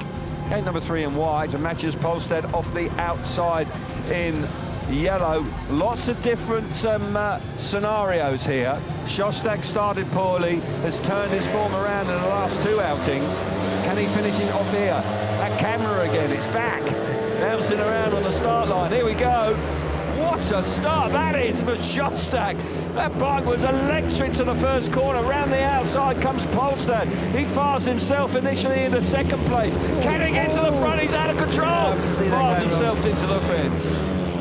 gate number 3 in white, and Mathias Pollestad off the outside in yellow. Lots of different scenarios here. Szostak started poorly, has turned his form around in the last 2 outings. Can he finish it off here? That camera again, it's back. Bouncing around on the start line. Here we go. What What a start that is for Szostak. That bike was electric to the first corner. Round the outside comes Pollestad. He fires himself initially into second place. Can he get to the front? He's out of control. Fires himself into the fence.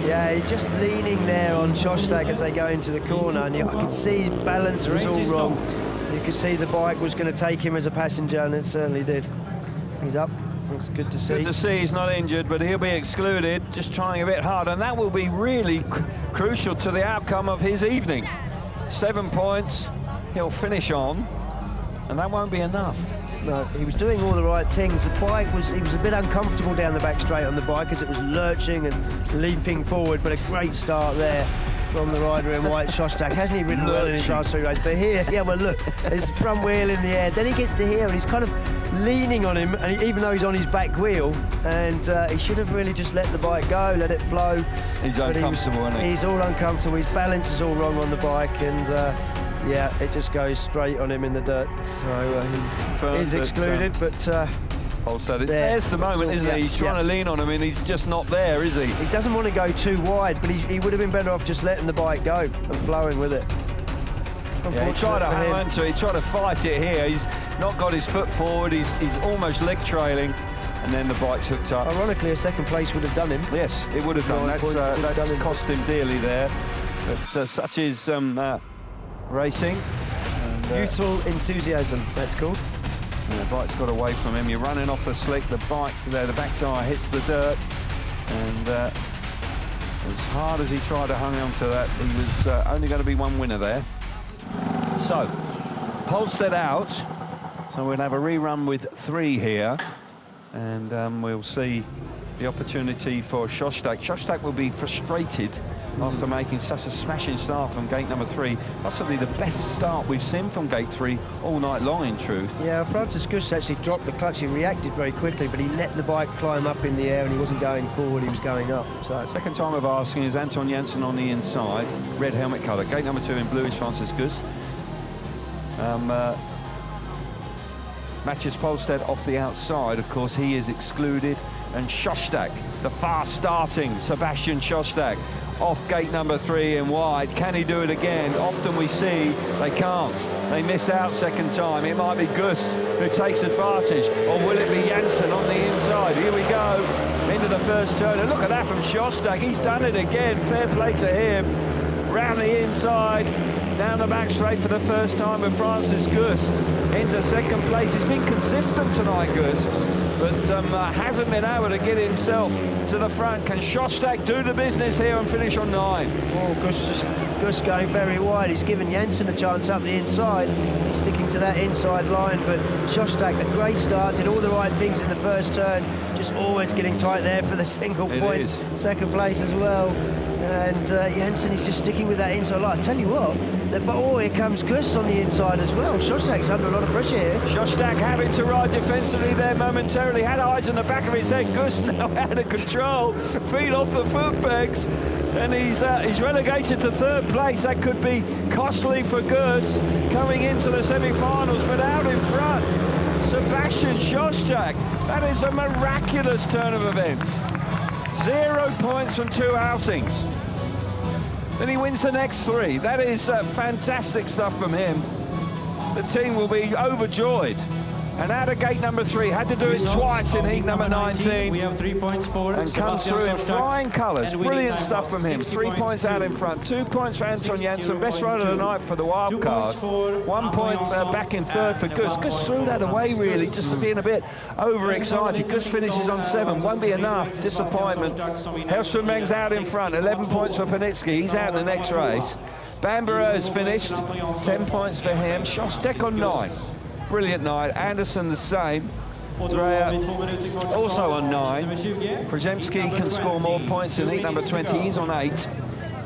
Yeah, he's just leaning there on Szostak as they go into the corner, and I could see balance was all wrong. You could see the bike was going to take him as a passenger, and it certainly did. He's up. It's good to see. Good to see he's not injured, but he'll be excluded, just trying a bit hard, and that will be really crucial to the outcome of his evening. 7 points, he'll finish on, and that won't be enough. No, he was doing all the right things. The bike he was a bit uncomfortable down the back straight on the bike as it was lurching and leaping forward, but a great start there from the rider in white. Szostak hasn't he ridden well in his last 3 races, but here, yeah, well look, his front wheel in the air, then he gets to here and he's kind of leaning on him, and even though he's on his back wheel, and he should have really just let the bike go, let it flow. He's uncomfortable, isn't he? He's all uncomfortable, his balance is all wrong on the bike, and yeah, it just goes straight on him in the dirt, so he's excluded, but Pollestad, there's the moment, isn't it? He's trying to lean on him and he's just not there, is he? He doesn't want to go too wide, but he would have been better off just letting the bike go and flowing with it. Yeah, he tried to hang on to it, he tried to fight it here. He's not got his foot forward, he's almost leg trailing, and then the bike's hooked up. Ironically, a second place would have done him. Yes, it would have done. That's cost him dearly there. But such is racing. And, youthful enthusiasm, that's called. The bike's got away from him. You're running off the slick. The bike there, the back tyre hits the dirt, and as hard as he tried to hang on to that, he was only going to be one winner there. So, Pollestad out. So we'll have a rerun with 3 here, and we'll see the opportunity for Szostak. Szostak will be frustrated after making such a smashing start from gate number 3. Possibly the best start we've seen from gate 3 all night long, in truth. Yeah, Francis Gusts actually dropped the clutch. He reacted very quickly, but he let the bike climb up in the air, and he wasn't going forward, he was going up. So second time of asking is Anton Janssen on the inside, red helmet colour. Gate number 2 in blue is Francis Gusts. Matches Pollestad off the outside, of course, he is excluded. And Szostak, the fast starting Sebastian Szostak, off gate number 3 in white. Can he do it again? Often we see they can't. They miss out second time. It might be Gusts who takes advantage, or will it be Janssen on the inside? Here we go, into the first turn. And look at that from Szostak. He's done it again. Fair play to him. Round the inside, down the back straight for the first time with Francis Gusts into second place. He's been consistent tonight, Gusts, but hasn't been able to get himself to the front. Can Szostak do the business here and finish on 9? Oh, Gusts going very wide. He's given Janssen a chance up the inside. He's sticking to that inside line, but Szostak, a great start, did all the right things in the first turn, just always getting tight there for the single point. Second place as well. And Janssen is just sticking with that inside line. I tell you what, here comes Gusts on the inside as well. Szostak's under a lot of pressure here. Szostak having to ride defensively there momentarily, had eyes in the back of his head. Gusts now out of control, feet off the foot pegs, and he's relegated to 3rd place. That could be costly for Gusts coming into the semi-finals, but out in front, Sebastian Szostak. That is a miraculous turn of events. 0 points from 2 outings. Then he wins the next 3. That is fantastic stuff from him. The team will be overjoyed. And out of gate number 3, had to do it twice in heat number 19. We have 3 points for and comes through in flying colours. Brilliant stuff from him. 3 points out in front. 2 points for Anton Janssen, best rider of the night for the wild card. 1 point back in 3rd for Gusts. Gusts threw that away really, just being a bit overexcited. Gusts finishes on 7, won't be enough. Disappointment. Hellström-Bängs out in front. 11 points for Parnicki. He's out in the next race. Bańbor has finished. 10 points for him. Szostak on 9. Brilliant night. Anderson the same. Drejer also on 9. Przyjemski can score more points in heat number 20. He's on 8.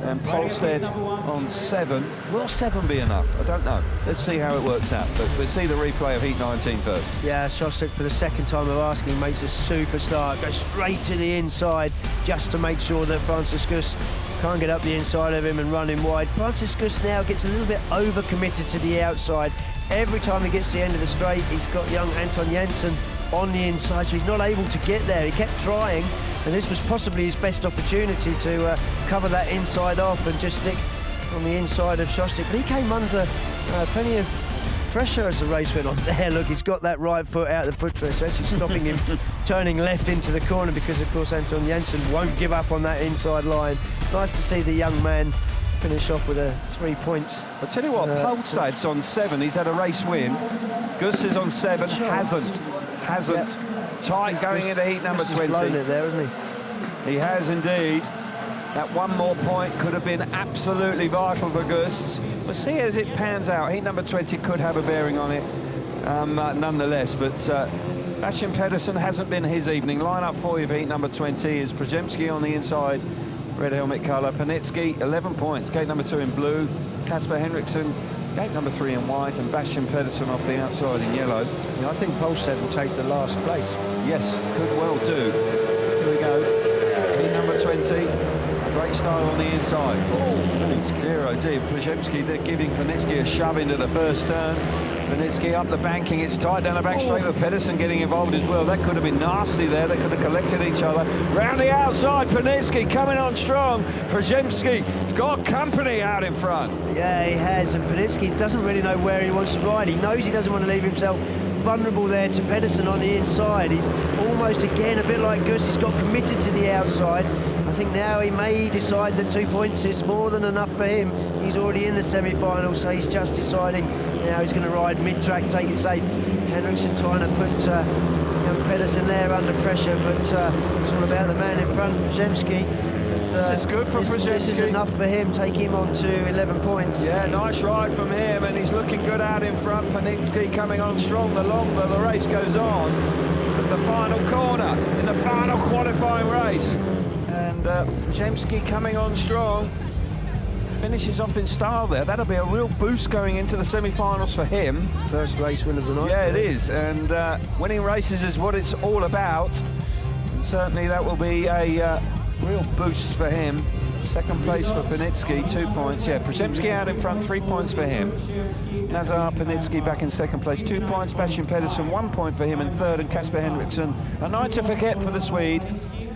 And Pollestad on 7. Will 7 be enough? I don't know. Let's see how it works out. But we'll see the replay of heat 19 first. Yeah, Szostak for the second time of asking makes a super start. Goes straight to the inside just to make sure that Francis Gusts can't get up the inside of him and run him wide. Francis Gusts now gets a little bit overcommitted to the outside. Every time he gets to the end of the straight, he's got young Anton Janssen on the inside, so he's not able to get there. He kept trying, and this was possibly his best opportunity to cover that inside off and just stick on the inside of Szostak. But he came under plenty of pressure as the race went on. There, look, he's got that right foot out of the footrest, so actually stopping him turning left into the corner, because of course Anton Jensen won't give up on that inside line. Nice to see the young man finish off with 3 points. I'll tell you what, Pollestad's on 7, he's had a race win. Gusts is on 7, hasn't. Yep. Tight going into heat number 20. Blown it there, hasn't he? He has indeed. That one more point could have been absolutely vital for Gusts. We'll see as it pans out. Heat number 20 could have a bearing on it, nonetheless. But Bastian Pedersen hasn't been his evening. Line up for you for heat number 20 is Przyjemski on the inside, red helmet colour. Parnicki, 11 points. Gate number 2 in blue. Casper Henriksson, gate number 3 in white. And Bastian Pedersen off the outside in yellow. Yeah, I think Pollestad will take the last place. Yes, could well do. Here we go. Heat number 20. Great style on the inside. Oh, it's clear idea. Przyjemski, they're giving Parnicki a shove into the first turn. Parnicki up the banking. It's tight down the back straight with Pedersen getting involved as well. That could have been nasty there. They could have collected each other. Round the outside, Parnicki coming on strong. Przyjemski's got company out in front. Yeah, he has, and Parnicki doesn't really know where he wants to ride. He knows he doesn't want to leave himself vulnerable there to Pedersen on the inside. He's almost, again, a bit like Gusts. He's got committed to the outside. I think now he may decide that 2 points is more than enough for him. He's already in the semi-final, so he's just deciding now he's going to ride mid-track, take it safe. Henriksson trying to put Pedersen there under pressure, but it's all about the man in front, Przyjemski. This is good for Przyjemski. This is enough for him, take him on to 11 points. Yeah, nice ride from him, and he's looking good out in front. Parnicki coming on strong the longer the race goes on. At the final corner, in the final qualifying race. And Przyjemski coming on strong. Finishes off in style there. That'll be a real boost going into the semi-finals for him. First race win of the night. Yeah, it is. And winning races is what it's all about. And certainly that will be a real boost for him. Second place for Parnicki, 2 points. Yeah, Przyjemski out in front, 3 points for him. Nazar, Parnicki back in second place, 2 points. Bastian Pedersen, 1 point for him in third. And Casper Henriksson, a night to forget for the Swede.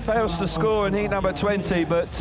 Fails to score in heat number 20, but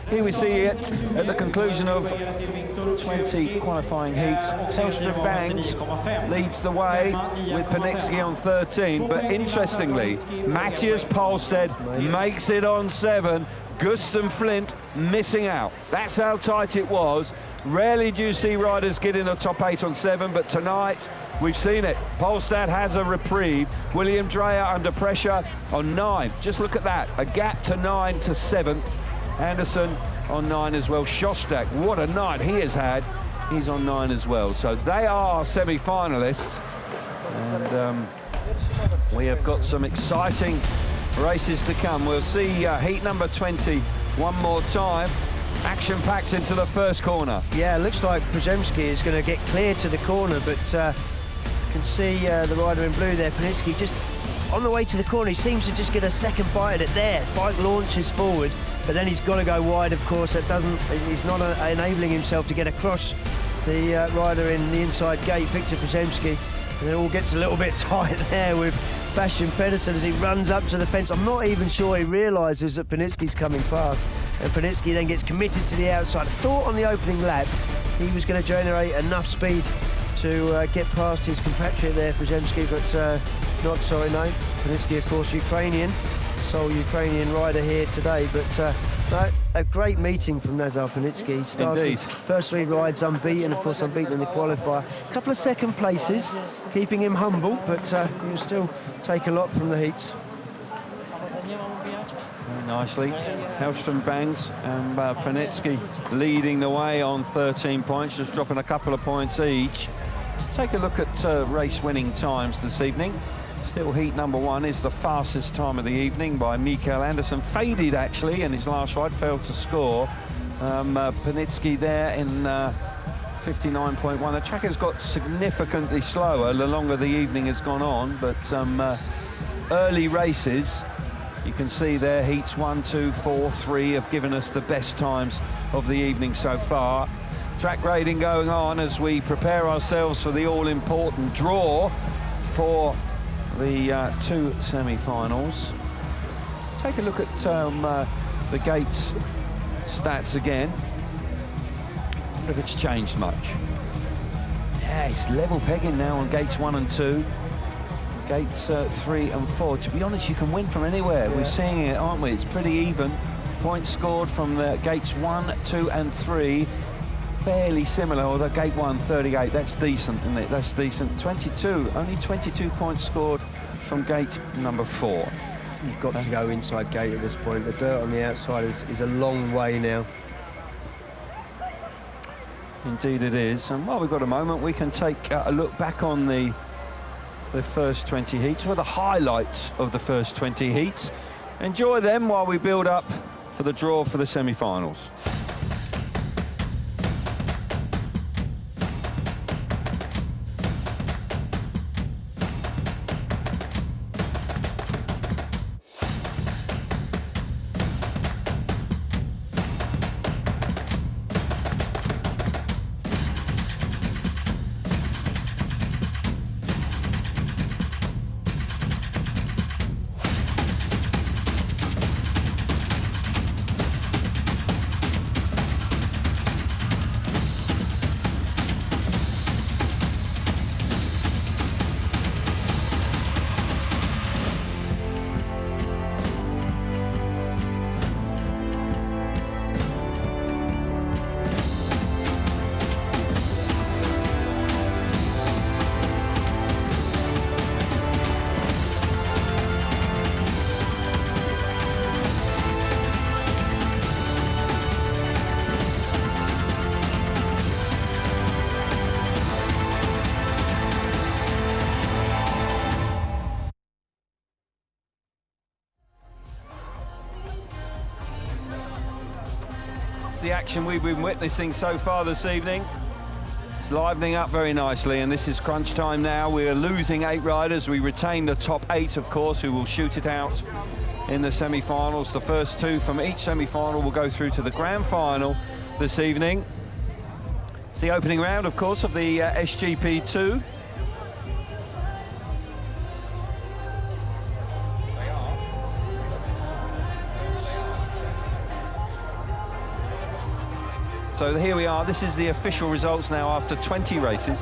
here we see it at the conclusion of 20 qualifying heats. Hellström-Bängs leads the way with Parnicki on 13, but interestingly, Mathias Pollestad makes it on 7. Gusts and Flint missing out. That's how tight it was. Rarely do you see riders get in the top 8 on 7, but tonight we've seen it. Pollestad has a reprieve. William Drejer under pressure on 9. Just look at that. A gap to 9 to 7th. Anderson on 9 as well. Szostak, what a night he has had. He's on 9 as well. So they are our semi-finalists. And we have got some exciting races to come. We'll see heat number 20 one more time. Action-packed into the first corner. Yeah, it looks like Przyjemski is going to get clear to the corner, but you can see the rider in blue there, Parnicki, just on the way to the corner. He seems to just get a second bite at it there. Bike launches forward, but then he's got to go wide, of course. He's not enabling himself to get across the rider in the inside gate, Wiktor Przyjemski. And it all gets a little bit tight there with Bastian Pedersen as he runs up to the fence. I'm not even sure he realises that Parnicki's coming past. And Parnicki then gets committed to the outside. I thought on the opening lap he was going to generate enough speed to get past his compatriot there, Przyjemski, but not, sorry, no. Parnicki, of course, Ukrainian, sole Ukrainian rider here today, but no, a great meeting from Nazar Parnicki. Indeed. First 3 rides unbeaten, of course unbeaten in the qualifier. A couple of second places, keeping him humble, but he'll still take a lot from the heats. Very nicely. Hellström-Bängs and Parnicki leading the way on 13 points, just dropping a couple of points each. Let's take a look at race-winning times this evening. Still heat number 1 is the fastest time of the evening by Mikkel. Anderson faded actually in his last ride, failed to score. Parnicki there in 59.1. The track has got significantly slower the longer the evening has gone on, but early races, you can see there, heats 1, 2, 4, 3 have given us the best times of the evening so far. Track grading going on as we prepare ourselves for the all-important draw for the two semi-finals. Take a look at the gates stats again. I wonder if it's changed much. Yeah, it's level pegging now on gates 1 and 2. Gates 3 and 4. To be honest, you can win from anywhere. Yeah. We're seeing it, aren't we? It's pretty even. Points scored from the gates 1, 2 and 3. Fairly similar, although gate 1, 38. That's decent, isn't it? That's decent. 22, only 22 points scored from gate number 4. You've got to go inside gate at this point. The dirt on the outside is a long way now. Indeed it is. And while we've got a moment, we can take a look back on the first 20 heats, well, the highlights of the first 20 heats. Enjoy them while we build up for the draw for the semi-finals. The action we've been witnessing so far this evening. It's livening up very nicely, and this is crunch time now. We're losing 8 riders. We retain the top 8, of course, who will shoot it out in the semi-finals. The first 2 from each semi-final will go through to the grand final this evening. It's the opening round, of course, of the SGP2. So here we are. This is the official results now after 20 races.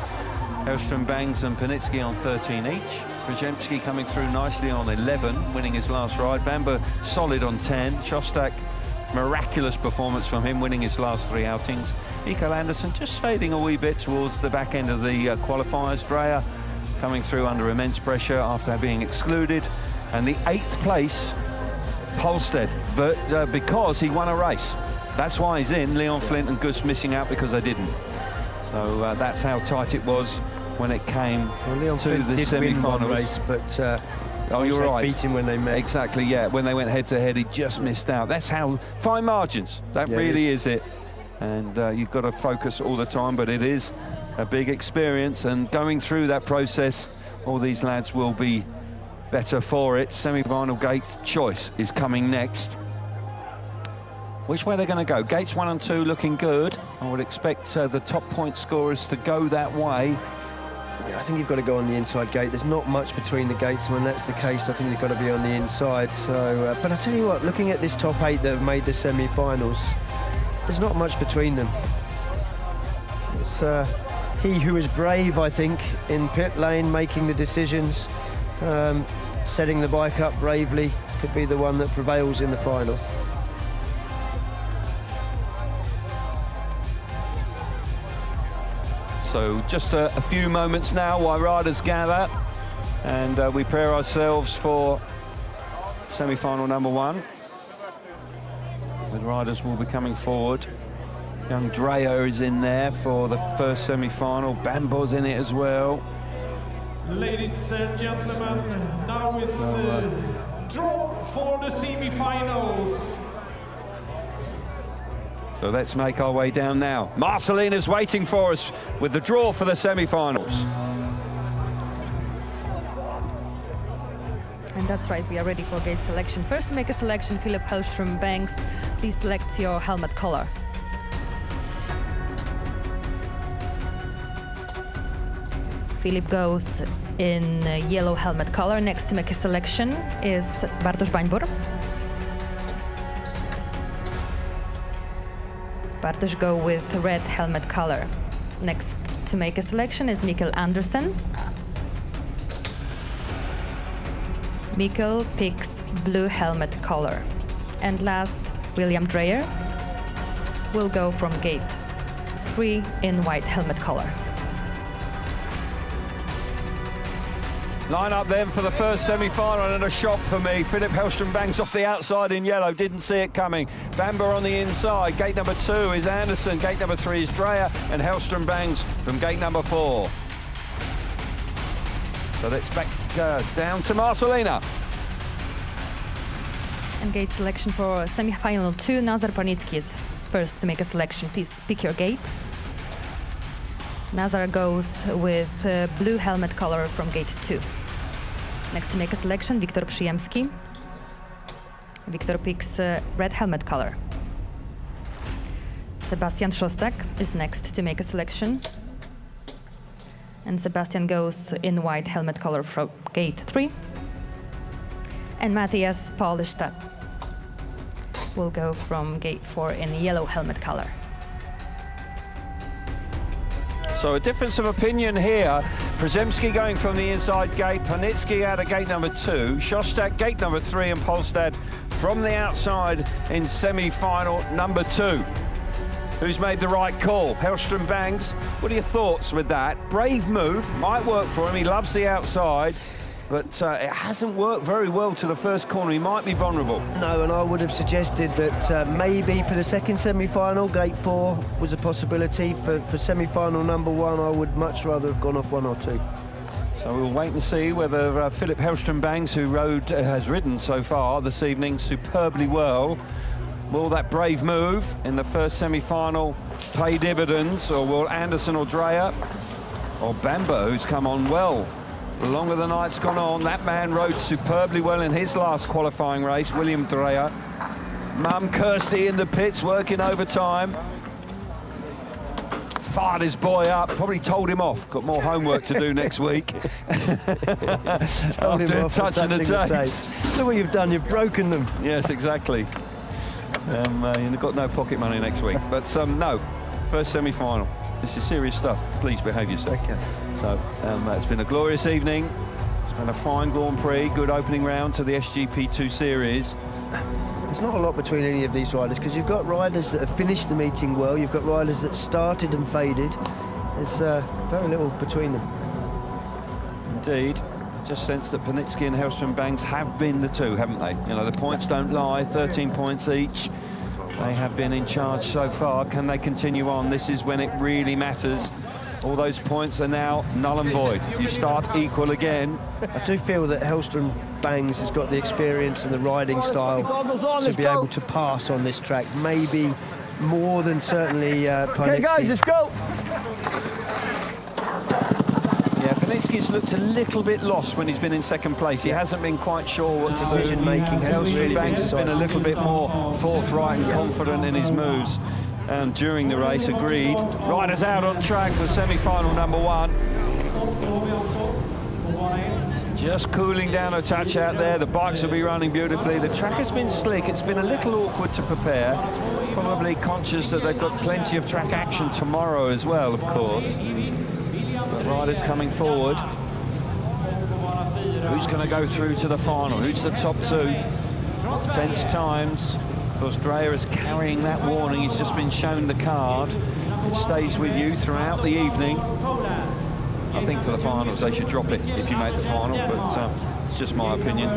Hellström-Bängs and Parnicki on 13 each. Przyjemski coming through nicely on 11, winning his last ride. Bańbor solid on 10. Szostak, miraculous performance from him, winning his last 3 outings. Mikkel Anderson just fading a wee bit towards the back end of the qualifiers. Drejer coming through under immense pressure after being excluded. And the 8th place, Pollestad, because he won a race. That's why he's in. Leon, Flint and Gusts missing out because they didn't. So that's how tight it was when it came to the semi-final race, but oh, you're right. Beat him when they met. Exactly, yeah. When they went head-to-head, he just missed out. That's how fine margins. That really is it. And you've got to focus all the time, but it is a big experience. And going through that process, all these lads will be better for it. Semi-final gate choice is coming next. Which way they're going to go? Gates 1 and 2 looking good. I would expect the top point scorers to go that way. Yeah, I think you've got to go on the inside gate. There's not much between the gates, and when that's the case, I think you've got to be on the inside. So, but I tell you what, looking at this top 8 that have made the semi-finals, there's not much between them. It's he who is brave, I think, in pit lane, making the decisions, setting the bike up bravely, could be the one that prevails in the final. So just a few moments now while riders gather, and we prepare ourselves for semi-final number 1. The riders will be coming forward. Young Drejer is in there for the first semi-final. Bańbor's in it as well. Ladies and gentlemen, now is draw for the semi-finals. So let's make our way down now. Marcelina's waiting for us with the draw for the semi-finals. And that's right, we are ready for gate selection. First to make a selection, Philip Hellström-Bängs. Please select your helmet color. Philip goes in yellow helmet color. Next to make a selection is Bartosz Bańbor. Bartosz go with red helmet color. Next to make a selection is Mikkel Andersen. Mikkel picks blue helmet color. And last, William Drejer will go from gate 3 in white helmet color. Line up then for the first semi-final, and a shock for me. Philip Hellström-Bängs off the outside in yellow, didn't see it coming. Bańbor on the inside. Gate number 2 is Andersen, gate number 3 is Drejer, and Hellström-Bängs from gate number 4. So let's back down to Målilla. And gate selection for semi-final 2, Nazar Parnicki is first to make a selection. Please pick your gate. Nazar goes with blue helmet color from gate 2. Next to make a selection, Wiktor Przyjemski. Wiktor picks red helmet color. Sebastian Szostak is next to make a selection. And Sebastian goes in white helmet color from gate 3. And Mathias Pollestad will go from gate 4 in yellow helmet color. So a difference of opinion here. Przyjemski going from the inside gate, Parnicki out of gate number 2, Szostak gate number 3, and Pollestad from the outside in semi-final number 2. Who's made the right call? Hellström-Bängs. What are your thoughts with that? Brave move, might work for him. He loves the outside, but it hasn't worked very well to the first corner. He might be vulnerable. No, and I would have suggested that maybe for the second semi-final, gate 4 was a possibility. For semi-final number 1, I would much rather have gone off 1 or 2. So we'll wait and see whether Philip Hellström-Bängs, who has ridden so far this evening superbly well, will that brave move in the first semi-final pay dividends, or will Andersen or Drejer or Bańbor, who's come on well the longer the night's gone on? That man rode superbly well in his last qualifying race, William Drejer. Mum Kirsty in the pits working overtime. Fired his boy up, probably told him off. Got more homework to do next week. Told him off for touching the tapes. Look what you've done, you've broken them. Yes, exactly. You've got no pocket money next week. But no, first semi-final. This is serious stuff. Please behave yourself. Okay. So it's been a glorious evening. It's been a fine Grand Prix, good opening round to the SGP2 series. There's not a lot between any of these riders, because you've got riders that have finished the meeting well, you've got riders that started and faded. There's very little between them. Indeed. I just sense that Parnicki and Hellström-Bängs have been the two, haven't they? You know, the points don't lie, 13 points each. They have been in charge so far. Can they continue on? This is when it really matters. All those points are now null and void. You start equal again. I do feel that Hellström-Bängs has got the experience and the riding style to be able to pass on this track. Maybe more than certainly Parnicki. Okay, guys, let's go. Yeah, Parnicki's looked a little bit lost when he's been in second place. He hasn't been quite sure what to do. Decision-making. Hellström-Bängs has been a little bit more forthright and confident in his moves. And during the race, agreed. Riders out on track for semi-final number 1. Just cooling down a touch out there. The bikes will be running beautifully. The track has been slick. It's been a little awkward to prepare. Probably conscious that they've got plenty of track action tomorrow as well, of course. But riders coming forward. Who's going to go through to the final? Who's the top 2? Tense times. Of course, Drejer is carrying that warning. He's just been shown the card. It stays with you throughout the evening. I think for the finals they should drop it if you make the final, but it's just my opinion.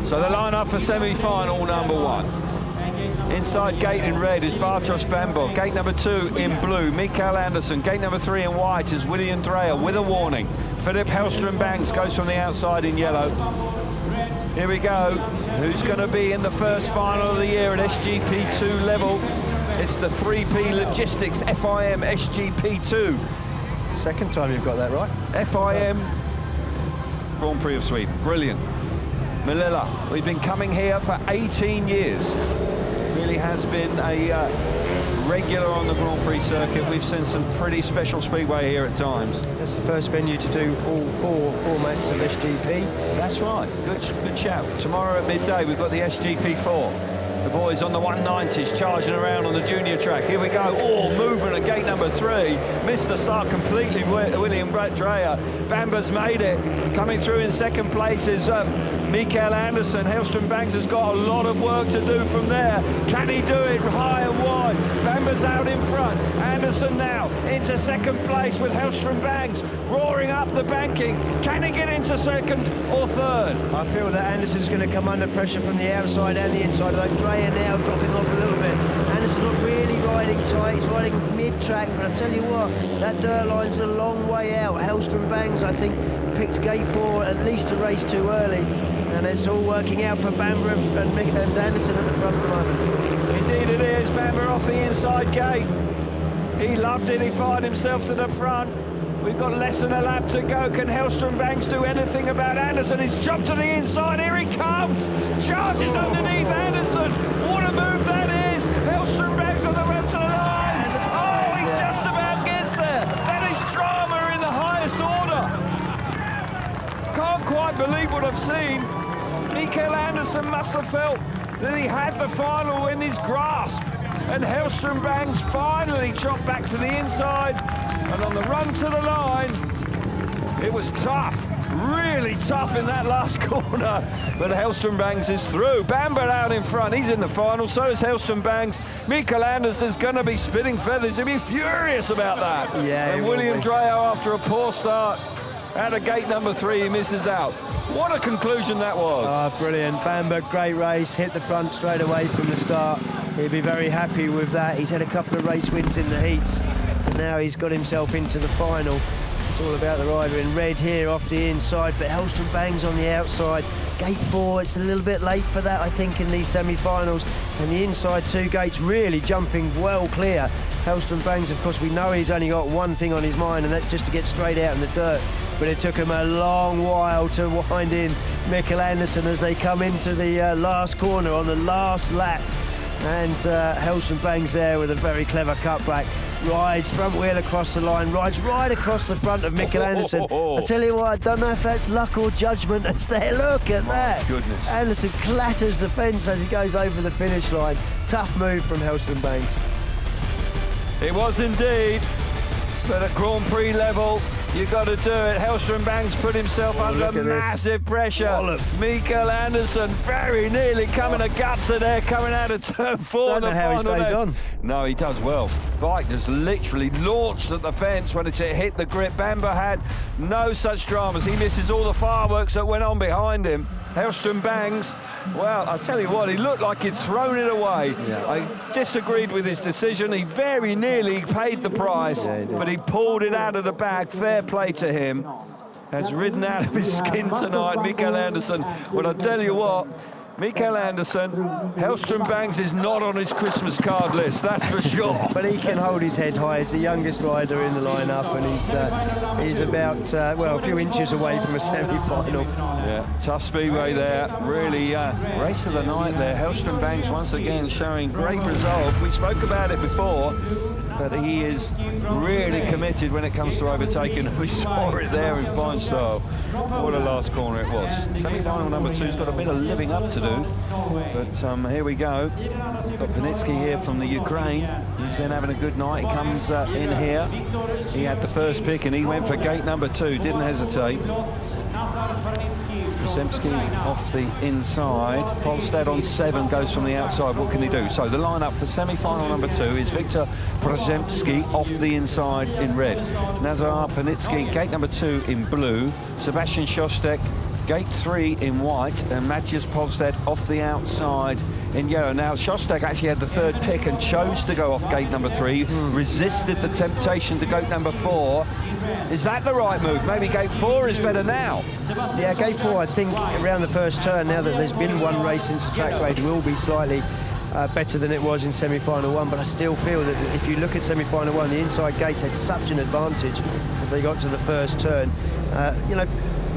So the line-up for semi-final number 1. Inside gate in red is Bartosz Bańbor. Gate number 2 in blue, Mikkel Andersen. Gate number 3 in white is William Drejer with a warning. Philip Hellström-Bängs goes from the outside in yellow. Here we go. Who's going to be in the first final of the year at SGP2 level? It's the 3P Logistics FIM SGP2. Second time you've got that right. FIM Grand Prix of Sweden. Brilliant. Målilla. We've been coming here for 18 years. Really has been a regular on the Grand Prix circuit. We've seen some pretty special speedway here at times. That's the first venue to do all 4 formats of SGP. That's right, good shout. Tomorrow at midday we've got the SGP4. The boys on the 190s charging around on the junior track. Here we go. Oh, movement at gate number 3. Missed the start completely, William Drejer. Bańbor's made it. Coming through in second place is Mikkel Andersen. Hellström-Bängs has got a lot of work to do from there. Can he do it high and wide? Bańbor's out in front. Andersen now into second place with Hellström-Bängs roaring up the banking. Can he get into second or third? I feel that Andersen's going to come under pressure from the outside and the inside. Like Drejer now dropping off a little bit. Andersen not really riding tight. He's riding mid-track, but I tell you what, that dirt line's a long way out. Hellström-Bängs, I think, picked gate 4 at least a race too early. And it's all working out for Bańbor and Andersen at the front of the moment. Indeed it is. Bańbor off the inside gate. He loved it. He fired himself to the front. We've got less than a lap to go. Can Hellström-Bängs do anything about Andersen? He's jumped to the inside. Here he comes. Charges underneath Andersen. What a move that is. Hellström-Bängs on the run to the line. Oh, he just about gets there. That is drama in the highest order. Can't quite believe what I've seen. Mikkel Andersen must have felt that he had the final in his grasp. And Hellström-Bängs finally chopped back to the inside. And on the run to the line, it was tough, really tough in that last corner. But Hellström-Bängs is through. Bańbor out in front, he's in the final, so is Hellström-Bängs. Mikkel Andersen's going to be spitting feathers, he'll be furious about that. Yeah, and William Drejer, after a poor start, out of gate number 3, he misses out. What a conclusion that was. Oh, brilliant. Bańbor, great race, hit the front straight away from the start. He'll be very happy with that. He's had a couple of race wins in the heats. Now he's got himself into the final. It's all about the rider in red here off the inside, but Hellström-Bängs on the outside. Gate 4, it's a little bit late for that, I think, in these semi-finals. And the inside 2 gates really jumping well clear. Hellström-Bängs, of course, we know he's only got one thing on his mind, and that's just to get straight out in the dirt. But it took him a long while to wind in Mikkel Andersen as they come into the last corner on the last lap. And Hellström-Bängs there with a very clever cutback. Rides front wheel across the line, rides right across the front of Mikkel Andersen. I tell you what, I don't know if that's luck or judgment that's there. Look at that. Goodness. Andersen clatters the fence as he goes over the finish line. Tough move from Hellström-Bängs. It was indeed, but at Grand Prix level, you've got to do it. Hellström-Bängs put himself under massive pressure. Mikkel Andersen very nearly coming to guts there, coming out of turn 4. Don't know how he stays on. No, he does well. Bike just literally launched at the fence when it hit the grip. Bańbor had no such dramas. He misses all the fireworks that went on behind him. Hellström-Bängs, well, I tell you what, he looked like he'd thrown it away. Yeah. I disagreed with his decision. He very nearly paid the price, but he pulled it out of the bag. Fair play to him. Has ridden out of his skin tonight, Mikkel Andersen. Well, I tell you what, Mikkel Andersen, Hellström-Bängs is not on his Christmas card list, that's for sure. But he can hold his head high. He's the youngest rider in the lineup, and he's about, well, a few inches away from a semi-final. Yeah, tough speedway there. Really, race of the night there. Hellström-Bängs once again showing great resolve. We spoke about it before, but he is really committed when it comes to overtaking. We saw it there in fine style. What a last corner it was. Semi-final number 2's got a bit of living up to do, but here we go. We've got Parnicki here from the Ukraine. He's been having a good night. He comes in here. He had the first pick and he went for gate number 2, didn't hesitate. Przyjemski off the inside. Pollestad on 7 goes from the outside. What can he do? So the lineup for semi-final number 2 is Wiktor, Przyjemski off the inside in red. Nazar, Parnicki, gate number 2 in blue. Sebastian, Szostak, gate 3 in white, and Mathias Pollestad off the outside in yellow. Now, Szostak actually had the 3rd pick and chose to go off gate number 3, resisted the temptation to go number 4. Is that the right move? Maybe gate 4 is better now. Yeah, gate 4, I think, around the first turn, now that there's been one race since the track grade, will be slightly better than it was in semi-final 1, but I still feel that if you look at semi-final 1, the inside gates had such an advantage as they got to the first turn. You know,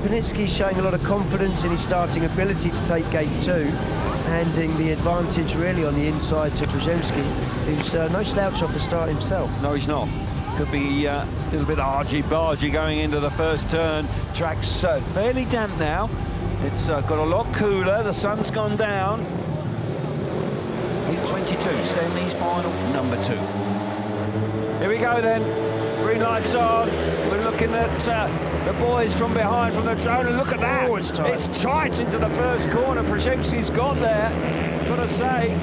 Parnicki's showing a lot of confidence in his starting ability to take gate 2, handing the advantage really on the inside to Przyjemski, who's no slouch off the start himself. No, he's not. Could be a little bit argy-bargy going into the first turn. Track's fairly damp now. It's got a lot cooler. The sun's gone down. 8:22, semis final number 2. Here we go then. Green lights on. We're looking at the boys from behind from the drone, and look at that. Oh, it's tight. It's tight into the first corner. Przyjemski's got there. Gotta say,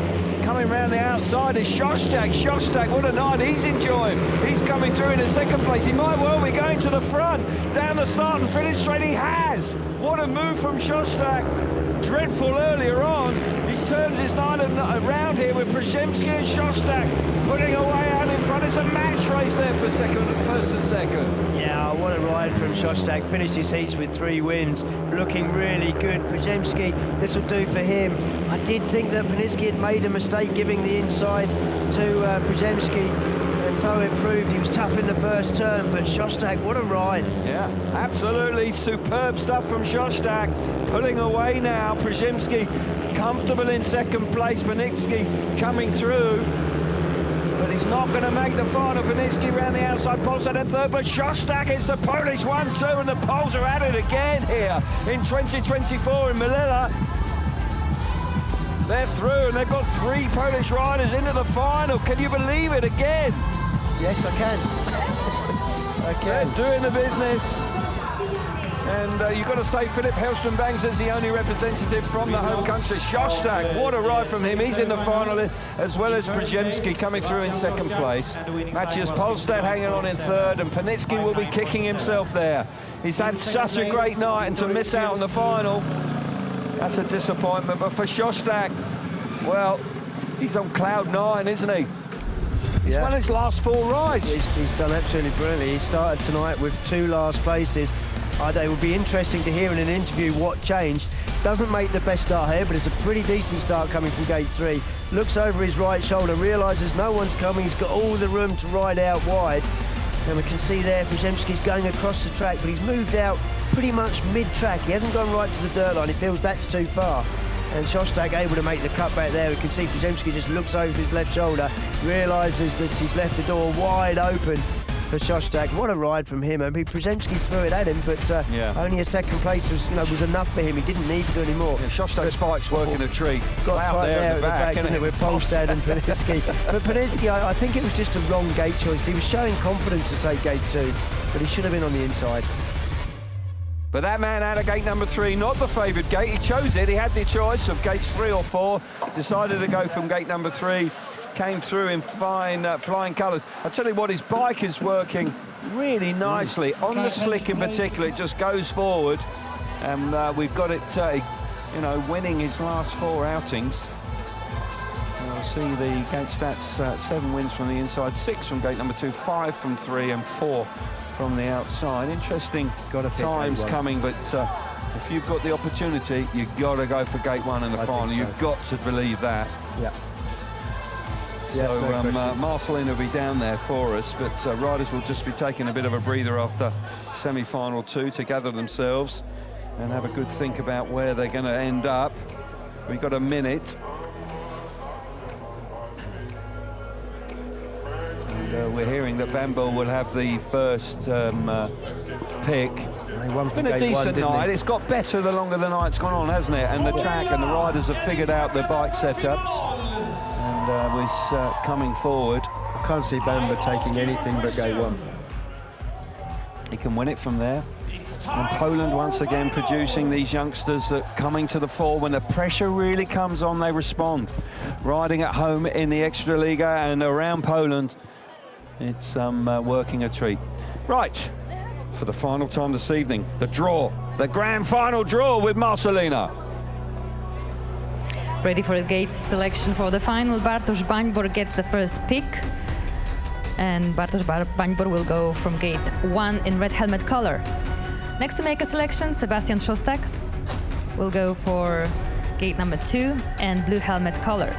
coming round the outside is Szostak. Szostak, what a night he's enjoying. He's coming through in second place. He might well be going to the front. Down the start and finish straight, he has. What a move from Szostak. Dreadful earlier on. He turns his night around here with Przyjemski and Szostak putting away out in front. It's a match race there for first and second. Yeah, what a ride from Szostak. Finished his heats with 3 wins, looking really good. Przyjemski, this will do for him. I did think that Parnicki had made a mistake giving the inside to Przyjemski, and so it proved. He was tough in the first turn, but Szostak, what a ride. Yeah, absolutely superb stuff from Szostak. Pulling away now. Przyjemski comfortable in second place. Parnicki coming through, but he's not going to make the final. Parnicki round the outside, Pollestad in third, but Szostak, it's the Polish 1-2, and the Poles are at it again here in 2024 in Målilla. They're through, and they've got 3 Polish riders into the final. Can you believe it again? Yes, I can. I can. They're doing the business. And you've got to say, Philip Hellström-Bängs is the only representative from the home country. Szostak, what a ride from him. He's in the final, as well as Przyjemski coming through in second place. Mathias Pollestad hanging on in third, and Parnicki will be kicking himself there. He's had such a great night, and to miss out on the final, that's a disappointment. But for Szostak, well, he's on cloud 9, isn't he? He's won his last 4 rides. He's done absolutely brilliantly. He started tonight with 2 last places. It would be interesting to hear in an interview what changed. Doesn't make the best start here, but it's a pretty decent start coming from gate 3. Looks over his right shoulder, realises no one's coming. He's got all the room to ride out wide. And we can see there Przyjemski's going across the track, but he's moved out pretty much mid-track. He hasn't gone right to the dirt line. He feels that's too far. And Szostak able to make the cut back there. We can see Przyjemski just looks over his left shoulder, realises that he's left the door wide open for Szostak. What a ride from him. I mean, Przyjemski threw it at him, but only a second place was enough for him. He didn't need to do any more. Yeah, Szostak's spikes working a treat. Got out tight there at at the back, isn't it, with Pollestad and Parnicki. But Parnicki, I think it was just a wrong gate choice. He was showing confidence to take gate 2, but he should have been on the inside. But that man out of gate number 3, not the favoured gate. He chose it. He had the choice of gates 3 or 4. Decided to go from gate number 3. Came through in fine flying colours. I tell you what, his bike is working really nicely. On the slick in particular, it just goes forward. And we've got it, winning his last 4 outings. And we'll see the gate stats, 7 wins from the inside, 6 from gate number 2, 5 from 3 and 4 from the outside. Interesting times coming, but if you've got the opportunity, you've got to go for gate 1 in the final. You've got to believe that. Yeah. So Marcelino will be down there for us, but riders will just be taking a bit of a breather after semi-final 2 to gather themselves and have a good think about where they're going to end up. We've got a minute. And we're hearing that Bańbor will have the first pick. It's been a decent night. It's got better the longer the night's gone on, hasn't it? And the track and the riders have figured out their bike setups. And was coming forward. I can't see Bańbor taking anything but gate 1. He can win it from there. And Poland once again producing these youngsters that coming to the fore. When the pressure really comes on, they respond. Riding at home in the Extraliga and around Poland, it's working a treat. Right, for the final time this evening, the draw, the grand final draw with Marcelino. Ready for the gate selection for the final. Bartosz Bańbor gets the first pick. And Bartosz Bańbor will go from gate 1 in red helmet color. Next to make a selection, Sebastian Szostak will go for gate number 2 and blue helmet color.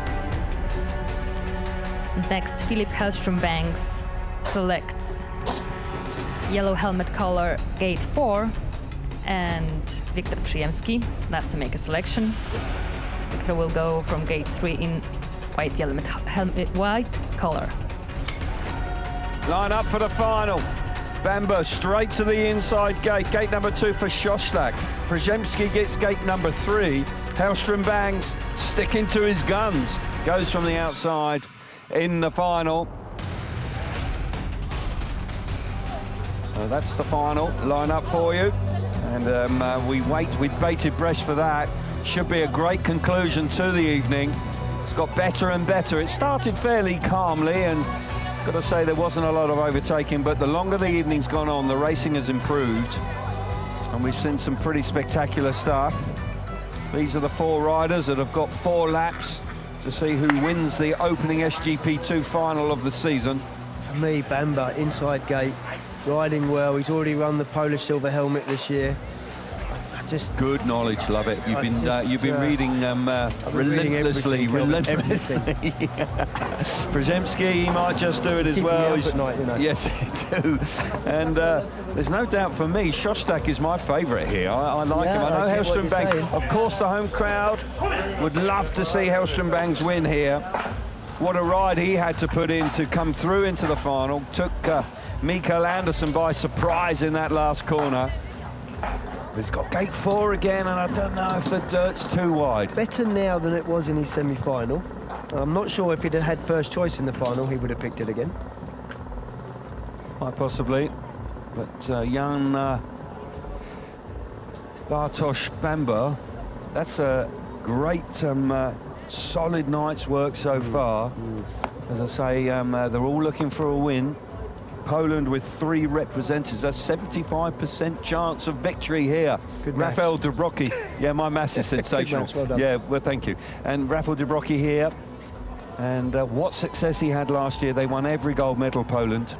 Next, Philip Hellström-Bängs selects yellow helmet color gate 4 and Wiktor Przyjemski. That's to make a selection. Wiktor will go from gate 3 in white helmet white color. Line up for the final. Bańbor straight to the inside gate. Gate number 2 for Szostak. Przyjemski gets gate number 3. Hellström-Bängs sticking to his guns. Goes from the outside in the final. So that's the final line up for you. And we wait with bated breath for that. Should be a great conclusion to the evening. It's got better and better. It started fairly calmly, and got to say there wasn't a lot of overtaking, but the longer the evening's gone on, the racing has improved, and we've seen some pretty spectacular stuff. These are the 4 riders that have got 4 laps to see who wins the opening SGP2 final of the season. For me, Bańbor, inside gate, riding well. He's already run the Polish silver helmet this year. Just good knowledge, love it. You've been reading relentlessly. Przyjemski, he might just do it as well. At night, you know. Yes, he do. And there's no doubt for me, Szostak is my favourite here. I like him. I know Hellström-Bängs. Of course, the home crowd would love to see Hellström-Bängs win here. What a ride he had to put in to come through into the final. Took Mikkel Andersson by surprise in that last corner. He's got gate 4 again, and I don't know if the dirt's too wide. Better now than it was in his semi-final. I'm not sure if he'd have had first choice in the final, he would have picked it again. Quite possibly. But young Bartosz Bańbor, that's a great, solid night's work so far. As I say, they're all looking for a win. Poland with 3 representatives, a 75% chance of victory here. Good Rafał Dobrocki. Yeah, my maths is sensational. Well done. Yeah, well, thank you. And Rafał Dobrocki here. And what success he had last year. They won every gold medal, Poland.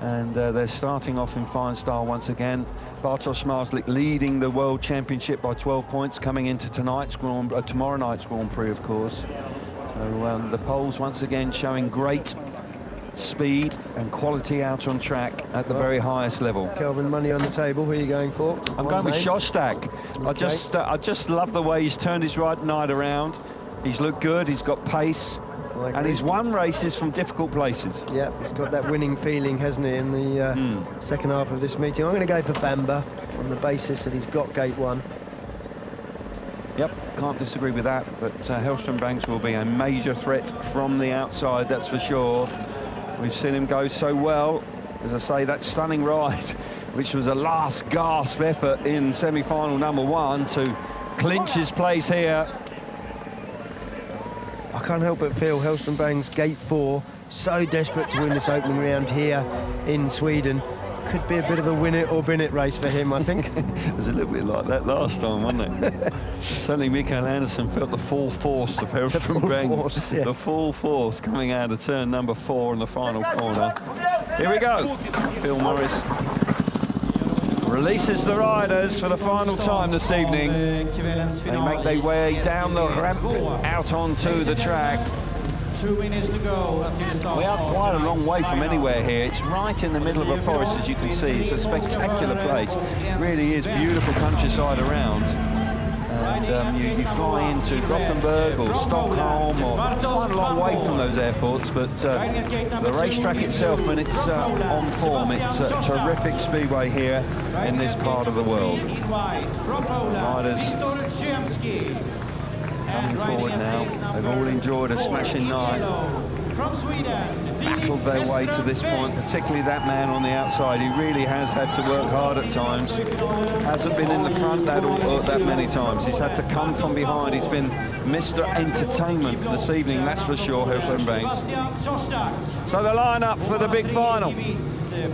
And they're starting off in fine style once again. Bartosz leading the World Championship by 12 points, coming into tomorrow night's Grand Prix, of course. So the Poles once again showing great speed and quality out on track at the very highest level. Kelvin, money on the table. Who are you going for? I'm going with Szostak. Okay. I just love the way he's turned his right night around. He's looked good. He's got pace, and he's won races from difficult places. Yeah, he's got that winning feeling, hasn't he, in the second half of this meeting. I'm going to go for Bańbor on the basis that he's got gate 1. Yep, can't disagree with that. But Hellström-Bängs will be a major threat from the outside, that's for sure. We've seen him go so well. As I say, that stunning ride, which was a last gasp effort in semi-final number 1 to clinch his place here. I can't help but feel Hellström-Bängs gate 4, so desperate to win this opening round here in Sweden. Could be a bit of a win it or bin it race for him, I think. It was a little bit like that last time, wasn't it? Certainly Mikkel Andersson felt the full force of Hellström-Bängs. Yes. The full force coming out of turn number 4 in the final corner. Here we go. Phil Morris releases the riders for the final time this evening. They make their way down the ramp out onto the track. 2 minutes to go. We are quite a long way from anywhere here. It's right in the middle of a forest, as you can see. It's a spectacular place. It really is beautiful countryside around. And you fly into Gothenburg or Stockholm, or it's quite a long way from those airports, but the racetrack itself, when it's on form, it's a terrific speedway here in this part of the world. Riders coming forward now. They've all enjoyed a smashing night. Battled their way to this point, particularly that man on the outside. He really has had to work hard at times. Hasn't been in the front that many times. He's had to come from behind. He's been Mr. Entertainment this evening, that's for sure, Hellström-Bängs. So the lineup for the big final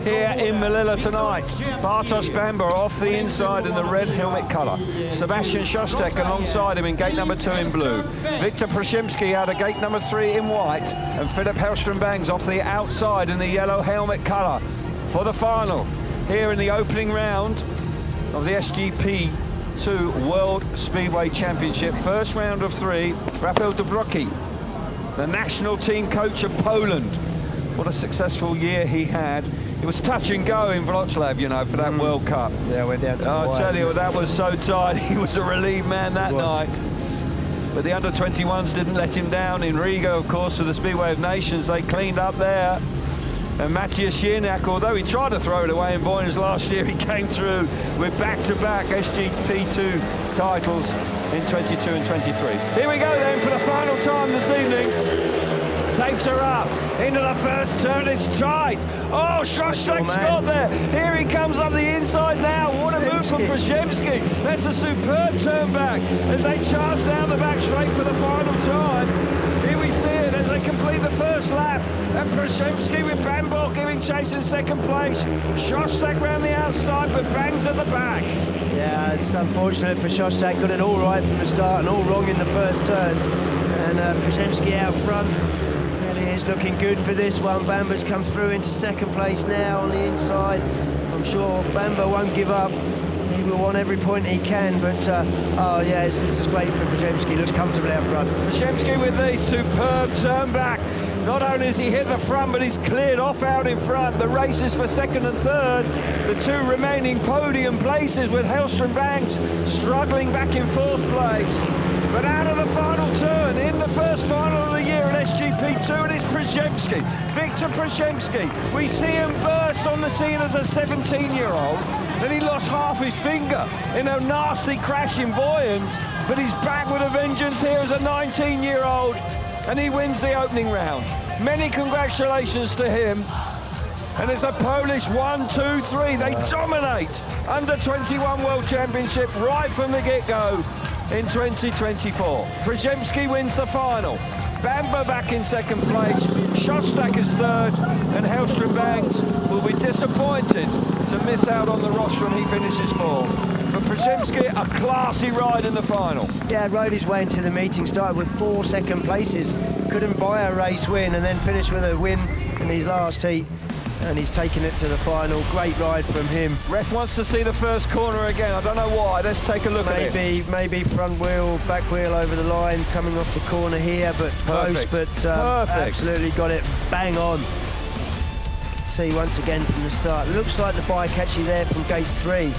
here in Målilla tonight. Bartosz Bańbor off the inside in the red helmet colour. Sebastian Szostak alongside him in gate number 2 in blue. Wiktor Przyjemski out of gate number 3 in white. And Hellström-Bängs off the outside in the yellow helmet colour for the final here in the opening round of the SGP2 World Speedway Championship. First round of 3, Rafał Dobrocki, the national team coach of Poland. What a successful year he had It was touch and go in Wrocław, you know, for that World Cup. Yeah, went down to the I wire. tell you, that was so tight. He was a relieved man that night. But the under-21s didn't let him down in Riga, of course, for the Speedway of Nations. They cleaned up there. And Mathias, although he tried to throw it away in Boyners last year, he came through with back-to-back SGP2 titles in 22 and 23. Here we go then for the final time this evening. Tapes are up into the first turn. It's tight. Oh, Szostak's got there. Here he comes up the inside now. What a move from Przyjemski. That's a superb turn back as they charge down the back straight for the final time. Here we see it as they complete the first lap. And Przyjemski with Bańbor giving chase in second place. Szostak round the outside, but Bängs at the back. Yeah, it's unfortunate for Szostak. Got it all right from the start and all wrong in the first turn. And Przyjemski out front. Really is looking good for this one. Bańbor's come through into second place now on the inside. I'm sure Bańbor won't give up. He will want every point he can, but oh yeah, this is great for Przyjemski. Looks comfortable out front. Przyjemski with the superb turn back. Not only has he hit the front, but he's cleared off out in front. The race is for second and third. The two remaining podium places with Hellström-Bängs struggling back in fourth place. But out of the final turn, in the first final of the year at SGP2, it is Przyjemski, Wiktor Przyjemski. We see him burst on the scene as a 17-year-old. Then he lost half his finger in a nasty crash in Villads, but he's back with a vengeance here as a 19-year-old, and he wins the opening round. Many congratulations to him. And it's a Polish 1-2-3. They dominate under-21 World Championship right from the get-go in 2024. Przyjemski wins the final. Bańbor back in second place. Szostak is third, and Hellström-Bängs will be disappointed to miss out on the rostrum. He finishes fourth. But Przyjemski, a classy ride in the final. Yeah, rode his way into the meeting, started with 4 second places, couldn't buy a race win, and then finished with a win in his last heat. And he's taken it to the final. Great ride from him. Ref wants to see the first corner again. I don't know why. Let's take a look at it. Maybe front wheel, back wheel over the line, coming off the corner here, but close. But absolutely got it bang on. See once again from the start. Looks like the bike actually there from gate 3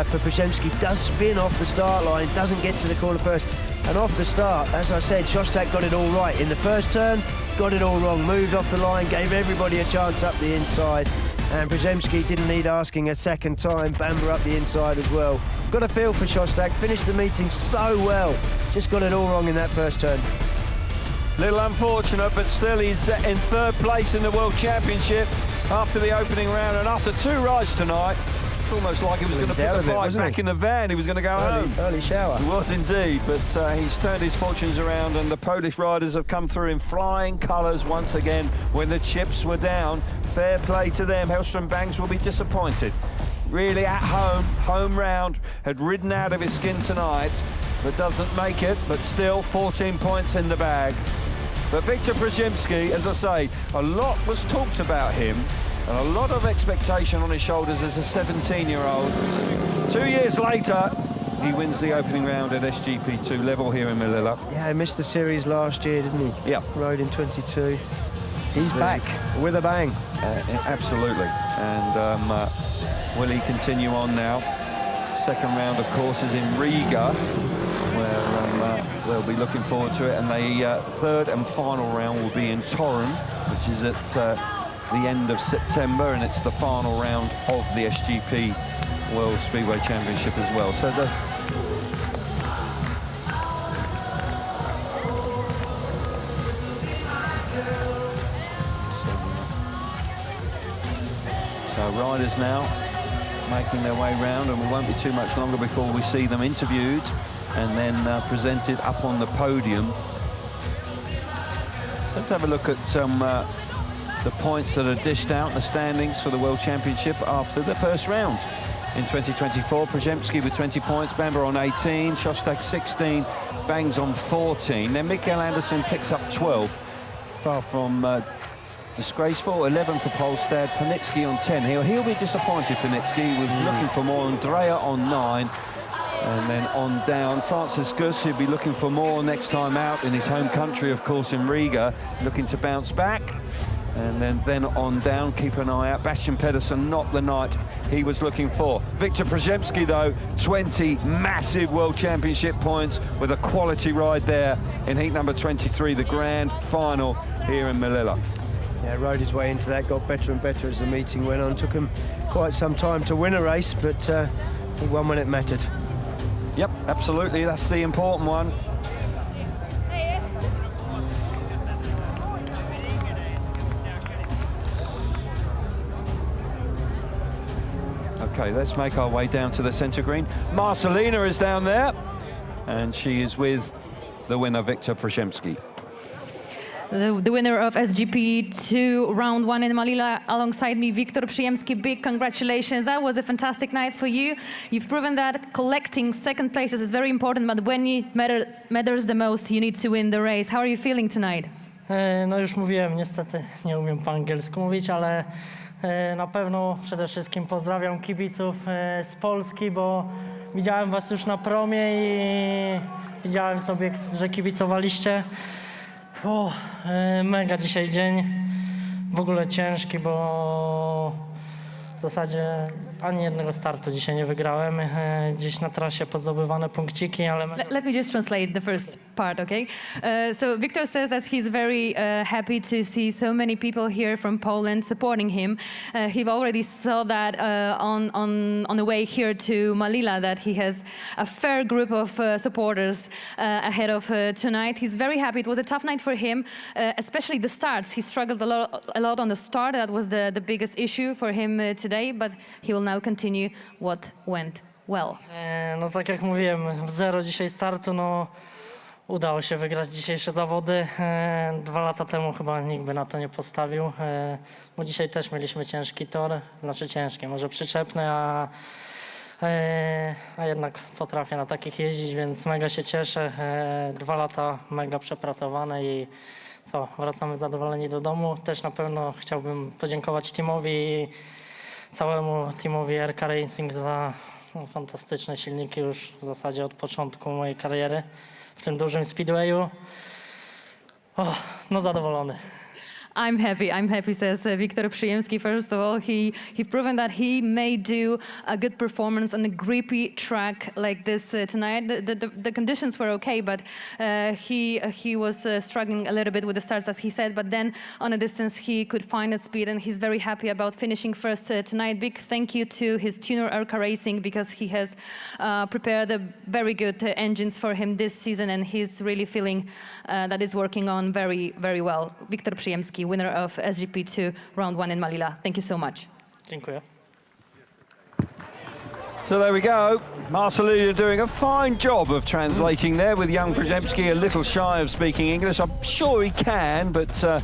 for Przyjemski does spin off the start line, doesn't get to the corner first. And off the start, as I said, Szostak got it all right. In the first turn, got it all wrong. Moved off the line, gave everybody a chance up the inside. And Przyjemski didn't need asking a second time. Bańbor up the inside as well. Got a feel for Szostak, finished the meeting so well. Just got it all wrong in that first turn. Little unfortunate, but still he's in third place in the World Championship after the opening round. And after 2 rides tonight, it's almost like he was going to put the bike back in the van. He was going to go home. Early shower. He was indeed, but he's turned his fortunes around, and the Polish riders have come through in flying colours once again when the chips were down. Fair play to them. Hellström-Bängs will be disappointed. Really at home round, had ridden out of his skin tonight, but doesn't make it, but still 14 points in the bag. But Wiktor Przyjemski, as I say, a lot was talked about him, and a lot of expectation on his shoulders as a 17-year-old. 2 years later, he wins the opening round at SGP2 level here in Målilla. Yeah, he missed the series last year, didn't he? Yeah. Rode in 22. He's back with a bang. Absolutely. And will he continue on now? Second round, of course, is in Riga, where they'll be looking forward to it. And the third and final round will be in Torun, which is at the end of September, and it's the final round of the SGP World Speedway Championship as well. So riders now making their way round, and it won't be too much longer before we see them interviewed and then presented up on the podium. So let's have a look at the points that are dished out in the standings for the World Championship after the first round. In 2024, Przyjemski with 20 points, Bańbor on 18, Szostak 16, Bängs on 14. Then Mikkel Anderson picks up 12. Far from disgraceful. 11 for Pollestad, Parnicki on 10. He'll be disappointed, Parnicki. We're looking for more, and Drejer on 9. And then on down, Francis Gusts, he'll be looking for more next time out in his home country, of course, in Riga, looking to bounce back. And then on down, keep an eye out. Bastian Pedersen, not the night he was looking for. Wiktor Przyjemski, though, 20 massive World Championship points with a quality ride there in heat number 23, the grand final here in Målilla. Yeah, rode his way into that, got better and better as the meeting went on. Took him quite some time to win a race, but he won when it mattered. Yep, absolutely, that's the important one. Okay, let's make our way down to the centre green. Marcelina is down there, and she is with the winner, Wiktor Przyjemski. The winner of SGP2 round 1 in Målilla alongside me, Wiktor Przyjemski. Big congratulations. That was a fantastic night for you. You've proven that collecting second places is very important, but when it matters the most, you need to win the race. How are you feeling tonight? No już mówiłem, niestety nie umiem po angielsku mówić, ale na pewno przede wszystkim pozdrawiam kibiców z Polski, bo widziałem was już na promie i widziałem sobie, że kibicowaliście. Mega dzisiaj dzień, w ogóle ciężki, bo w zasadzie ani jednego startu dzisiaj nie wygrałem. Gdzieś na trasie pozdobywane punkciki, ale... Let me just translate the first part, okay? So Wiktor says that he's very happy to see so many people here from Poland supporting him. He already saw that on the way here to Målilla, that he has a fair group of supporters ahead of tonight. He's very happy. It was a tough night for him, especially the starts. He struggled a lot on the start. That was the biggest issue for him today, but he will now continue what went well. No tak jak mówiłem, w zero dzisiaj startu, no udało się wygrać dzisiejsze zawody. 2 lata temu chyba nikt by na to nie postawił, bo dzisiaj też mieliśmy ciężki tor, znaczy ciężki, może przyczepny, a jednak potrafię na takich jeździć, więc mega się cieszę. 2 lata mega przepracowane i co, wracamy zadowoleni do domu. Też na pewno chciałbym podziękować teamowi, całemu teamowi RK Racing za fantastyczne silniki już w zasadzie od początku mojej kariery w tym dużym Speedwayu. No zadowolony. I'm happy, says Wiktor Przyjemski. First of all, he proven that he may do a good performance on a grippy track like this tonight. The conditions were okay, but he was struggling a little bit with the starts, as he said, but then on a distance he could find a speed, and he's very happy about finishing first tonight. Big thank you to his tuner RK Racing, because he has prepared a very good engines for him this season, and he's really feeling that it's working on very, very well. Wiktor Przyjemski, winner of SGP2 round 1 in Målilla. Thank you so much. Dziękuję. So there we go. Marcelina doing a fine job of translating there, with young Przyjemski a little shy of speaking English. I'm sure he can, but a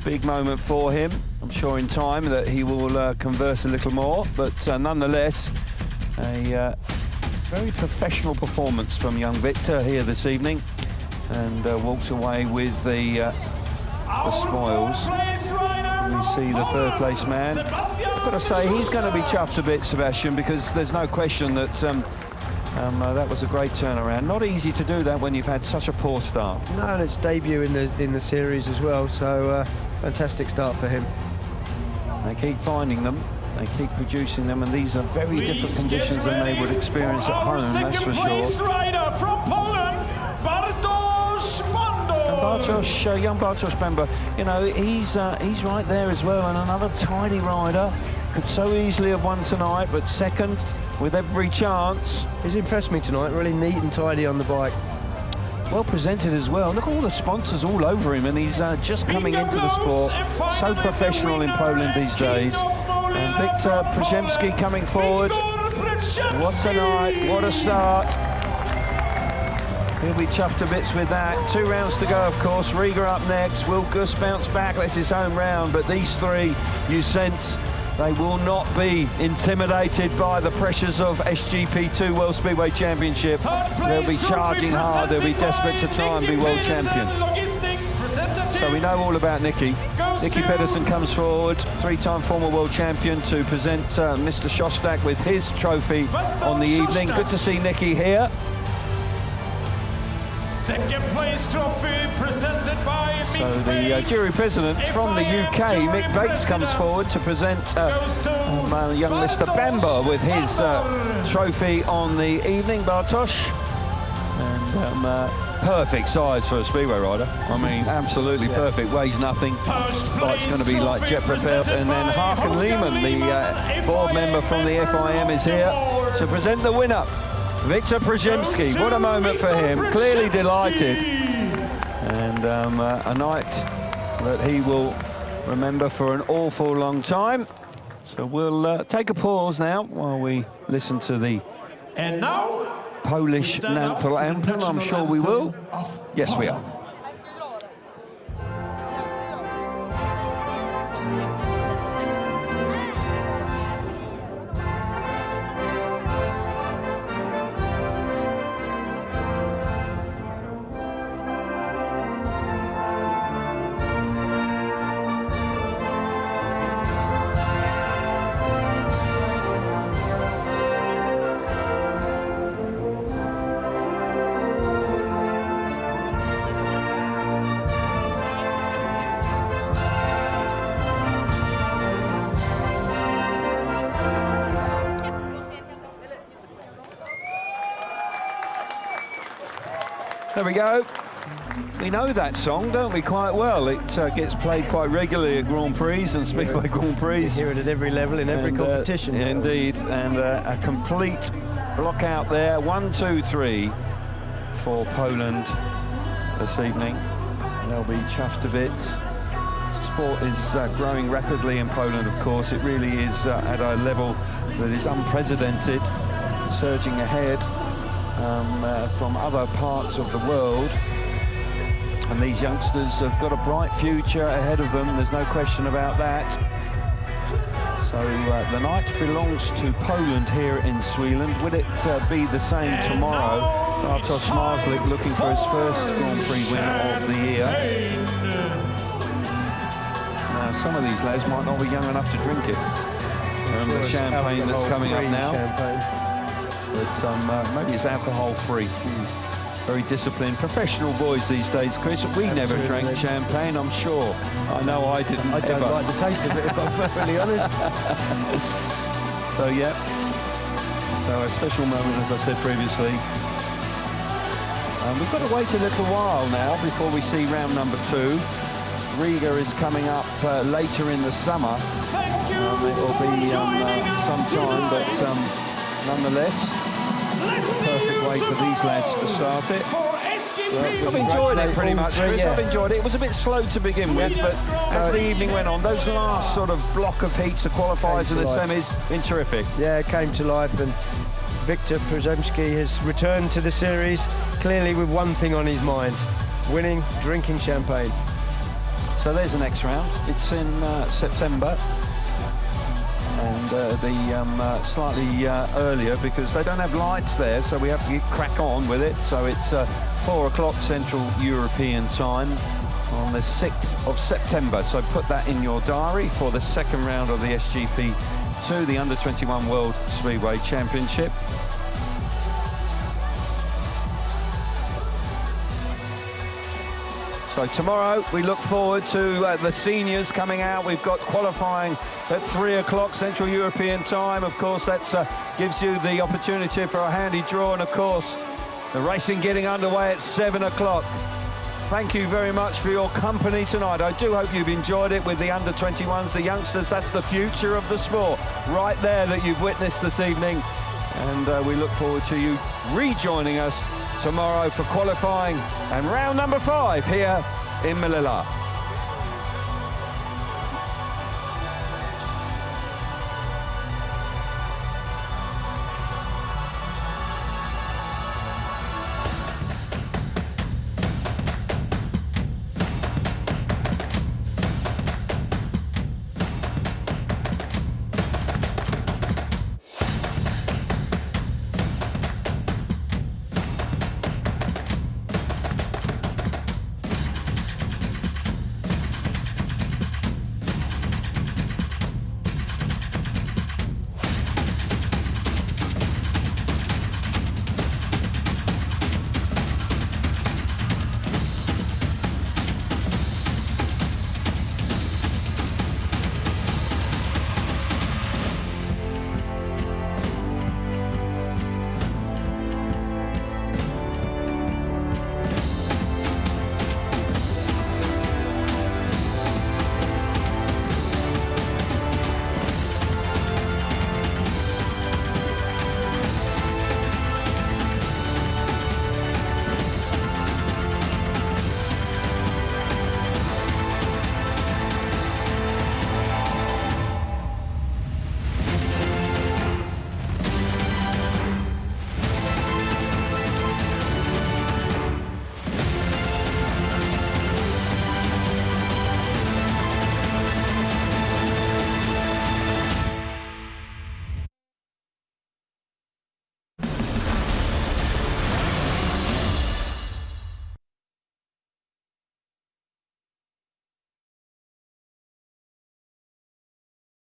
big moment for him. I'm sure in time that he will converse a little more, but nonetheless, a very professional performance from young Wiktor here this evening, and walks away with the spoils. We see the third place man. I've got to say, he's going to be chuffed a bit, Sebastian, because there's no question that that was a great turnaround. Not easy to do that when you've had such a poor start. No, and it's debut in the series as well, so fantastic start for him. They keep finding them, they keep producing them, and these are very different conditions than they would experience at home, that's for sure. Rider from Poland, Bartosz, young Bartosz Bańbor, you know, he's right there as well, and another tidy rider. Could so easily have won tonight, but second with every chance. He's impressed me tonight, really neat and tidy on the bike. Well presented as well. Look at all the sponsors all over him, and he's just coming into the sport. So professional in Poland these days. And Wiktor Przyjemski coming forward. What a night, what a start. He'll be chuffed to bits with that. 2 rounds to go, of course. Riga up next. Will Gusts bounce back? That's his home round. But these 3, you sense, they will not be intimidated by the pressures of SGP2 World Speedway Championship. They'll be charging hard. They'll be desperate to try and be world champion. So we know all about Nikki. Nikki Pedersen comes forward, 3-time former world champion, to present Mr. Szostak with his trophy on the evening. Good to see Nikki here. Second place trophy presented by So the jury president from the UK, Mick Bates, comes forward to present young Mr. Bańbor with his trophy on the evening, Bartosz. And perfect size for a Speedway rider. I mean, absolutely perfect. Weighs nothing. It's going to be like Jesper. And then Hakan Lehmann, the board member from the FIM, is here to present the winner, Wiktor Przyjemski. What a moment for him. Clearly delighted. And a night that he will remember for an awful long time. So we'll take a pause now while we listen to the Polish national anthem. I'm sure we will. Yes, we are. There we go. We know that song, don't we, quite well. It gets played quite regularly at Grand Prix and Speedway Grand Prix. You hear it at every level, in every competition. Indeed, and a complete block out there. 1, 2, 3 for Poland this evening. They'll be chuffed to bits. Sport is growing rapidly in Poland, of course. It really is at a level that is unprecedented, surging ahead from other parts of the world. And these youngsters have got a bright future ahead of them, there's no question about that. So the night belongs to Poland here in Sweeland. Will it be the same tomorrow? Bartosz Marslik looking for his first Grand Prix win of the year. Now, some of these lads might not be young enough to drink it. The champagne that's coming up now. But maybe it's alcohol-free. Very disciplined, professional boys these days, Chris. We never drank champagne, I'm sure. I know I didn't. I don't like the taste of it, if I'm perfectly honest. So, yeah. So a special moment, as I said previously. We've got to wait a little while now before we see round number 2. Riga is coming up later in the summer. It will be some time, but nonetheless, perfect way for these lads to start it. I've enjoyed it pretty much, Chris. I've enjoyed it. It was a bit slow to begin with, but as the evening went on, those last sort of block of heats, the qualifiers and the semis, been terrific. Yeah, it came to life, and Wiktor Przyjemski has returned to the series clearly with one thing on his mind: winning, drinking champagne. So there's the next round. It's in September. And the slightly earlier because they don't have lights there, so we have to crack on with it. So it's 4 o'clock Central European time on the 6th of September. So put that in your diary for the second round of the SGP2, the Under-21 World Speedway Championship. So tomorrow we look forward to the seniors coming out. We've got qualifying at 3 o'clock Central European time. Of course, that gives you the opportunity for a handy draw. And of course, the racing getting underway at 7 o'clock. Thank you very much for your company tonight. I do hope you've enjoyed it with the under-21s, the youngsters. That's the future of the sport right there that you've witnessed this evening. And we look forward to you rejoining us tomorrow for qualifying and round number 5 here in Målilla.